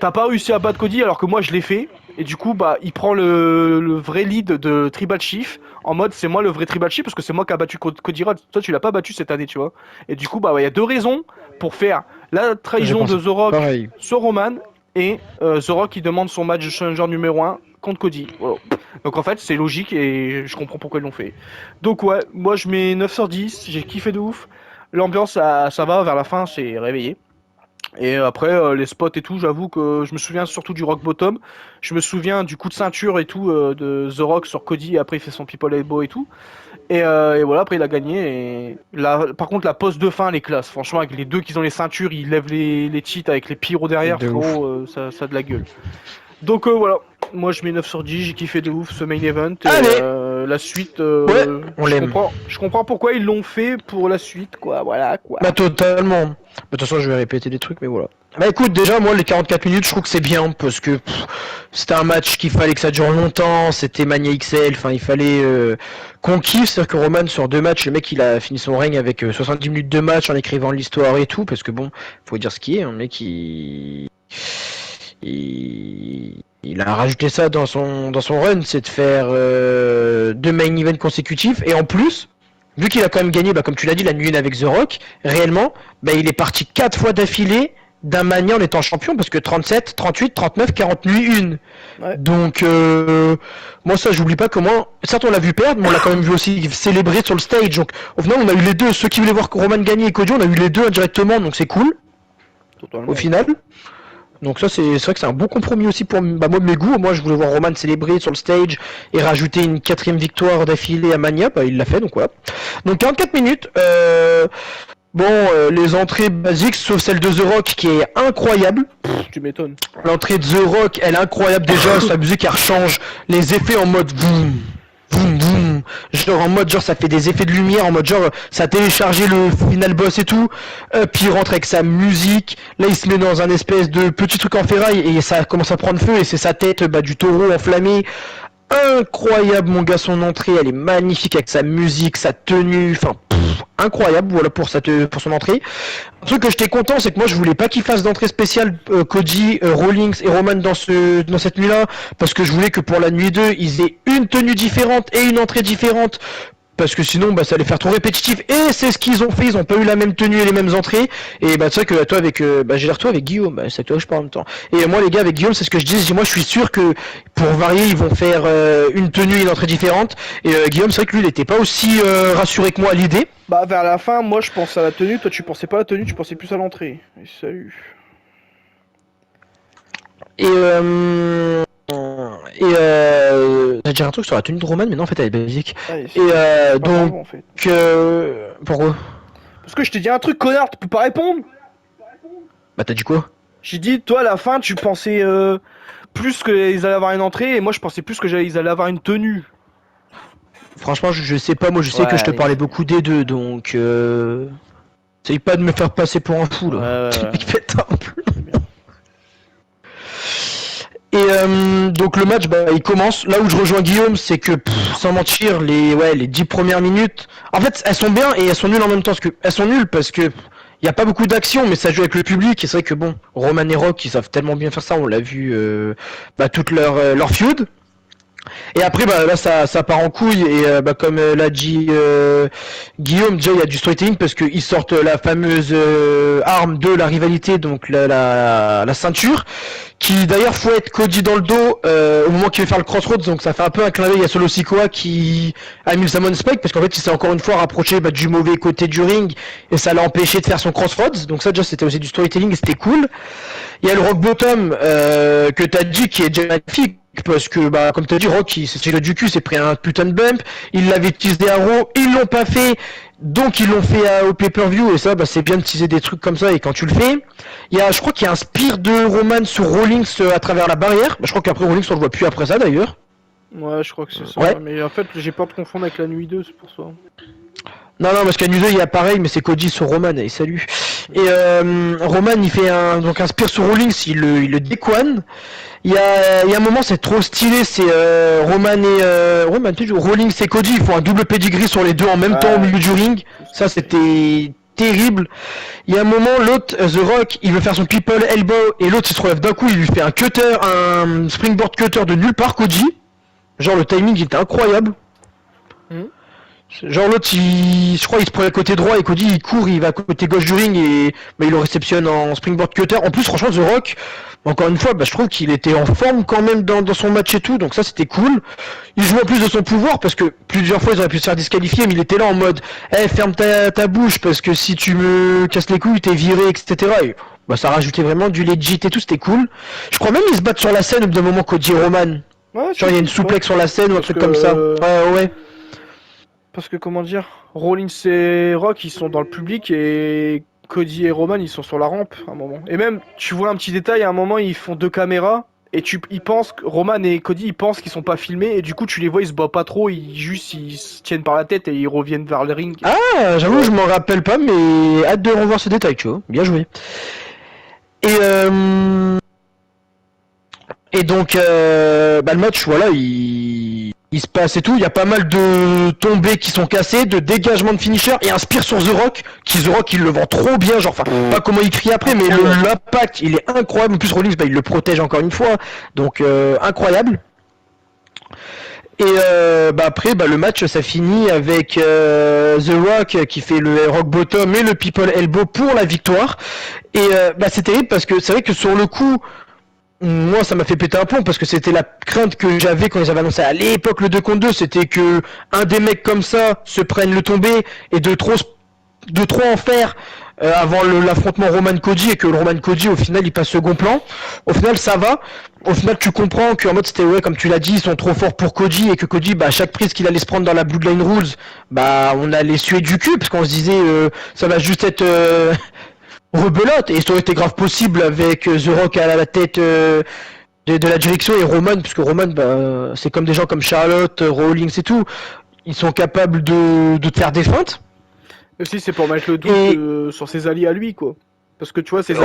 t'as pas réussi à battre Cody alors que moi je l'ai fait. Et du coup, bah, il prend le vrai lead de Tribal Chief en mode c'est moi le vrai Tribal Chief parce que c'est moi qui a battu Cody Rhodes. Toi, tu l'as pas battu cette année, tu vois. Et du coup, bah, il y a deux raisons pour faire la J'ai trahison de pensé The Rock pareil. sur Roman et The Rock qui demande son match de challenger numéro 1 contre Cody. Voilà. Donc en fait, c'est logique et je comprends pourquoi ils l'ont fait. Donc ouais, moi je mets 9 sur 10, j'ai kiffé de ouf. L'ambiance, ça va, vers la fin, c'est réveillé. Et après, les spots et tout, j'avoue que je me souviens surtout du Rock Bottom. Je me souviens du coup de ceinture et tout de The Rock sur Cody. Et après, il fait son People Elbow et tout. Et voilà, après, il a gagné. Et là, par contre, la pose de fin, elle est classe. Franchement, avec les deux qui ont les ceintures, ils lèvent les cheats avec les pyros derrière, De ouf. frérot, ça a de la gueule. Donc voilà, moi je mets 9 sur 10, j'ai kiffé de ouf ce main event. Et Allez, La suite, Ouais, on l'aime. je comprends pourquoi ils l'ont fait pour la suite, quoi. Voilà, quoi. Bah totalement. De toute façon, je vais répéter des trucs, mais voilà. Bah écoute, déjà, moi, les 44 minutes, je trouve que c'est bien, parce que c'était un match qu'il fallait que ça dure longtemps, c'était Mania XL, enfin, il fallait qu'on kiffe. C'est-à-dire que Roman, sur 2 matchs, le mec, il a fini son règne avec 70 minutes de match en écrivant l'histoire et tout, parce que bon, faut dire ce qui est, un mec, il a rajouté ça dans son run, c'est de faire 2 main events consécutifs, et en plus, vu qu'il a quand même gagné, bah, comme tu l'as dit, la nuit 1 avec The Rock, réellement, bah, il est parti 4 fois d'affilée d'un Mania en étant champion, parce que 37, 38, 39, 40 nuits 1. Ouais. Donc, moi ça, j'oublie pas comment. Certes, on l'a vu perdre, mais on l'a quand même vu aussi célébrer sur le stage. Donc, au final, on a eu les deux. Ceux qui voulaient voir Roman gagner et Cody, on a eu les deux indirectement, donc c'est cool, Totalement. au final. Donc ça, c'est vrai que c'est un bon compromis aussi pour moi de mes goûts. Moi, je voulais voir Roman célébrer sur le stage et rajouter une 4ème victoire d'affilée à Mania. Bah, il l'a fait, donc voilà. Donc 44 minutes. Les entrées basiques, sauf celle de The Rock qui est incroyable. Tu m'étonnes. L'entrée de The Rock, elle est incroyable déjà. Sa musique, elle rechange les effets en mode boum, boum, boum. Genre en mode, genre ça fait des effets de lumière, en mode genre ça a téléchargé le final boss et tout. Puis il rentre avec sa musique. Là, il se met dans un espèce de petit truc en ferraille et ça commence à prendre feu et c'est sa tête du taureau enflammé. Incroyable, mon gars, son entrée, elle est magnifique avec sa musique, sa tenue, enfin incroyable, voilà pour son entrée. Un truc que j'étais content, c'est que moi je voulais pas qu'il fasse d'entrée spéciale Cody, Rawlings et Roman dans cette nuit-là, parce que je voulais que pour la nuit 2, ils aient une tenue différente et une entrée différente. Parce que sinon, ça allait faire trop répétitif. Et c'est ce qu'ils ont fait. Ils ont pas eu la même tenue et les mêmes entrées. Et c'est vrai que toi avec, j'ai l'air toi avec Guillaume. C'est avec toi que je parle en même temps. Et moi les gars avec Guillaume, c'est ce que je dis. Moi je suis sûr que pour varier, ils vont faire une tenue et une entrée différente. Et Guillaume, c'est vrai que lui, il était pas aussi rassuré que moi à l'idée. Bah, vers la fin, moi je pense à la tenue. Toi, tu pensais pas à la tenue, tu pensais plus à l'entrée. Et salut. Et j'allais dire un truc sur la tenue de Roman, mais non, en fait, elle est basique. Allez, Et donc, grave, en fait. pourquoi? Parce que je t'ai dit un truc, connard, tu peux pas répondre. Bah, t'as dit quoi? J'ai dit, toi, à la fin, tu pensais plus qu'ils allaient avoir une entrée, et moi, je pensais plus qu'ils allaient avoir une tenue. Franchement, je sais pas, moi, je sais que je te parlais beaucoup des deux, donc essaye pas de me faire passer pour un fou, là. Et donc le match, il commence. Là où je rejoins Guillaume, c'est que sans mentir, les 10 premières minutes, en fait, elles sont bien et elles sont nulles en même temps. Elles sont nulles parce que y a pas beaucoup d'action, mais ça joue avec le public. Et c'est vrai que bon, Roman et Rock, ils savent tellement bien faire ça. On l'a vu, toute leur feud. Et après, là, ça part en couille. Et comme l'a dit Guillaume, déjà, il y a du storytelling parce qu'ils sortent la fameuse arme de la rivalité, donc la ceinture, qui d'ailleurs fouette Cody dans le dos au moment qu'il veut faire le crossroads. Donc ça fait un peu un clin d'œil à Solo Sikoa qui a mis le Salmon Spike parce qu'en fait, il s'est encore une fois rapproché du mauvais côté du ring et ça l'a empêché de faire son crossroads. Donc ça, déjà, c'était aussi du storytelling et c'était cool. Il y a le Rock Bottom que t'as dit qui est déjà magnifique. Parce que comme t'as dit, Rock il s'est tiré du cul, s'est pris un putain de bump, il l'avait teasé à Raw, ils l'ont pas fait, donc ils l'ont fait au pay-per-view, et ça c'est bien de teaser des trucs comme ça, et quand tu le fais, je crois qu'il y a un spear de Roman sur Rawlings à travers la barrière, je crois qu'après Rawlings on le voit plus après ça d'ailleurs. Ouais, je crois que c'est ça, ouais. Mais en fait j'ai peur de confondre avec la nuit 2, c'est pour ça. Non, parce qu'à nuit 2 il y a pareil, mais c'est Cody sur Roman, et salut. Et Roman il fait un spear sur Rawlings, il le décoine. Il y a un moment, c'est trop stylé, c'est Roman et Rawlings et Cody, ils font un double pedigree sur les deux en même temps au milieu du ring. Ça, c'était terrible. Il y a un moment, l'autre, The Rock, il veut faire son people elbow et l'autre il se relève d'un coup, il lui fait un springboard cutter de nulle part, Cody. Genre le timing il était incroyable. Genre l'autre, je crois il se prend à côté droit et Cody il court, il va à côté gauche du ring et il le réceptionne en springboard cutter. En plus, franchement, The Rock, encore une fois, je trouve qu'il était en forme quand même dans son match et tout, donc ça c'était cool. Il joue en plus de son pouvoir parce que plusieurs fois ils auraient pu se faire disqualifier, mais il était là en mode ferme ta bouche parce que si tu me casses les couilles, t'es viré, etc. Et, ça rajoutait vraiment du legit et tout, c'était cool. Je crois même ils se battent sur la scène au bout d'un moment, Cody et Roman. Ouais, genre il y a une souplex sur la scène ou un truc comme ça. Ouais. Parce que comment dire, Rollins et Rock ils sont dans le public et Cody et Roman ils sont sur la rampe à un moment. Et même tu vois un petit détail, à un moment ils font 2 caméras et ils pensent que Roman et Cody, ils pensent qu'ils sont pas filmés, et du coup, tu les vois, ils se battent pas trop, ils se tiennent par la tête et ils reviennent vers le ring. Ah, j'avoue, je m'en rappelle pas, mais hâte de revoir ce détail, tu vois. Bien joué. Et donc, le match, voilà, il se passe et tout. Il y a pas mal de tombées qui sont cassées, de dégagements de finisher et un spear sur The Rock. The Rock, il le vend trop bien. Genre, enfin, pas comment il crie après, mais l'impact, il est incroyable. En plus, Rollins, il le protège encore une fois. Donc, incroyable. Et après, le match, ça finit avec The Rock qui fait le Rock Bottom et le People Elbow pour la victoire. Et c'est terrible parce que c'est vrai que sur le coup, moi ça m'a fait péter un plomb parce que c'était la crainte que j'avais quand ils avaient annoncé à l'époque le 2 contre 2, c'était que un des mecs comme ça se prenne le tombé et de trop en faire avant l'affrontement Roman Cody et que le Roman Cody au final il passe second plan. Au final ça va. Au final tu comprends qu'en mode c'était comme tu l'as dit, ils sont trop forts pour Cody et que Cody à chaque prise qu'il allait se prendre dans la Bloodline Rules, on allait suer du cul parce qu'on se disait ça va juste être rebelote et ça aurait été grave possible avec The Rock à la tête de la direction et Roman, puisque Roman c'est comme des gens comme Charlotte, Rawlings et tout, ils sont capables de te faire des feintes. Aussi c'est pour mettre le doute sur ses alliés à lui quoi. Parce que tu vois ses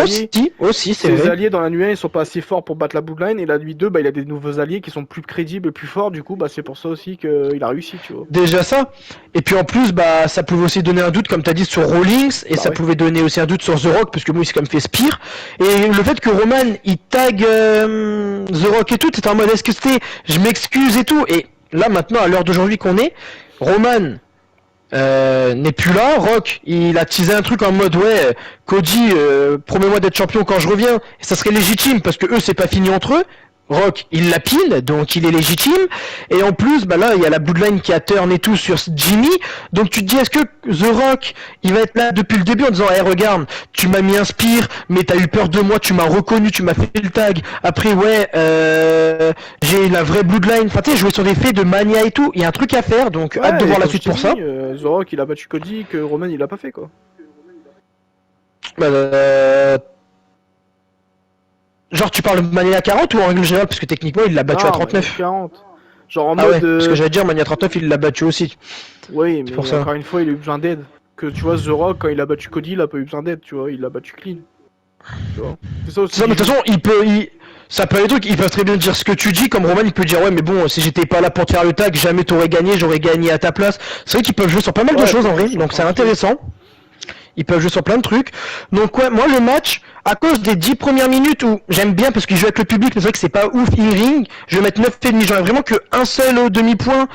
alliés dans la nuit 1 ils sont pas assez forts pour battre la Bloodline et la nuit 2 il a des nouveaux alliés qui sont plus crédibles et plus forts, du coup c'est pour ça aussi qu'il a réussi, tu vois. Déjà ça, et puis en plus ça pouvait aussi donner un doute comme t'as dit sur Rawlings et ça pouvait donner aussi un doute sur The Rock parce que moi il s'est quand même fait spear et le fait que Roman il tag The Rock et tout, c'était en mode est-ce que c'était je m'excuse et tout, et là maintenant à l'heure d'aujourd'hui qu'on est, Roman n'est plus là. Rock il a teasé un truc en mode Cody promets-moi d'être champion quand je reviens, et ça serait légitime parce que eux c'est pas fini entre eux. Rock il la pile donc il est légitime, et en plus là il y a la Bloodline qui a turn et tout sur Jimmy, donc tu te dis est-ce que The Rock il va être là depuis le début en disant regarde tu m'as mis un spear mais t'as eu peur de moi, tu m'as reconnu, tu m'as fait le tag après j'ai la vraie Bloodline, enfin tu sais jouer sur des faits de mania et tout, il y a un truc à faire, donc hâte de voir la suite pour ça. The Rock il a battu Cody que Roman il a pas fait quoi. Genre tu parles de Mania 40 ou en règle générale, parce que techniquement il l'a battu à 39. 40. Genre en mode parce que j'allais dire Mania 39 il l'a battu aussi. Oui mais pour encore une fois il a eu besoin d'aide. Que tu vois The Rock quand il a battu Cody il a pas eu besoin d'aide, tu vois, il l'a battu clean. Tu vois. C'est ça aussi. Mais de toute façon ça peut être des trucs, ils peuvent très bien dire ce que tu dis, comme Roman il peut dire mais bon si j'étais pas là pour te faire le tag jamais t'aurais gagné, j'aurais gagné à ta place. C'est vrai qu'ils peuvent jouer sur pas mal de choses en vrai, donc c'est intéressant. Ils peuvent jouer sur plein de trucs. Donc moi le match, à cause des 10 premières minutes où j'aime bien parce qu'ils jouent avec le public, mais c'est vrai que c'est pas ouf in-ring, je vais mettre 9,5, j'aurais vraiment que un seul demi-point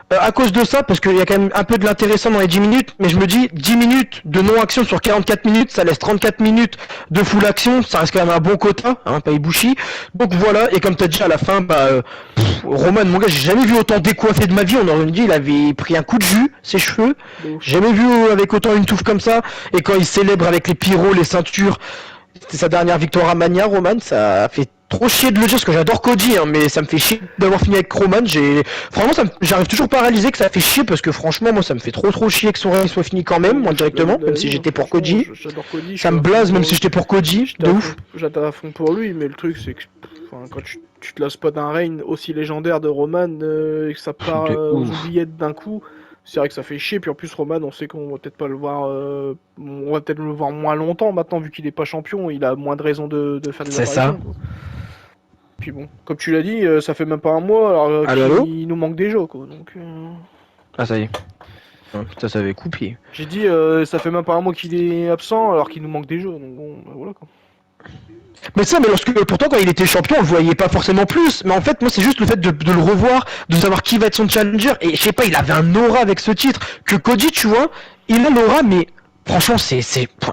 à cause de ça, parce qu'il y a quand même un peu de l'intéressant dans les 10 minutes, mais je me dis 10 minutes de non-action sur 44 minutes, ça laisse 34 minutes de full action, ça reste quand même un bon quota, pas Ibushi. Donc voilà, et comme t'as dit à la fin, Roman, mon gars, j'ai jamais vu autant décoiffé de ma vie, on aurait dit il avait pris un coup de jus, ses cheveux, j'ai jamais vu avec autant une touffe comme ça, et quand il célèbre avec les pyros, les ceintures, c'était sa dernière victoire à Mania, Roman, ça fait trop chier de le dire parce que j'adore Cody, mais ça me fait chier d'avoir fini avec Roman. Franchement, j'arrive toujours pas à réaliser que ça fait chier parce que franchement, moi, ça me fait trop chier que son règne soit fini quand même, moi directement, même si j'étais pour Cody. J'adore Cody. Ça me blase même si j'étais pour Cody, de ouf. J'attends à fond pour lui, mais le truc c'est que quand tu te lasses pas d'un règne aussi légendaire de Roman et que ça part aux oubliettes d'un coup. C'est vrai que ça fait chier, puis en plus Roman, on sait qu'on va peut-être pas le voir, on va peut-être le voir moins longtemps maintenant vu qu'il est pas champion, il a moins de raisons de faire des apparitions. C'est ça. Quoi. Puis bon, comme tu l'as dit, ça fait même pas un mois, alors qu'il nous manque des jeux quoi. Donc. Ah ça y est. Putain, ça avait coupé. J'ai dit, ça fait même pas un mois qu'il est absent alors qu'il nous manque des jeux, donc bon, voilà quoi. Mais ça, pourtant quand il était champion, on le voyait pas forcément plus. Mais en fait, moi, c'est juste le fait de le revoir, de savoir qui va être son challenger. Et je sais pas, il avait un aura avec ce titre que Cody, tu vois, il a l'aura, mais franchement,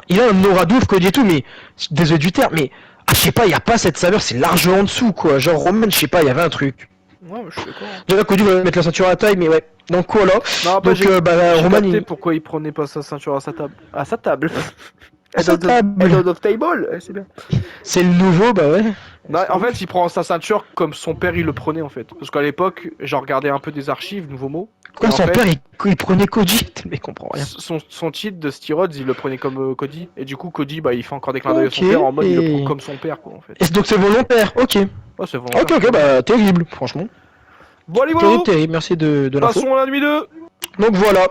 il a un aura de ouf, Cody et tout. Mais désolé du terme, mais je sais pas, il y a pas cette saveur, c'est largement en dessous, quoi. Genre Roman, je sais pas, il y avait un truc. Ouais, je suis d'accord. Déjà, Cody va mettre la ceinture à taille, mais ouais. Donc voilà. Non, donc Roman, pourquoi il prenait pas sa ceinture à sa table. Head of table, c'est bien. C'est le nouveau, ouais. Bah, en fait, il prend sa ceinture comme son père il le prenait en fait. Parce qu'à l'époque, j'ai regardé un peu des archives, nouveau mot. Quoi, en son fait- père, il prenait Koji? Mais il comprend rien. Son cheat de Steroids, il le prenait comme Cody. Et du coup, Cody, bah, il fait encore des clins d'œil à son Ok, père en mode il le prend et... comme son père, quoi, en fait. et donc c'est volontaire, ok. Oh, c'est volontaire. Ok, ok, bah terrible, franchement. Bon, allez, voilà. Terrible, terrible, merci de l'info. Passons à la nuit 2. Donc voilà.